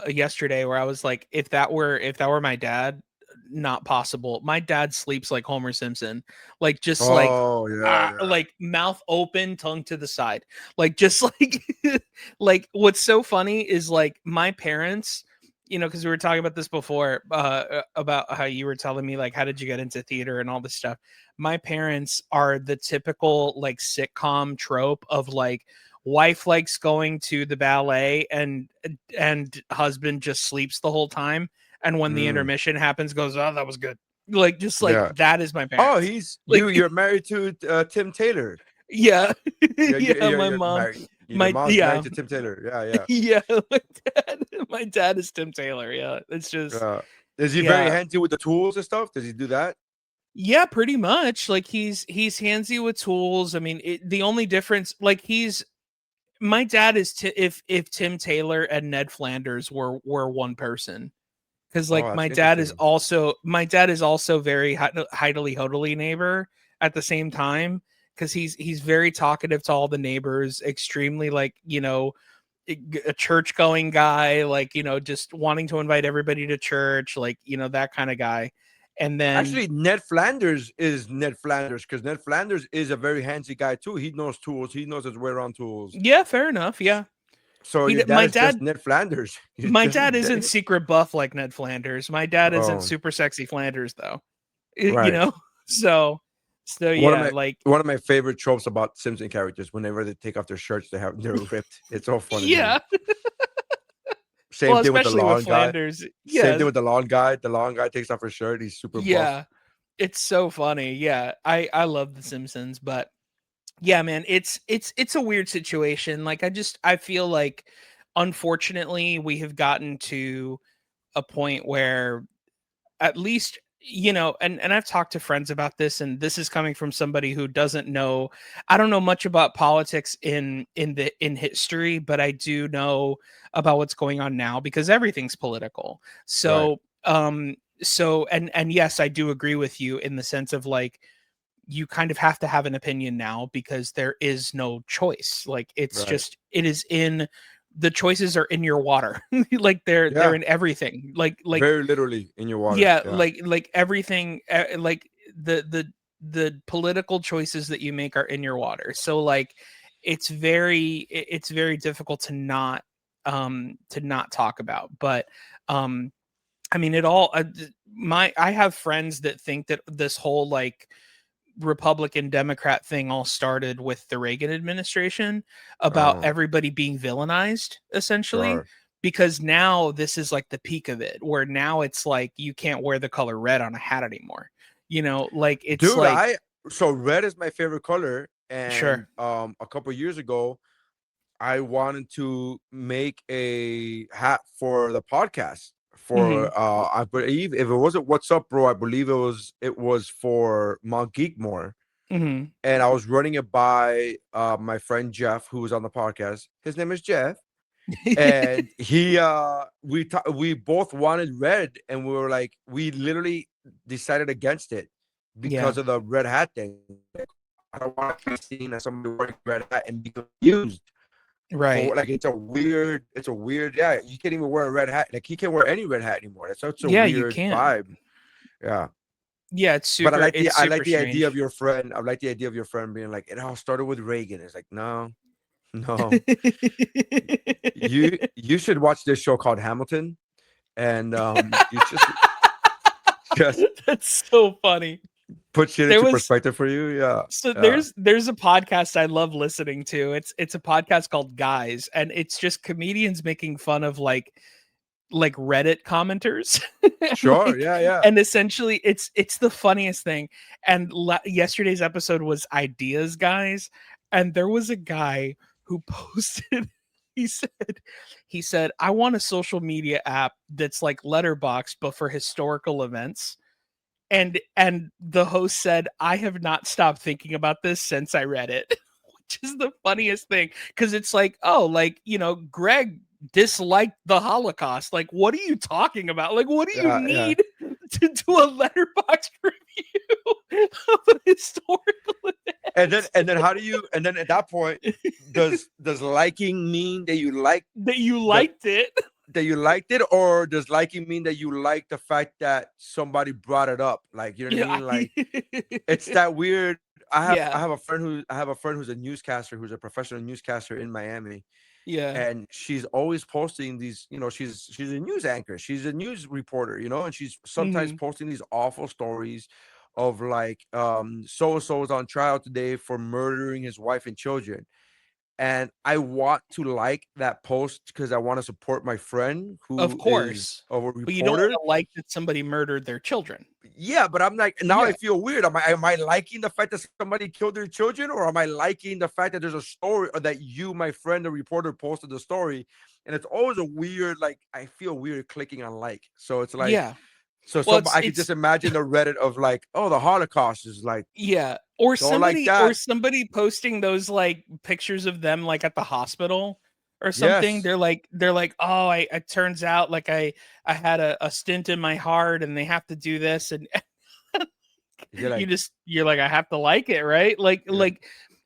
yesterday where I was like if that were my dad, not possible. My dad sleeps like Homer Simpson. Like just Oh yeah, yeah. like mouth open, tongue to the side. Like just like like what's so funny is like my parents, because we were talking about this before about how you were telling me like how did you get into theater and all this stuff. My parents are the typical like sitcom trope of like wife likes going to the ballet, and husband just sleeps the whole time, and when the Mm, intermission happens goes, oh, that was good. Like, just like yeah. that is my Oh, parents. he's Like, you're married to Tim Taylor. yeah. Yeah, Yeah, my you're mom, married. Your my mom's married yeah. to Tim Taylor. Yeah, yeah. Yeah, my dad is Tim Taylor. Yeah, it's just, Uh, is he very yeah. handy with the tools and stuff? Does he do that? Yeah, pretty much. Like, he's handsy with tools. I mean, the only difference, like, he's my dad is if Tim Taylor and Ned Flanders were one person, because like Oh, that's interesting. my dad is also very heightily hodily neighbor at the same time, because he's very talkative to all the neighbors, extremely, like, a church going guy, like, just wanting to invite everybody to church, like, that kind of guy. And then, Actually, Ned Flanders is Ned Flanders because Ned Flanders is a very handsy guy too. He knows tools. He knows his way around tools. yeah, fair enough. Yeah, So your dad my is just dad Ned Flanders. He's my just dad isn't secret buff like Ned Flanders. My dad isn't oh super sexy Flanders though. You right. know? So One of yeah, my like, one of my favorite tropes about Simpson characters, whenever they take off their shirts, they're ripped. It's so funny to me. yeah. Same Well, thing with the especially with lawn guy. Flanders. Same thing Yes. with the lawn guy. The lawn guy takes off his shirt. He's super buff. Yeah. It's so funny. Yeah. I love the Simpsons, but yeah, man, it's a weird situation. Like, I feel like, unfortunately, we have gotten to a point where, at least, and I've talked to friends about this, and this is coming from somebody who doesn't know. I don't know much about politics in history, but I do know about what's going on now, because everything's political. Right. So yes, I do agree with you in the sense of, like, you kind of have to have an opinion now, because there is no choice. Like, it's Right. just, it is in the choices are in your water. Like, they're Yeah. in everything. Like, Very literally in your water. yeah, Yeah. like everything, like, the political choices that you make are in your water. So, like, it's very difficult to not talk about. But um I mean, it all my I have friends that think that this whole, like, Republican Democrat thing all started with the Reagan administration, about Oh, everybody being villainized, essentially, sure. because now this is like the peak of it, where now it's like you can't wear the color red on a hat anymore. Like, it's Dude, like, I so red is my favorite color. And sure. a couple years ago, I wanted to make a hat for the podcast. Hmm. For I believe if it wasn't What's Up, Bro, I believe it was for Mount Geekmore. Hmm. And I was running it by my friend Jeff, who was on the podcast. His name is Jeff. And we both wanted red, and we were like, we literally decided against it Yeah. because of the red hat thing. Like, I don't want to be seen as somebody wearing a red hat and be confused Right. for, like, it's a weird, yeah, you can't even wear a red hat. Like, he can't wear any red hat anymore. That's such a Yeah, you weird can't. vibe. Yeah. Yeah, But I like the it's I like super the idea of strange. your friend. I like the idea of your friend being like, it all started with Reagan. It's like, no, no. You should watch this show called Hamilton, and you just That's so funny. put shit There into was perspective for you. Yeah, So yeah. there's a podcast I love listening to. It's a podcast called Guys, and it's just comedians making fun of, like Reddit commenters. and Sure. like Yeah, yeah. and essentially it's the funniest thing. And yesterday's episode was Ideas Guys, and there was a guy who posted, he said I want a social media app that's like Letterbox but for historical events. And the host said, I have not stopped thinking about this since I read it. Which is the funniest thing, because it's like, oh, like, Greg disliked the Holocaust. Like, what are you talking about? Like, what do you Yeah, yeah. need to do a letterbox review of a historical And then how do you? And then at that point, does liking mean that you like that you the liked it? that you liked it, or does liking mean that you like the fact that somebody brought it up? Like, you know what I Yeah. mean? Like, it's that weird. I have I Yeah. have a friend who's a newscaster, who's a professional newscaster in Miami, Yeah. and she's always posting these. She's a news anchor, she's a news reporter, and she's sometimes Hmm. posting these awful stories of, like, so and so is on trial today for murdering his wife and children. and I want to like that post because I want to support my friend Of who is course. a But you don't reporter. wanna like that somebody murdered their children. Yeah, but I'm like, now I Yeah. feel weird. Am I liking the fact that somebody killed their children, or am I liking the fact that there's a story, or that you, my friend, the reporter, posted the story? And it's always a weird, like, I feel weird clicking on like. So it's like, Yeah. so Well, some, I could just imagine the Reddit of like, oh, the Holocaust is like, yeah, or don't like or that. somebody posting those, like, pictures of them, like, at the hospital or something. Yes. They're like, "Oh, I it turns out, like, I had a stent in my heart, and they have to do this," and You're like, you're like, "I have to like it, right?" you're like,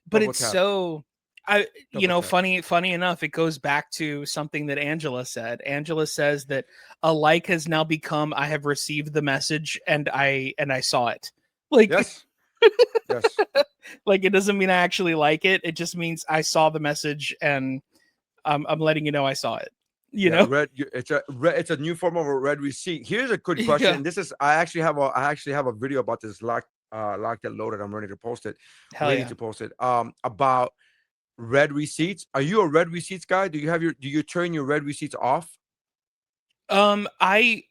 But double it's tap, so I double tap. funny enough, it goes back to something that Angela said. Angela says that a like has now become, "I have received the message, and I saw it." Like Yes. Yes. like, it doesn't mean I actually like it. It just means I saw the message, and I'm letting you know I saw it. You Yeah, know? red. It's a new form of a red receipt. Here's a good question, Yeah. and this is I actually have a video about this locked and loaded. I'm ready to post it, Hell waiting yeah. to post it. About red receipts. Are you a red receipts guy? Do you turn your red receipts off? I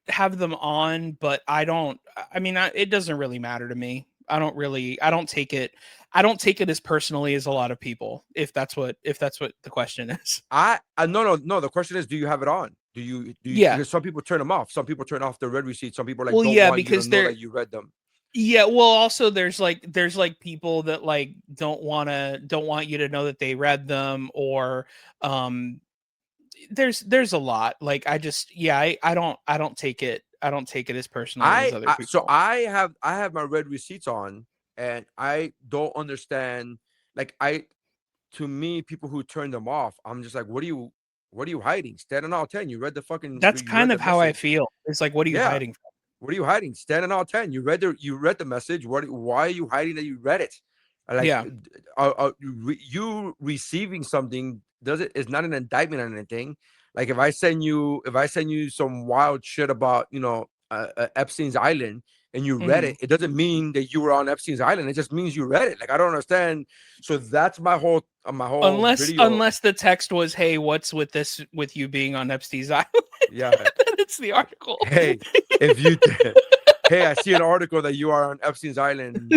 have them on, but I mean, it doesn't really matter to me. I don't take it as personally as a lot of people, if that's what the question is. No. The question is, do you have it on? Yeah. Because some people turn them off. Some people turn off the red receipts. Some people like Well, don't yeah, want you to because know that you read them. yeah, well, also there's like people that like don't want you to know that they read them, or um there's a lot. Like, I don't take it as personally as other So people. I have my red receipts on, and I don't understand. Like, to me, people who turn them off, I'm just like, what are you hiding? Stand on all 10. That's You read kind the of how I message. feel. It's like, what are you Yeah. hiding from? What are you hiding? Stand on all 10. You read the message. Why are you hiding that you read it? Like, Yeah. you receiving something doesn't is not an indictment on anything. Like, if I send you some wild shit about, Epstein's Island, and you read Mhm. it, it doesn't mean that you were on Epstein's Island. It just means you read it. Like, I don't understand. So that's my whole video. Unless the text was, "Hey, what's with this with you being on Epstein's Island?" Yeah. Then it's the article. Hey, if you hey, I see an article that you are on Epstein's Island.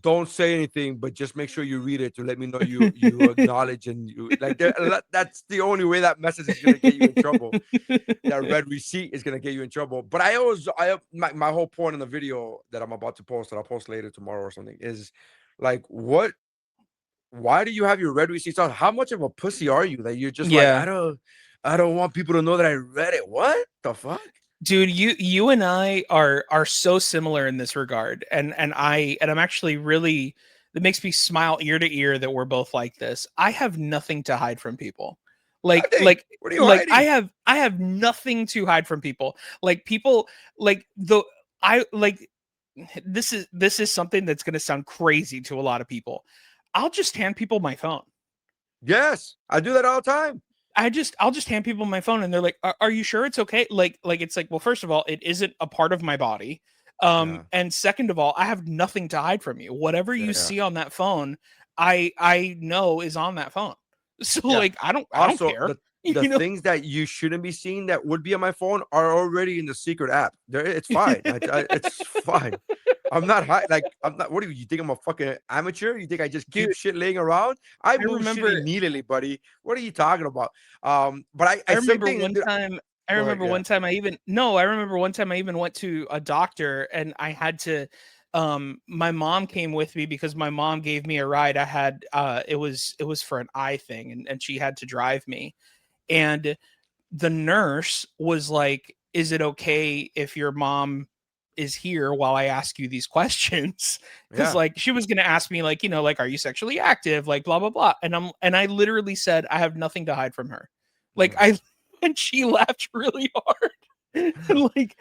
Don't say anything, but just make sure you read it to let me know you acknowledge, and you like that's the only way that message is gonna get you in trouble. That red receipt is gonna get you in trouble. But my whole point in the video that I'm about to post, that I'll post later tomorrow or something, is like, why do you have your red receipts on? How much of a pussy are you that you're just like, Yeah. I don't want people to know that I read it. What the fuck? Dude, you and I are so similar in this regard. And I'm actually really, it makes me smile ear to ear that we're both like this. I have nothing to hide from people. Like Nothing. like What are you hiding? I have nothing to hide from people. Like, people, like the I like this is something that's going to sound crazy to a lot of people. I'll just hand people my phone. Yes, I do that all the time. I'll just hand people my phone, and they're like, Are you sure it's okay?" Like, it's like, well, first of all, it isn't a part of my body. Yeah, And second of all, I have nothing to hide from you. Whatever yeah, you yeah, see on that phone, I know is on that phone. So, yeah. like, I don't Also, care. the You know? things that you shouldn't be seeing that would be on my phone are already in the secret app. There, it's fine. It's fine. I'm not. What do you think? I'm a fucking amateur? You think I just keep Dude, shit laying around? I I move shit remember immediately, buddy. What are you talking about? But I I same remember thing. one time I Go ahead. remember Yeah. one time I even no, I remember one time I even went to a doctor, and I had to my mom came with me because my mom gave me a ride. I had it was for an eye thing, and she had to drive me. And the nurse was like, "Is it okay if your mom is here while I ask you these questions?" Cuz Yeah. like, she was going to ask me, like, like, "Are you sexually active?" Like, blah blah blah. And I literally said, "I have nothing to hide from her." Like, Mm. I and she laughed really hard. like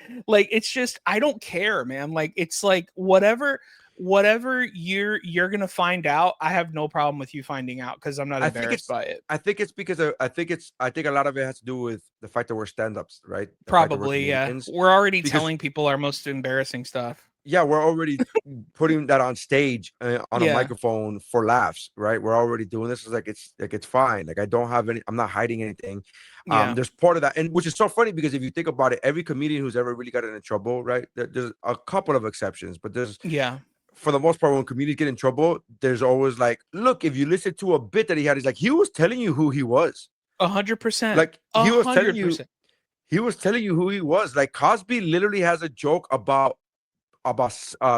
it's just, I don't care, man. Like, it's like, whatever you're going to find out, I have no problem with you finding out, cuz I'm not I think embarrassed it's by it. I think it's because I think a lot of it has to do with the fact that we're stand-ups, right? The fact that we're Probably, yeah. comedians. We're already Because telling people our most embarrassing stuff. yeah, we're already putting that on stage on a Yeah. microphone for laughs, right? We're already doing this. It's like it's fine. Like I don't have any. I'm not hiding anything. Yeah. There's part of that, and which is so funny because if you think about it, every comedian who's ever really gotten in trouble, right? There's a couple of exceptions, but there's Yeah. for the most part when comedians get in trouble, there's always like, look, if you listen to a bit that he had, he's like he was telling you who he was. 100%. Like A he was telling hundred you, percent. he was telling you who he was. Like Cosby literally has a joke about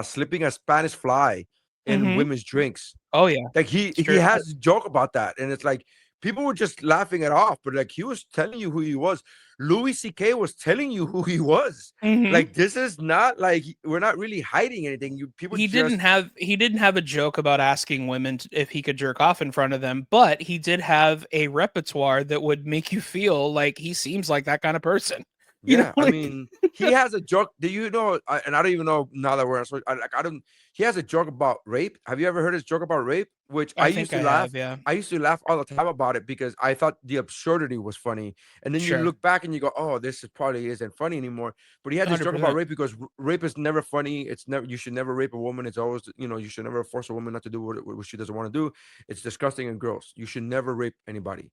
slipping a Spanish fly in Mm-hmm. women's drinks. Oh yeah. Like It's he true. has a joke about that, and it's like people were just laughing it off, but like he was telling you who he was. Louis C.K. was telling you who he was. Mm-hmm. Like this is not like we're not really hiding anything. You people just He didn't have a joke about asking women if he could jerk off in front of them, but he did have a repertoire that would make you feel like he seems like that kind of person. You know, yeah, I like mean, he has a joke. Do you know? And I don't even know now that we're on like I don't. He has a joke about rape. Have you ever heard his joke about rape? Which I I used think to I laugh. have, yeah. I used to laugh all the time about it because I thought the absurdity was funny. And then you Sure. look back and you go, "Oh, probably isn't funny anymore." But he had this joke about 100%. rape because rape is never funny. It's never you should never rape a woman. It's always you should never force a woman not to do what she doesn't want to do. It's disgusting and gross. You should never rape anybody,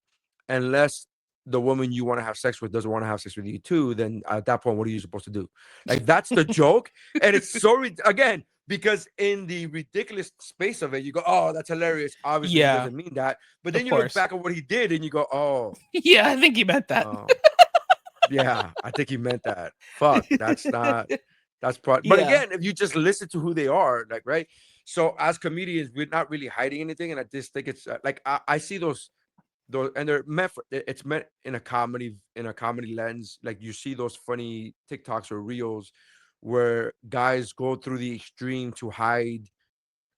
unless the woman you want to have sex with doesn't want to have sex with you too, then at that point, what are you supposed to do? Like that's the joke, and it's so again because in the ridiculous space of it, you go, "Oh, that's hilarious." Obviously, he Yeah, doesn't mean that, but of then you look course. back at what he did, and you go, "Oh, Yeah, I think he meant that. oh, yeah, I think he meant that." Fuck, that's not. That's probably. But Yeah. again, if you just listen to who they are, like right. So as comedians, we're not really hiding anything, and I just think it's like I see those and they're meant for it's meant in a comedy lens. Like you see those funny TikToks or reels where guys go through the extreme to hide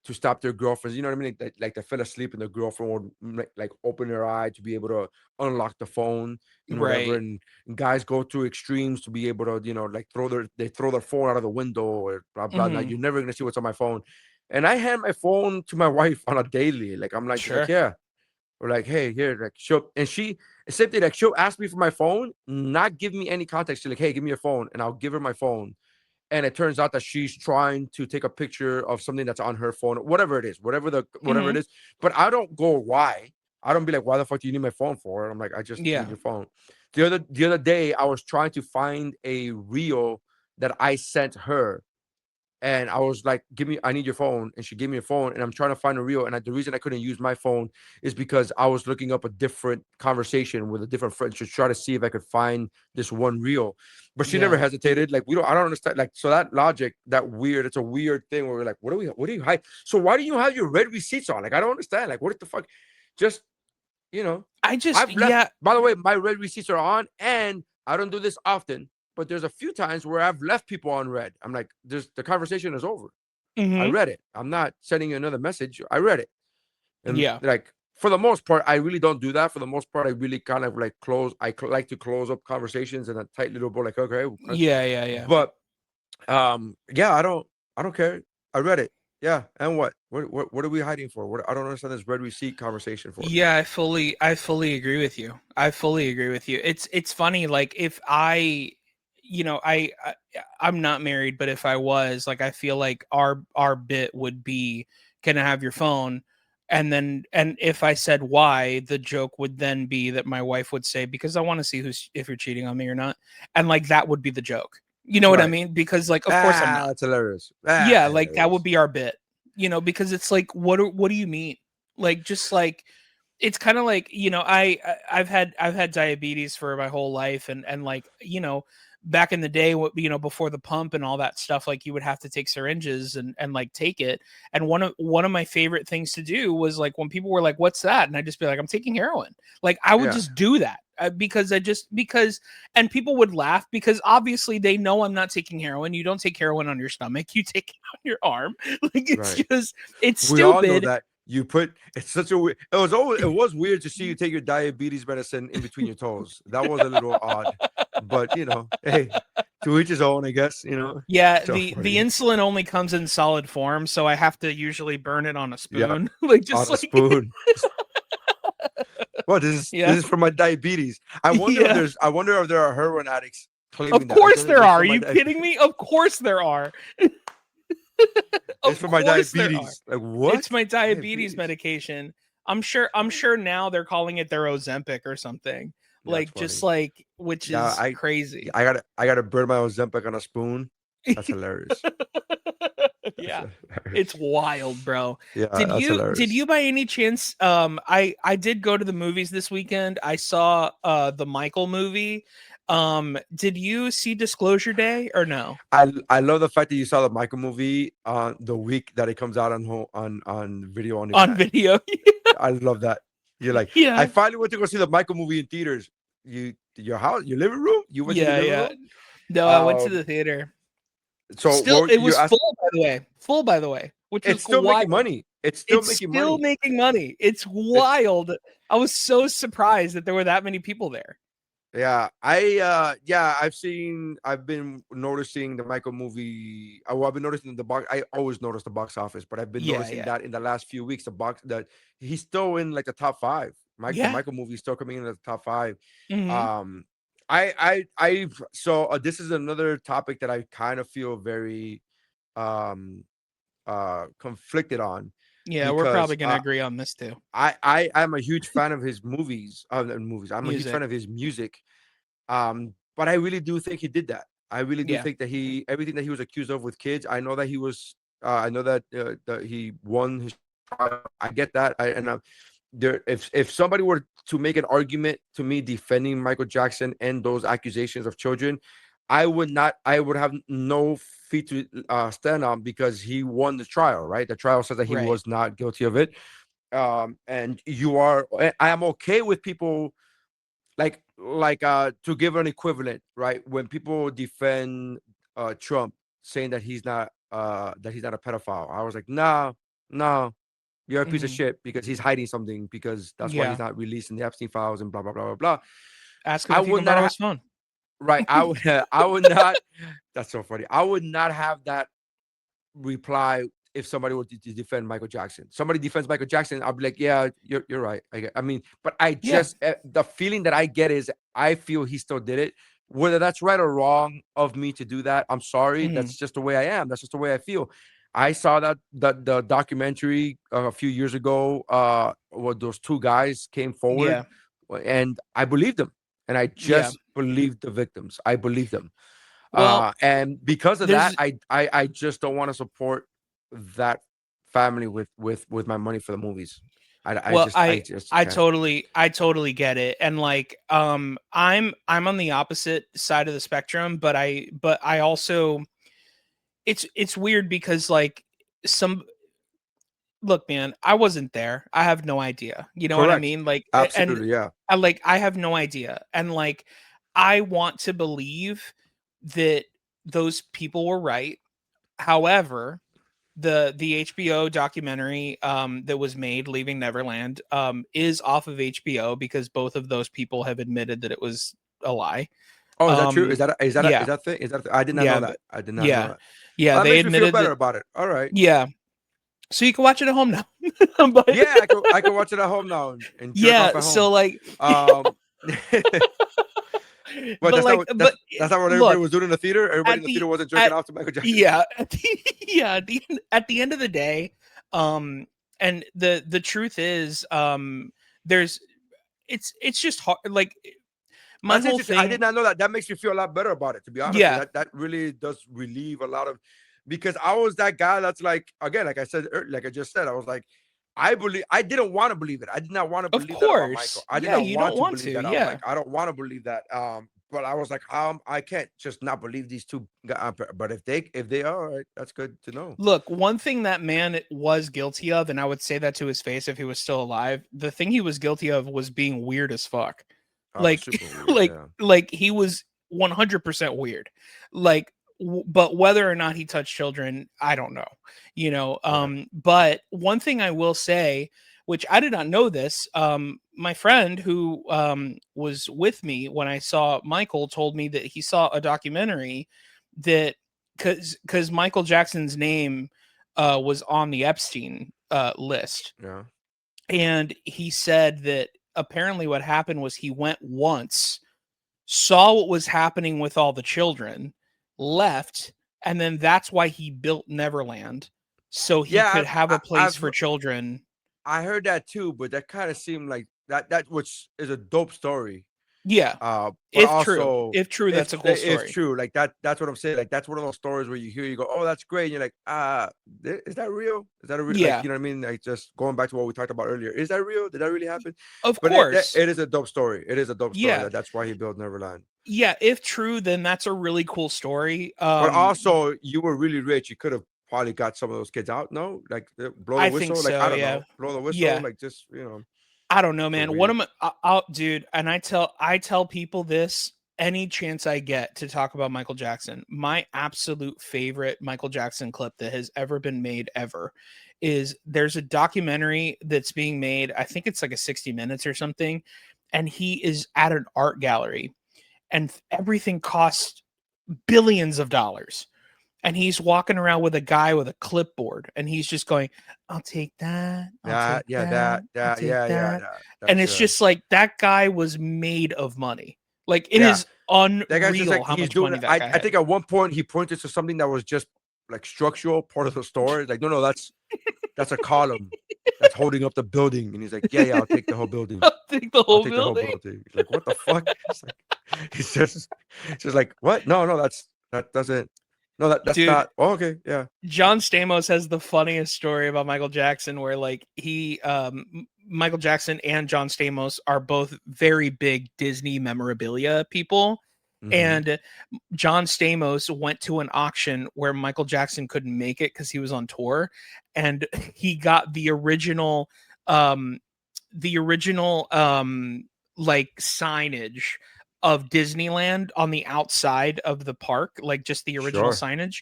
to stop their girlfriends. You know what I mean? Like they fell asleep and the girlfriend would like open their eye to be able to unlock the phone and whatever. Right. And guys go through extremes to be able to like throw their phone out of the window or blah blah. Now Mhm. you're never gonna see what's on my phone. And I hand my phone to my wife on a daily. Like I'm like, she's like, Sure. yeah, or like, hey, here, like she same thing, like she'll ask me for my phone, not give me any context. She's like, hey, give me your phone, and I'll give her my phone. And it turns out that she's trying to take a picture of something that's on her phone, whatever it is, whatever it Mhm. is. But I don't go why. I don't be like, why the fuck do you need my phone for? And I'm like, I just need Yeah. your phone. The other day, I was trying to find a reel that I sent her and I was like, I need your phone. And she gave me a phone and I'm trying to find a reel. And the reason I couldn't use my phone is because I was looking up a different conversation with a different friend to try to see if I could find this one reel. But she never Yeah. hesitated. Like, I don't understand. Like, so that logic, it's a weird thing where we're like, what do you hide? So why do you have your red receipts on? Like, I don't understand. Like, what the fuck? Just, you know, I just I've left, yeah. by the way, my red receipts are on and I don't do this often, but there's a few times where I've left people on red. I'm like, the conversation is over. I Mhm. read it. I'm not sending you another message. I read it. And Yeah. like for the most part, I really don't do that. For the most part, I really kind of like close. Like to close up conversations in a tight little bow. Like okay, okay. Yeah, yeah, yeah. But yeah, I don't care. I read it. Yeah, and what are we hiding for? I don't understand this red receipt conversation for. Yeah, I fully agree with you. I fully agree with you. It's funny like if I I'm not married, but if I was, like I feel like our bit would be, can I have your phone? And if I said why, the joke would then be that my wife would say, because I want to see who's if you're cheating on me or not. And like that would be the joke. You know what I Right. mean? Because like of course I'm not. That's hilarious. Yeah, like that would Hilarious. be our bit. Because it's like what do you mean? Like just like it's kind of like, I've had diabetes for my whole life, and like, back in the day, before the pump and all that stuff, like you would have to take syringes and like take it. And one of my favorite things to do was like when people were like, "What's that?" And I just be like, "I'm taking heroin." Like I would Yeah. just do that. Because and people would laugh because obviously they know I'm not taking heroin. You don't take heroin on your stomach, you take it on your arm. Like Right. it's We all know stupid. that you put it's such a weird it was weird to see you take your diabetes medicine in between your toes. That was a little odd. But hey, to each his own, I guess. Yeah, So the funny. insulin only comes in solid form, so I have to usually burn it on a Yeah, spoon. Like on just a like spoon. Well, this yeah. is for my diabetes. Yeah. I wonder if there are heroin addicts Of claiming that. Like course there this are. for Are my you diabetes. kidding me? Of course there are. It's Of for my course there are. diabetes. Like It's what? my diabetes Diabetes? medication. I'm sure now they're calling it their Ozempic or something. That's Like just funny. like which Yeah, is crazy. I gotta burn my Ozempic on a spoon. That's hilarious. That's Yeah. It's hilarious. wild, bro. Yeah, Did that's you did hilarious. you by any chance I did go to the movies this weekend. I saw the Michael movie. Did you see Disclosure Day or no? I love the fact that you saw the Michael movie on the week that it comes out on on video on On demand. video. I love that. You're like, I Yeah. finally went to go see the Michael movie in theaters. Your house, your living room. You went to your Yeah, living yeah. room. No, I went to Um. the theater. So Still, what it you was asked? full, by the way. Full, by the way, which was It's still making wild. money. It's still It's making still money. making money. It's It's wild. I was so surprised that there were that many people there. yeah, I've been noticing the Michael movie. Well, I've been noticing the box. I always notice the box office, but I've been Yeah, noticing yeah, that in the last few weeks, the box that he's still in like the top five. The yeah. Michael movie is still coming in the top five. Hmm. Um, so this is another topic that I kind of feel very um conflicted on Yeah, we're because probably gonna agree on this too. I'm a huge fan of his movies. Movies. I'm a huge fan Music. of his music. But I really do think he did that. I really do Yeah. think that he everything that he was accused of with kids. I know that he was. I know that he won his trial. I get that. There. If somebody were to make an argument to me defending Michael Jackson and those accusations of children, I would not. I would have no feet to stand on because he won the trial. Right. The trial says that he Right. was not guilty of it. And you are. I am okay with people to give an equivalent, right? When people defend Trump saying that he's not a pedophile, I was like, no, no, you're a piece of Hmm. shit because he's hiding something because that's why he's Yeah. not releasing the Epstein files and blah blah blah blah blah. Ask him I if you would can not borrow his phone. right. I would I would not. That's so funny. I would not have that reply if somebody were to defend Michael Jackson. Somebody defends Michael Jackson, I'll be like, yeah, you're right. I mean, but I Yeah. just the feeling that I get is I feel he still did it. Whether that's right or wrong of me to do that, I'm sorry. Hmm. That's just the way I am. That's just the way I feel. I saw that the documentary a few years ago, where those two guys came forward, Yeah. and I believed them, and I Yeah. just believed the victims. I believed them. Well, And because of that, there's I just don't want to support that family with my money for the movies. well, I I just I can't. totally I totally get it. And like I'm on the opposite side of the spectrum, but I also it's weird because like some look, man, I wasn't there. I have no idea. You know what I Correct. mean? Like, and Absolutely, yeah. I have no idea. And like, I want to believe that those people were right. However, the HBO documentary that was made, Leaving Neverland, is off of HBO because both of those people have admitted that it was a lie. Oh, is that true? Um, Is yeah, that thing? I did not know yeah, that. I did not know yeah, that. yeah. Well, that They makes me feel admitted better that. about it. All right. Yeah, so you can watch it at home now. But Yeah, I could watch it at home now and jerk yeah, off at so home. like Um, but but like but that's not what everybody look, was doing in the theater. Everybody at in the theater the wasn't jerking at off to Michael Jackson. yeah, at the end of the day, um and the truth is there's it's just hard like my That's whole interesting. I did thing. not know that. That makes me feel a lot better about it. To be honest with you, Yeah, that really does relieve a lot of, because I was that guy that's like, again, like I said, like I just said, I was like, I didn't want to believe it. I did not want to of believe that about Michael. course. I did Yeah, not you want don't to want believe to. that. I was Yeah. like, I don't want to believe that. But I was like, I can't just not believe these two guys. But if they are, all right, that's good to know. Look, one thing that man was guilty of, and I would say that to his face if he was still alive, the thing he was guilty of was being weird as fuck. Like, Super weird. Yeah. like he was 100% weird. Like, but whether or not he touched children, I don't know. You know, Right. but one thing I will say, which I did not know this, my friend who was with me when I saw Michael told me that he saw a documentary that because Michael Jackson's name was on the Epstein list, Yeah. and he said that apparently what happened was he went once, saw what was happening with all the children, left, and then that's why he built Neverland, so he Yeah, could have a place for children. I heard that too, but that kind of seemed like that which is a dope story. Yeah, But if true, also if true, that's a cool if story. true, like that's what I'm saying. Like that's one of those stories where you hear, you go, oh, that's great. And you're like, is that real? Is that a real, like, Yeah, you know what I mean? Like, just going back to what we talked about earlier. Is that real? Did that really happen? of But course. it is a dope story. It is a dope story Yeah, that's why he built Neverland. yeah. If true, then that's a really cool story. But also, you were really rich. You could have probably got some of those kids out. No, like, blow the I think whistle. Like, I so. don't Yeah, know, blow the whistle. yeah. Like, just, I don't know, so man. What weird. am dude? And I tell people this any chance I get to talk about Michael Jackson. My absolute favorite Michael Jackson clip that has ever been made ever is there's a documentary that's being made. I think it's like a 60 minutes or something, and he is at an art gallery, and everything costs billions of dollars. And he's walking around with a guy with a clipboard, and he's just going, "I'll take that. I'll take Yeah, that. I'll take that." that. And That's it's just like that guy was made of money. Like it yeah. is That guy's just unreal like, how he's much doing money it. that guy I had. think at one point he pointed to something that was just like structural part of the store. Like, no, that's a column that's holding up the building. And he's like, yeah, I'll take the whole building. I'll take the I'll whole take the whole building. building. He's like, what the fuck? It's like, he's just like, what? No, that doesn't. No, that's Dude, not. Oh, okay, yeah. John Stamos has the funniest story about Michael Jackson where like Michael Jackson and John Stamos are both very big Disney memorabilia people. Mm-hmm. And John Stamos went to an auction where Michael Jackson couldn't make it because he was on tour, and he got um the original like signage of Disneyland on the outside of the park, like just the original Sure. signage.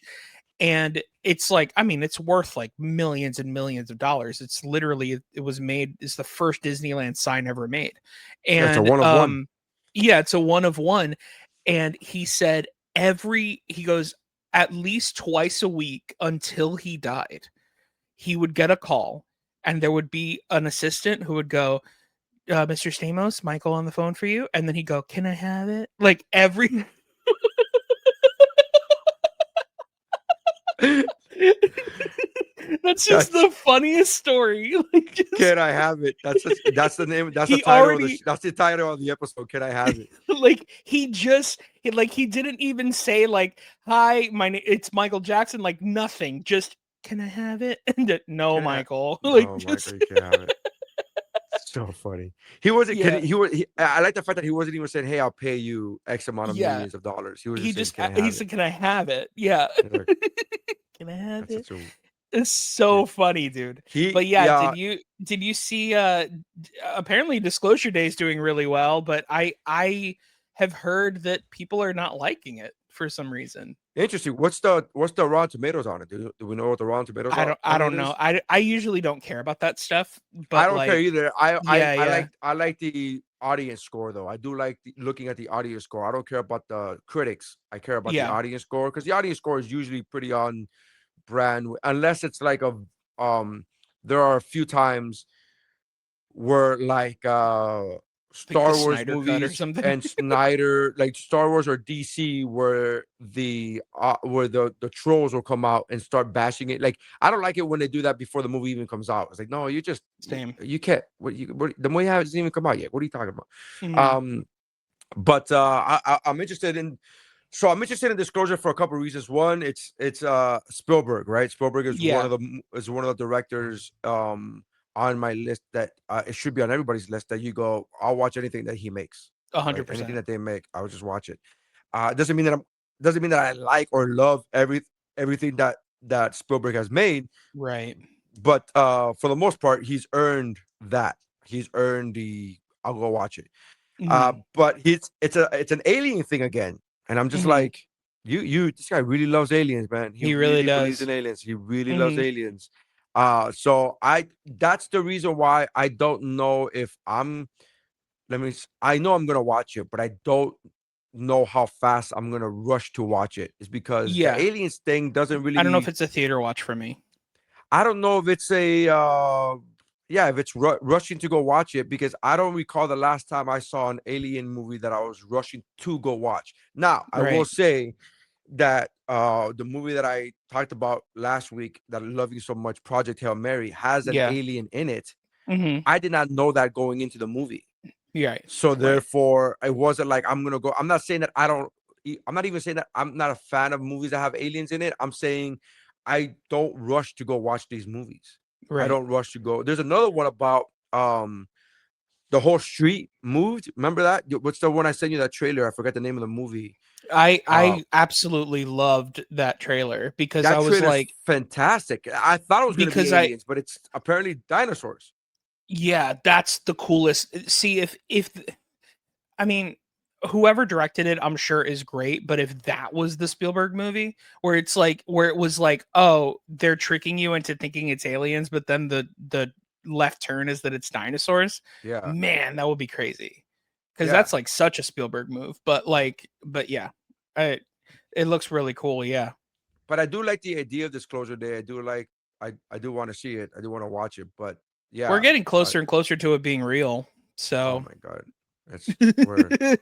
And it's like, I mean, it's worth like millions and millions of dollars. It's literally, it was made, it's the first Disneyland sign ever made. Yeah, it's a And one of one. yeah, it's a one of one. And he said he goes, at least twice a week until he died, he would get a call, and there would be an assistant who would go, Mr. Stamos, Michael on the phone for you. And then he'd go, can I have it? Like every That's just That's the funniest story. Like just, can I have it? That's the name. That's the he title of already that's the title of the episode. Can I have it? like he didn't even say like, hi, my name it's Michael Jackson, like nothing. Just can I have it? And no, Can I have? Michael. Like No, just Michael, you can't have it. So funny. He wasn't. yeah. I like the fact that he wasn't even saying, "Hey, I'll pay you X amount of Yeah. millions of dollars." He was He just saying, just "Can I he have it?" said, can I have it? Yeah. He's like, Can I have that's it? such a It's yeah. so funny, dude. He But yeah, yeah. did you see apparently Disclosure Day is doing really well, but I have heard that people are not liking it for some reason. Interesting. What's the Rotten Tomatoes on it? Do we know what the Rotten Tomatoes I on it don't know. is? I usually don't care about that stuff, I but don't care like either. yeah, yeah. I like the audience score though. I do like looking at the audience score. I don't care about the critics. I care about the Yeah. audience score because the audience score is usually pretty on brand, unless it's like a um. There are a few times were like Like the Star Wars Snyder cut or movies something. and Snyder, like Star Wars or DC, where the trolls will come out and start bashing it. Like, I don't like it when they do that before the movie even comes out. It's like, no, Same. you can't. The movie hasn't even come out yet. What are you talking about? Mhm. But I'm interested in. So I'm interested in Disclosure for a couple of reasons. One, it's Spielberg, right? Spielberg is Yeah, one of the directors on my list that it should be on everybody's list that you go, I'll watch anything that he makes, right? Anything 100%. that they make, I'll just watch it. Doesn't mean that I like or love everything that Spielberg has made, Right. but for the most part, he's earned that. He's earned the I'll go watch it. Mhm. But it's an alien thing again, and I'm just Mhm. like, this guy really loves aliens, man. He He really really believes in does. aliens. He really loves Mhm. aliens. So that's the reason why I don't know if I know I'm gonna watch it, but I don't know how fast I'm gonna rush to watch it. Is because the Yeah. aliens thing doesn't I don't know if really. it's a theater watch for me. I don't know if it's a yeah, if it's rushing to go watch it, because I don't recall the last time I saw an alien movie that I was rushing to go watch. Now, I will Right. say that the movie that I talked about last week that I love you so much, Project Hail Mary, has an Yeah. alien in it. Mm-hmm. I did not know that going into the movie. Yeah. Right. So Right. therefore, it wasn't like I'm gonna go. I'm not saying that I don't. I'm not even saying that I'm not a fan of movies that have aliens in it. I'm saying I don't rush to go watch these movies. I Right. don't rush to go. There's another one about the whole street moved. Remember that? What's the one I sent you that trailer? I forgot the name of the movie. Uh, I absolutely loved that trailer because I that was trailer's like, fantastic. I thought it was gonna be because I aliens, but it's apparently dinosaurs. yeah, that's the coolest. See, if I mean, whoever directed it, I'm sure is great, but if that was the Spielberg movie where it's like where it was like, oh, they're tricking you into thinking it's aliens, but then the left turn is that it's dinosaurs, Yeah, man, that would be crazy. Cuz yeah. that's like such a Spielberg move, but yeah. I it looks really cool, yeah. But I do like the idea of Disclosure Day. I do like. I do want to see it. I do want to watch it. But We're yeah. getting Uh, closer and closer to it being real. oh So my god, it's we're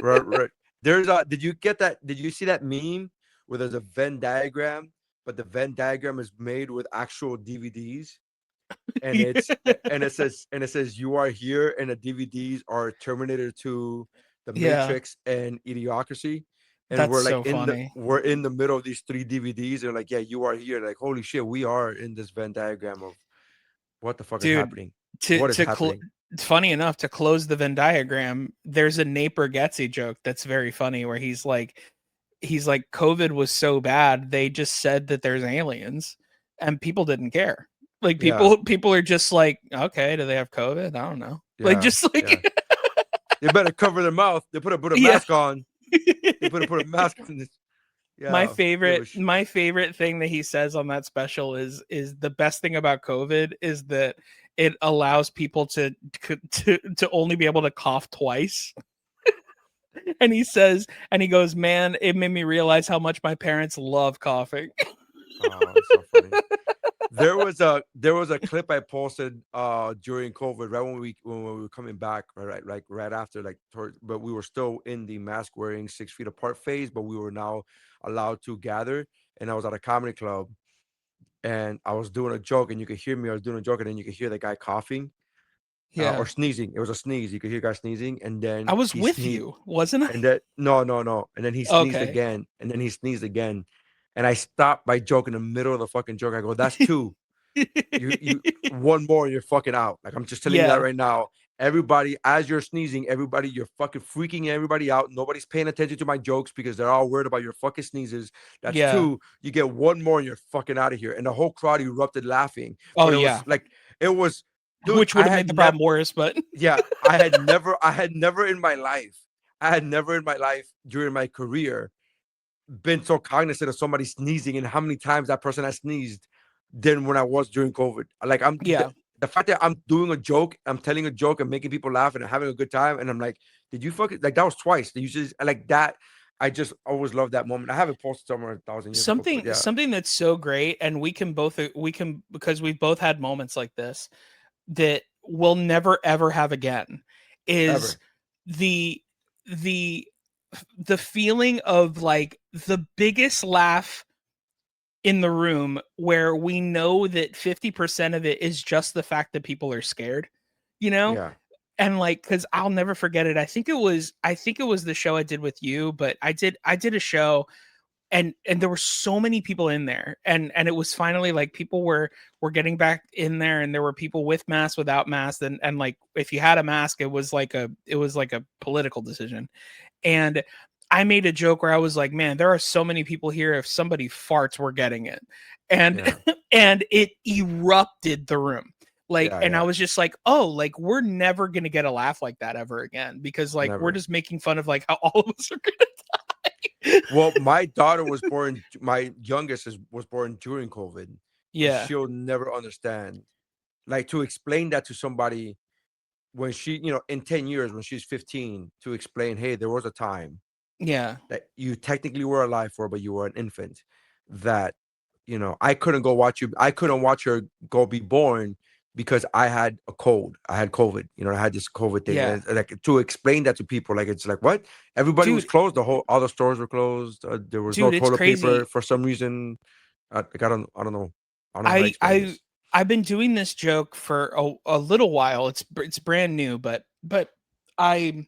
we're there's a. Did you get that? Did you see that meme where there's a Venn diagram, but the Venn diagram is made with actual DVDs, and it says you are here, and the DVDs are Terminator 2, The yeah, Matrix, and Idiocracy. And that's we're like so funny. we're in the middle of these three DVDs, and like, yeah, you are here. Like, holy shit, we are in this Venn diagram of what the fuck is Dude, happening? to What is to cl- happening? funny enough, to close the Venn diagram, there's a Nate Bartgetzi joke that's very funny where he's like COVID was so bad they just said that there's aliens and people didn't care. Like Yeah, people are just like, okay, do they have COVID? I don't know. Like yeah, just yeah. like They better cover their mouth. They put a yeah. mask on. They put a mask on this. my Yeah, it favorite was. my favorite thing that he says on that special is the best thing about COVID is that it allows people to only be able to cough twice. And he says, and he goes, man, it made me realize how much my parents love coughing. Oh, it's so funny. There was a clip I posted during COVID, right when we were coming back, right after, but we were still in the mask wearing 6 feet apart phase, but we were now allowed to gather. And I was at a comedy club, and I was doing a joke, and you could hear me. I was doing a joke, and then you could hear the guy coughing or Yeah. sneezing. It was a sneeze. You could hear a guy sneezing, and I then was he with sneezed. you, wasn't I? And then no. And then he sneezed Okay. again. And then he sneezed again. And I stopped my joke in the middle of the fucking joke. I go, that's two. You one more, you're fucking out. Like, I'm just telling you that Yeah. right now. Everybody, as you're sneezing, everybody, you're fucking freaking everybody out. Nobody's paying attention to my jokes because they're all worried about your fucking sneezes. That's Yeah. two. You get one more and you're fucking out of here. And the whole crowd erupted laughing. Oh But it yeah. was like, it was, dude, Which would have made the problem worse, but yeah, I had never in my life, during my career been so cognizant of somebody sneezing and how many times that person has sneezed than when I was during COVID. Like, yeah. the fact that I'm doing a joke, I'm telling a joke and making people laugh and having a good time, and I'm like, did you fucking, like, that was twice? You just like that. I just always love that moment. I haven't posted somewhere 1,000 years ago, but Something yeah, something that's so great, and we can because we've both had moments like this that we'll never ever have again, is ever. the the the feeling of like the biggest laugh in the room where we know that 50% of it is just the fact that people are scared, you know? Yeah, And like, cause I'll never forget it. I think it was the show I did with you, but I did a show and there were so many people in there and it was finally like people were getting back in there and there were people with masks, without masks, and like if you had a mask, it was like a political decision. And I made a joke where I was like, man, there are so many people here. If somebody farts, we're getting it. And yeah, and it erupted the room. Like, yeah, and I yeah. was just like, oh, like we're never gonna get a laugh like that ever again. Because like we're Never. just making fun of like how all of us are gonna die. Well, my daughter was born. My youngest was born during COVID, and Yeah. she'll never understand. Like, to explain that to somebody when she, in 10 years when she's 15, to explain, hey, there was a time Yeah. that you technically were alive for, but you were an infant. That I couldn't go watch you. I couldn't watch her go be born because I had a cold. I had COVID. I had this COVID thing, Yeah. and like to explain that to people, like it's like what? Everybody was Dude, closed. All the stores were closed. There was no dude, it's toilet paper crazy. for some reason. Like I don't know. I don't know how to I explain I this. I've been doing this joke for a little while. It's brand new, but I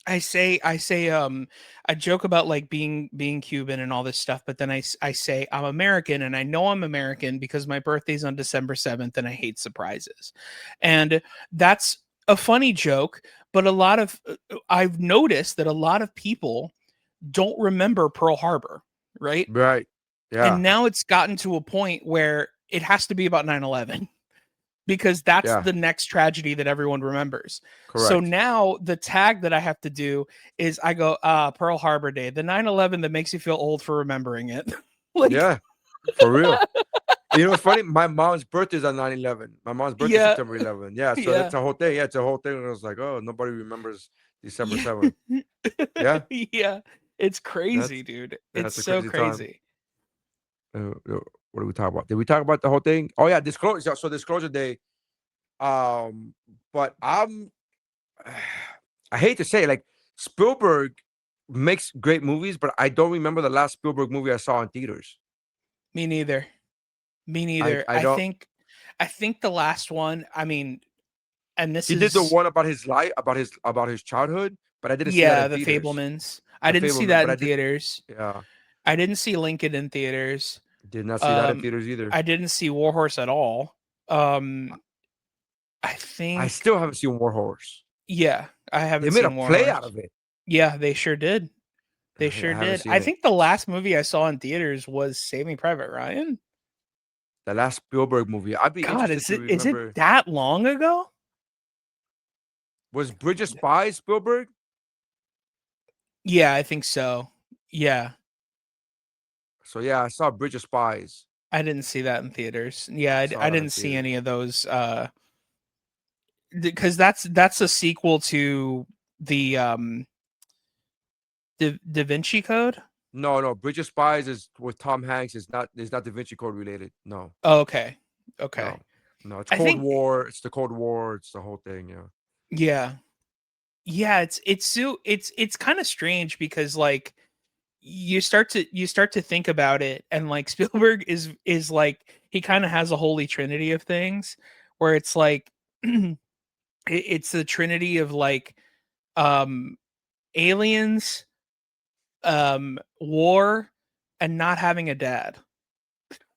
I say I joke about like being Cuban and all this stuff, but then I say I'm American, and I know I'm American because my birthday's on December 7th and I hate surprises. And that's a funny joke, but I've noticed that a lot of people don't remember Pearl Harbor, right? Right. And Yeah. now it's gotten to a point where it has to be about 9/11 because that's Yeah. the next tragedy that everyone remembers. So Correct. now the tag that I have to do is I go, Pearl Harbor Day, the 9/11 that makes you feel old for remembering it. Like, Yeah. For real. It's funny. My mom's birthday is on 9/11. My mom's birthday is yeah, September 11th. Yeah. So yeah, that's a whole thing. Yeah. It's a whole thing. And I was like, oh, nobody remembers December yeah, 7th. Yeah. yeah. It's crazy, That's dude. It's that's a so crazy time. crazy. What did we talk about? Did we talk about the whole thing? Oh yeah, disclosure. So disclosure day. Um, but I hate to say it, like Spielberg makes great movies, but I don't remember the last Spielberg movie I saw in theaters. Me neither. Me I neither. I I don't. think, I think the last one. I mean, and this He did the is one about his life, about his childhood, but I didn't see that yeah, in the theaters. Fablemans. I The didn't see Fableman, that but I in did. theaters. Yeah, I didn't see Lincoln in theaters. did not see that in Um, theaters either. I didn't see Warhorse at all. Um, I I think still haven't seen War Horse. yeah, I They haven't made a seen play out Warhorse. of it. Yeah, they sure did. They I sure haven't did. seen I it. think the last movie I saw in theaters was Saving Private Ryan. The last Spielberg movie. I'd be God, interested to is it remember. that long ago? Was Bridge of Spies Spielberg? Yeah, I think so. Yeah, So yeah, I saw Bridge of Spies. I didn't see that in theaters. Yeah, I saw I that in didn't see any theaters. of those because that's a sequel to the Da Vinci Code. No, no, Bridge of Spies is with Tom Hanks. Is not Da Vinci Code related. No, Oh, okay. Okay. no, no. It's I Cold think War. It's the Cold War. It's the whole thing. Yeah. yeah. Yeah, it's kind of strange because like you start to think about it and like Spielberg is like he kind of has a holy trinity of things where it's like it's the trinity of like um aliens, war and not having a dad.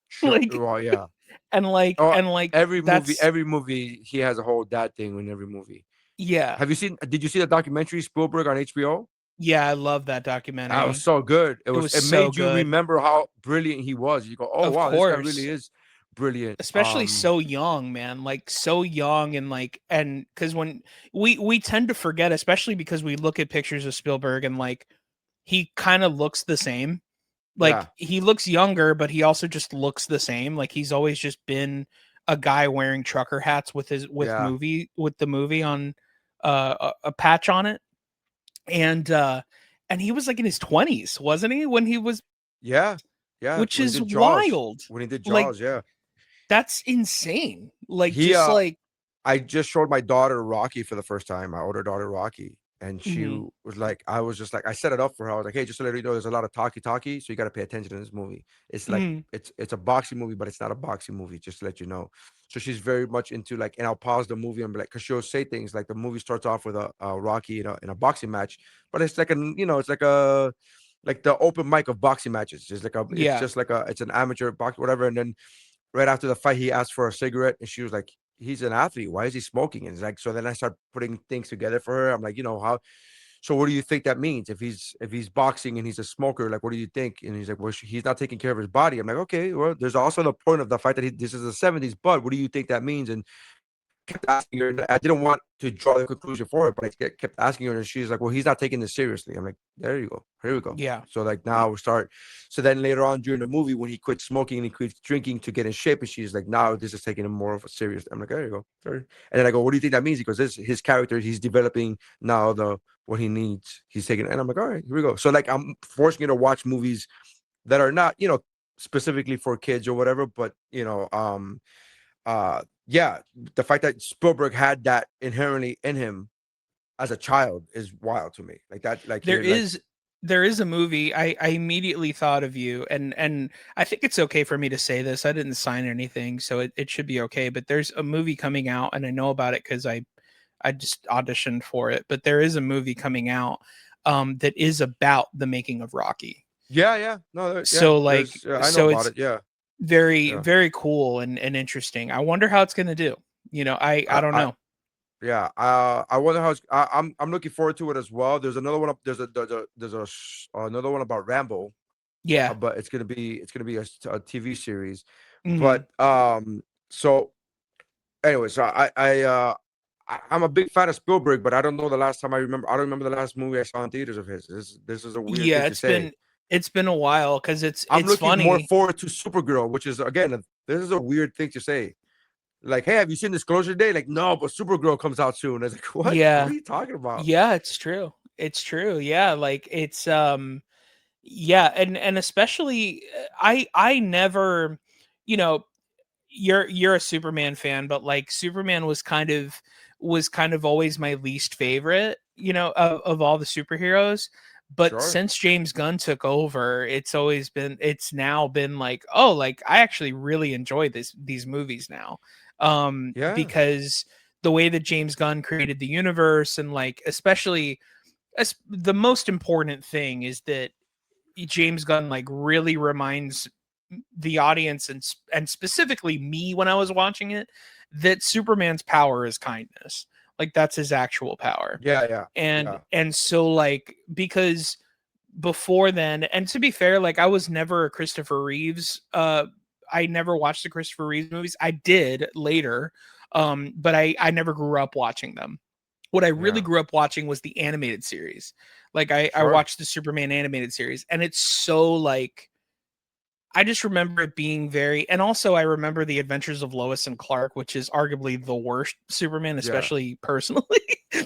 Sure. Like Well, yeah. Oh, and like that's every movie, he has a whole dad thing in every movie. yeah. Did you see the documentary Spielberg on HBO? Yeah, I love that That was documentary. so good. It was It so made you good. remember how brilliant he was. You go, oh Of wow, this guy really course. is brilliant. Especially so young, man, like so young and like and because when we tend to forget, especially because we look at pictures of Spielberg and like he kind of looks the same. Like Yeah, he looks younger, but he also just looks the same. Like he's always just been a guy wearing trucker hats with his yeah, with the movie on a patch on it. And he was like in his 20s, wasn't he? When he was yeah, yeah. which is wild. When he did Like Jaws, yeah. that's insane. Like He just like I just showed my daughter Rocky for the first time. My older daughter Rocky, and she mhm. was like, I was just like, I set it up for her. I was like, hey, just to let you know, there's a lot of talkie, so you got to pay attention to this movie. It's like Mhm. it's a boxing movie, but it's not a boxing movie. Just to let you know. So she's very much into like, and I'll pause the movie and be like, because she'll say things like the movie starts off with a Rocky in a boxing match, but it's like it's like the open mic of boxing matches. It's Yeah. just like it's an amateur box, whatever, and then right after the fight, he asked for a cigarette, and she was like, "He's an athlete. Why is he smoking?" And it's like, so then I start putting things together for her. I'm like, how? So what do you think that means? If he's boxing and he's a smoker, like, what do you think? And he's like, well, he's not taking care of his body. I'm like, okay, well, there's also the point of the fact that this is the '70s, but what do you think that means? And kept asking her. I didn't want to draw the conclusion for her, but I kept asking her, and she's like, "Well, he's not taking this seriously." I'm like, "There you go. Here we go." Yeah. So like now we start. So then later on during the movie, when he quit smoking and he quit drinking to get in shape, and she's like, "Now this is taking him more of a serious." I'm like, "There you go." Sorry. And then I go, "What do you think that means?" Because this his character. He's developing now the what he needs. He's taking, and I'm like, "All right, here we go." So like I'm forcing you to watch movies that are not specifically for kids or whatever, but yeah, the fact that Spielberg had that inherently in him as a child is wild to me. Like that, like There you're like, is there is a movie I immediately thought of you, and I think it's okay for me to say this. I didn't sign anything, so it should be okay. But there's a movie coming out, and I know about it because I just auditioned for it. But there is a movie coming out that is about the making of Rocky. yeah, yeah, no, yeah, So like I know so about it's it. Yeah, very yeah. very cool and interesting. I wonder how it's going to do. I don't I know. Yeah, I wonder how I'm looking forward to it as well. There's another one up. Another one about Rambo, Yeah. but it's gonna be a TV series. Mhm. But so anyway, so I'm a big fan of Spielberg, but I don't know the last time I remember. I don't remember the last movie I saw in theaters of his. This is a weird thing Yeah, to say. it's been a while cuz I'm it's looking more funny. forward to Supergirl, which is again, this is a weird thing to say. Like, hey, have you seen Disclosure Day? Like, no, but Supergirl comes out soon. I was like, what? What Yeah. are you talking about? Yeah, it's true. It's true. Yeah, like it's yeah, and especially I never, you know, you're a Superman fan, but like Superman was kind of always my least favorite, of all the superheroes. But Sure. since James Gunn took over, it's now been like, oh, like I actually really enjoy these movies now. Yeah. Because the way that James Gunn created the universe, and like especially the most important thing is that James Gunn like really reminds the audience, and specifically me when I was watching it, that Superman's power is kindness. Like that's his actual power. Yeah. Yeah. And Yeah. and so like because before then, and to be fair, like I was never a Christopher Reeves I never watched the Christopher Reeves movies. I did later, but I never grew up watching them. What I really Yeah. grew up watching was the animated series. Like I Sure. watched the Superman animated series, and it's so like I just remember it being very, and also I remember the Adventures of Lois and Clark, which is arguably the worst Superman, Yeah. especially personally.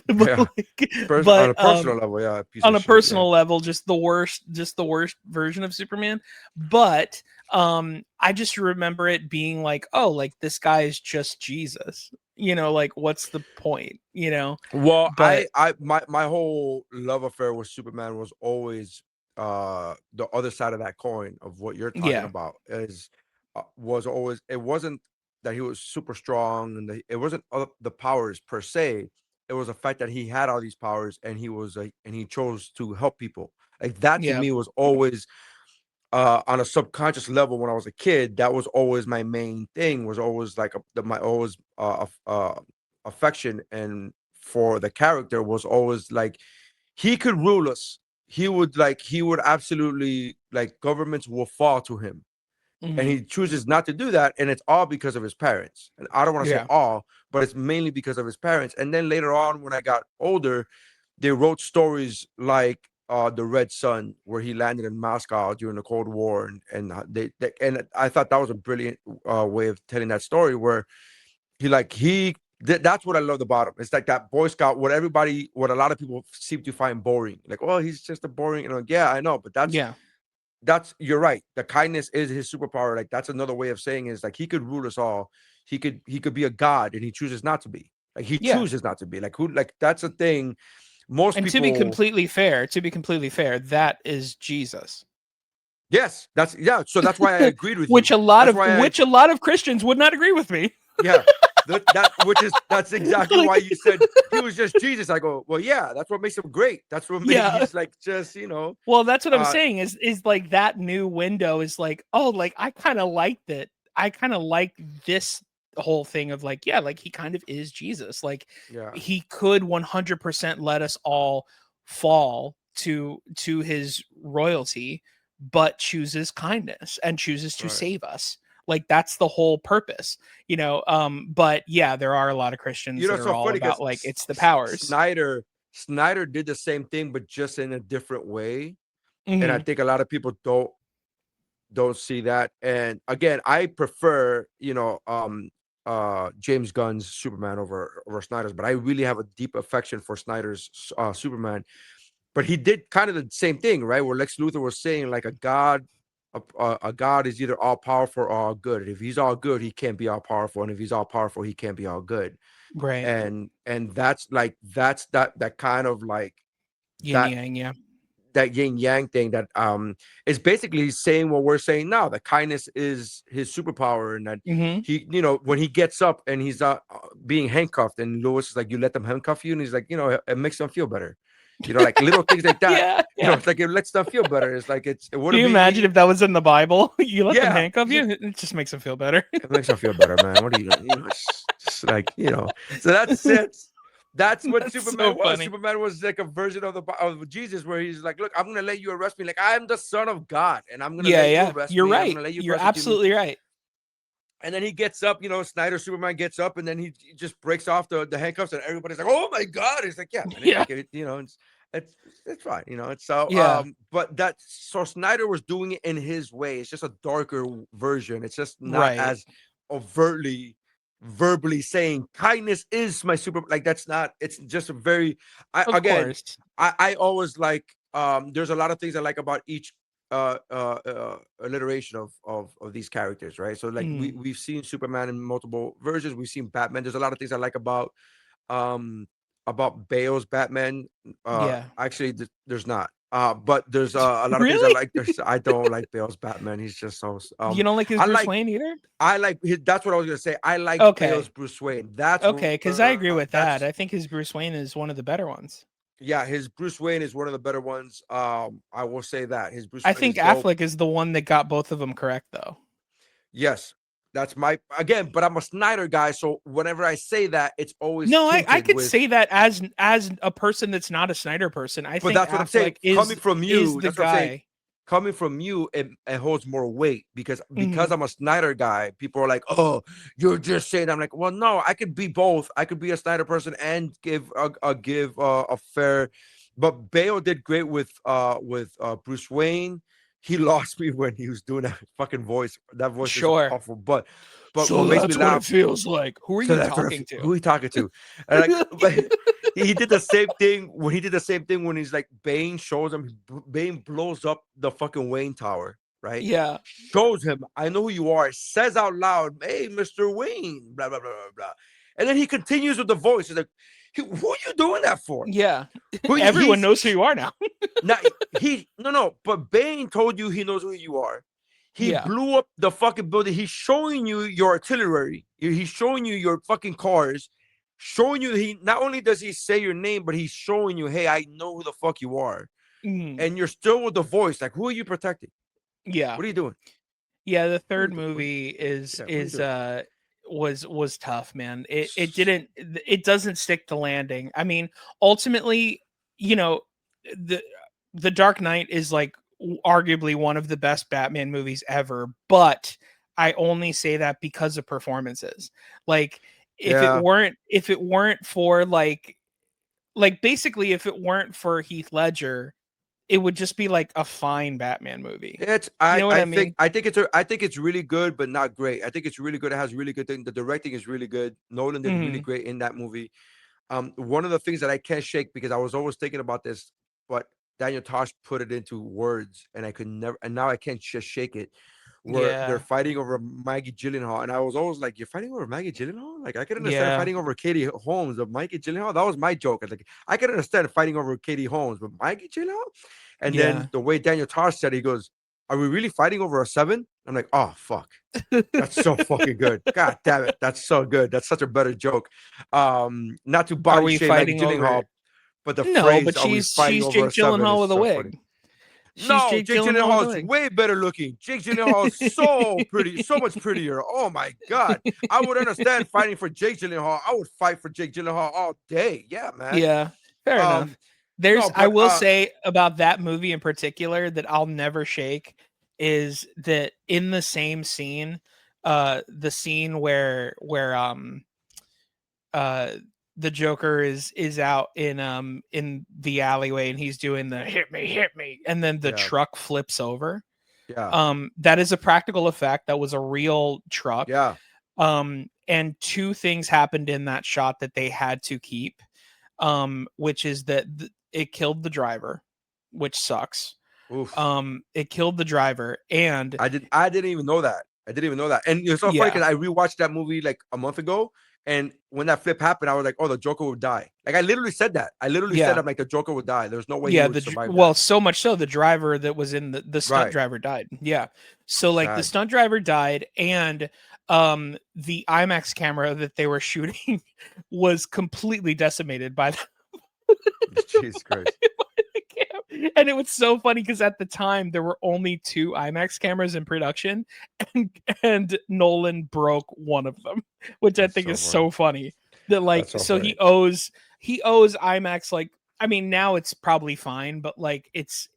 but Yeah. like, On but a personal level, yeah, a piece on of a shit. Yeah. personal level, just the worst version of Superman. But I just remember it being like, oh, like this guy is just Jesus. Like what's the point? Well, But my whole love affair with Superman was always the other side of that coin of what you're talking yeah, about is was always it wasn't that he was super strong and it wasn't the powers per se. It was the fact that he had all these powers and he chose to help people. Like that to yeah, me was always on a subconscious level when I was a kid. That was always my main thing. Was always like my always affection and for the character was always like he could rule us. He would absolutely like governments will fall to him, and hmm he chooses not to do that, and it's all because of his parents. And I don't want to say yeah, all, but it's mainly because of his parents. And then later on, when I got older, they wrote stories like the Red Sun, where he landed in Moscow during the Cold War, and and I thought that was a brilliant way of telling that story, where that's what I loved about him. It's like that Boy Scout, what a lot of people seem to find boring. Like, oh, he's just a boring, yeah, I know, but yeah, you're right. The kindness is his superpower. Like that's another way of saying is like he could rule us all. He could be a god, and he chooses not to be. Like he yeah. chooses not to be. Like who? Like that's a thing. Most And people. to be completely fair, that is Jesus. Yes, that's yeah. So that's why I agreed with you. which a lot That's of why I which a lot of Christians would not agree with me. yeah. That's exactly why Like, you said he was just Jesus. I go, well, yeah, that's what makes him great. That's what made yeah. he's like just Well, that's what I'm uh saying is like that new window is like, oh, like I kind of liked it. I kind of like this whole thing of like, yeah, like he kind of is Jesus. Like yeah, he could 100% let us all fall to his royalty, but chooses kindness and chooses to right. save us. Like that's the whole purpose, but yeah, there are a lot of Christians that It's are so all funny about because like it's the powers. Snyder did the same thing, but just in a different way. And I Hmm. think a lot of people don't see that. And again, I prefer, James Gunn's Superman over Snyder's, but I really have a deep affection for Snyder's Superman. But he did kind of the same thing, right? Where Lex Luthor was saying like a god. a god is either all powerful or all good. If he's all good, he can't be all powerful, and if he's all powerful, he can't be all good. Right. And that's like that kind of like Yin that yang. Yeah. that yin yang thing that is basically saying what we're saying now, that kindness is his superpower, and that Mm-hmm. he, when he gets up and he's being handcuffed, and Lewis is like, you let them handcuff you, and he's like, it makes them feel better, like little things like that. Yeah. Yeah. It's like it lets them feel better. It's like it Can wouldn't you be imagine me. if that was in the Bible? You let them Yeah, handcuff he's like, you, it just makes them feel better. it makes them feel better, man. What are you doing? It's just like, so that's it. That's what That's so Superman was. funny. Superman was like a version of Jesus, where he's like, look, I'm gonna let you arrest me. Like, I'm the son of God, and I'm gonna Yeah, let you yeah. arrest You're me, and I'm right. gonna let you You're persecute me. absolutely right. And then he gets up, Snyder Superman gets up, and then he just breaks off the handcuffs, and everybody's like, "Oh my god!" It's like, yeah, man, it's Yeah. like it's fine, It's so Yeah. but so Snyder was doing it in his way. It's just a darker version. It's just not Right. as overtly verbally saying kindness is my super. Like, that's not. It's just a very. Of course. I always like. There's a lot of things I like about each alliteration of these characters, right? So like Mm. we've seen Superman in multiple versions. We've seen Batman. There's a lot of things I like about Bale's Batman. Yeah. Actually, there's not. But there's a lot of things I Really? like. I don't like Bale's Batman. He's just so. You don't like his I Bruce like Wayne either? that's what I was gonna say. I like Bale's Okay. Bruce Wayne. That's Okay, because I agree with that. that's I think his Bruce Wayne is one of the better ones. yeah. His Bruce Wayne is one of the better ones. I will say that his Bruce I Wayne think is dope. Affleck is the one that got both of them correct, though. Yes, that's my again, but I'm a Snyder guy, so whenever I say that, it's always No, I tinted could with. say that as a person that's not a Snyder person. I But think that's what I'm saying. Affleck Coming is from is you, the that's what I'm saying. guy. Coming from you, it holds more weight because Mhm. I'm a Snyder guy. People are like, "Oh, you're just saying." I'm like, "Well, no, I could be both. I could be a Snyder person and give a fair." But Bale did great with Bruce Wayne. He lost me when he was doing that fucking voice. That voice is Sure. awful. But So what makes me that's what it laugh. feels like. Who are So you that's what talking to? who he talking to, and like, but he did the same thing when he's like, Bane shows him, Bane blows up the fucking Wayne Tower, right? Yeah. Shows him, I know who you are. Says out loud, "Hey, Mr. Wayne," blah blah blah blah blah, and then he continues with the voice. He's like, "Who are you doing that for? Yeah. Who Everyone he's knows who you are now. not he no, but Bane told you he knows who you are. He Yeah. blew up the fucking building. He's showing you your artillery. He's showing you your fucking cars. Showing you, he not only does he say your name, but he's showing you, hey, I know who the fuck you are. Mhm. And you're still with the voice. Like, who are you protecting? Yeah. What are you doing? Yeah, the What are third you doing? movie Yeah, what are you doing? was tough, man. It didn't it doesn't stick the landing. I mean, ultimately, you know, the the Dark Knight is like arguably one of the best Batman movies ever, but I only say that because of performances. Like Yeah. if it weren't for basically if it weren't for Heath Ledger, it would just be like a fine Batman movie. It's You know what I mean? I think it's really good, but not great. I think it's really good. It has really good thing. The directing is really good. Nolan did really Mhm. great in that movie. One of the things that I can't shake, because I was always thinking about this, but Daniel Tosh put it into words, and I could never, and now I can't just shake it. Where they're Yeah. fighting over Maggie Gyllenhaal, and I was always like, "You're fighting over Maggie Gyllenhaal?" Like, I could understand Yeah. fighting over Katie Holmes, but Maggie Gyllenhaal, that was my joke. I was like, I could understand fighting over Katie Holmes, but Maggie Gyllenhaal. And then Yeah. the way Daniel Tosh said, he goes, "Are we really fighting over a seven?" I'm like, "Oh fuck." That's so fucking good. God damn it. That's so good. That's such a better joke. Not to Are body we shame Maggie fighting over Gyllenhaal, but the No, phrase but "Are we fighting she's over a Jake seven" Gyllenhaal is with a so funny. wig. She's No, Jake Jake Gyllenhaal with Gyllenhaal a is wig. way better looking. Jake Gyllenhaal is so pretty, so much prettier. Oh my god. I would understand fighting for Jake Gyllenhaal. I would fight for Jake Gyllenhaal all day. Yeah, man. Yeah, fair Um, enough. There's no, I but will say about that movie in particular that I'll never shake is that in the same scene, the scene where uh the Joker is out in the alleyway and he's doing the hit me, and then the yeah, truck flips over. yeah, That is a practical effect. That was a real truck. yeah, And two things happened in that shot that they had to keep, which is that it killed the driver, which sucks. Oof. It killed the driver, and I didn't even know that. I didn't even know that. And it's so funny yeah, because I rewatched that movie like a month ago. And when that flip happened, I was like, oh, the Joker would die. Like I literally said that. I literally said, yeah, I'm like, the Joker would die. There's no way he yeah. would survive Well, that. so much so the driver that was in the stunt Right. driver died. Yeah, so like the Sad. stunt driver died, and the IMAX camera that they were shooting was completely decimated by Jesus Christ. and it was so funny because at the time there were only 2 IMAX cameras in production, and Nolan broke one of them, which I That's think so is funny. so funny. That like That's so so funny. he owes IMAX, like, I mean now it's probably fine, but like it's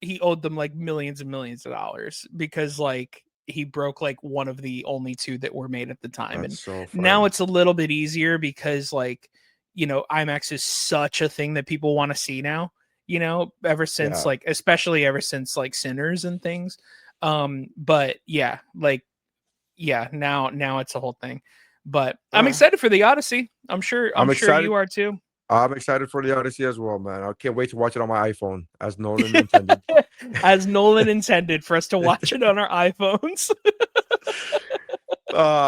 he owed them like millions and millions of dollars because like he broke like one of the only 2 that were made at the time. That's And so now funny. it's a little bit easier because like, IMAX is such a thing that people want to see now, ever since Yeah. like, especially ever since like Sinners and things. But yeah, like, yeah, now it's a whole thing. But I'm Uh, excited for the Odyssey. I'm I'm sure excited. you are too. I'm excited for the Odyssey as well, man. I can't wait to watch it on my iPhone, as Nolan intended. As Nolan intended for us to watch it on our iPhones.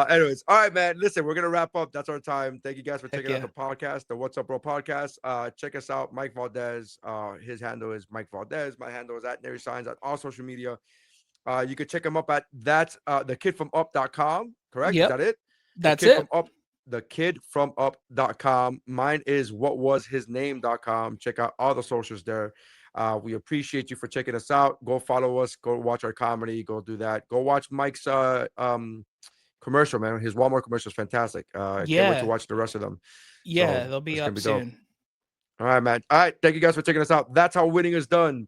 Anyways, all right, man. Listen, we're gonna wrap up. That's our time. Thank you guys for Heck checking out yeah. the podcast, the What's Up Bro podcast. Check us out, Mike Valdes. His handle is Mike Valdes. My handle is at Nery Saenz at all social media. You can check him up at that's thekidfromup.com. Correct? Is Yep. that it? The That's kid it. from up, thekidfromup.com. Mine is whatwashisname.com. Check out all the socials there. We appreciate you for checking us out. Go follow us. Go watch our comedy. Go do that. Go watch Mike's commercial, man. His Walmart commercial is fantastic. I can't wait to Yeah. watch the rest of them. Yeah, So they'll be it's gonna up be dope. soon. All right, man. All right. Thank you guys for checking us out. That's how winning is done.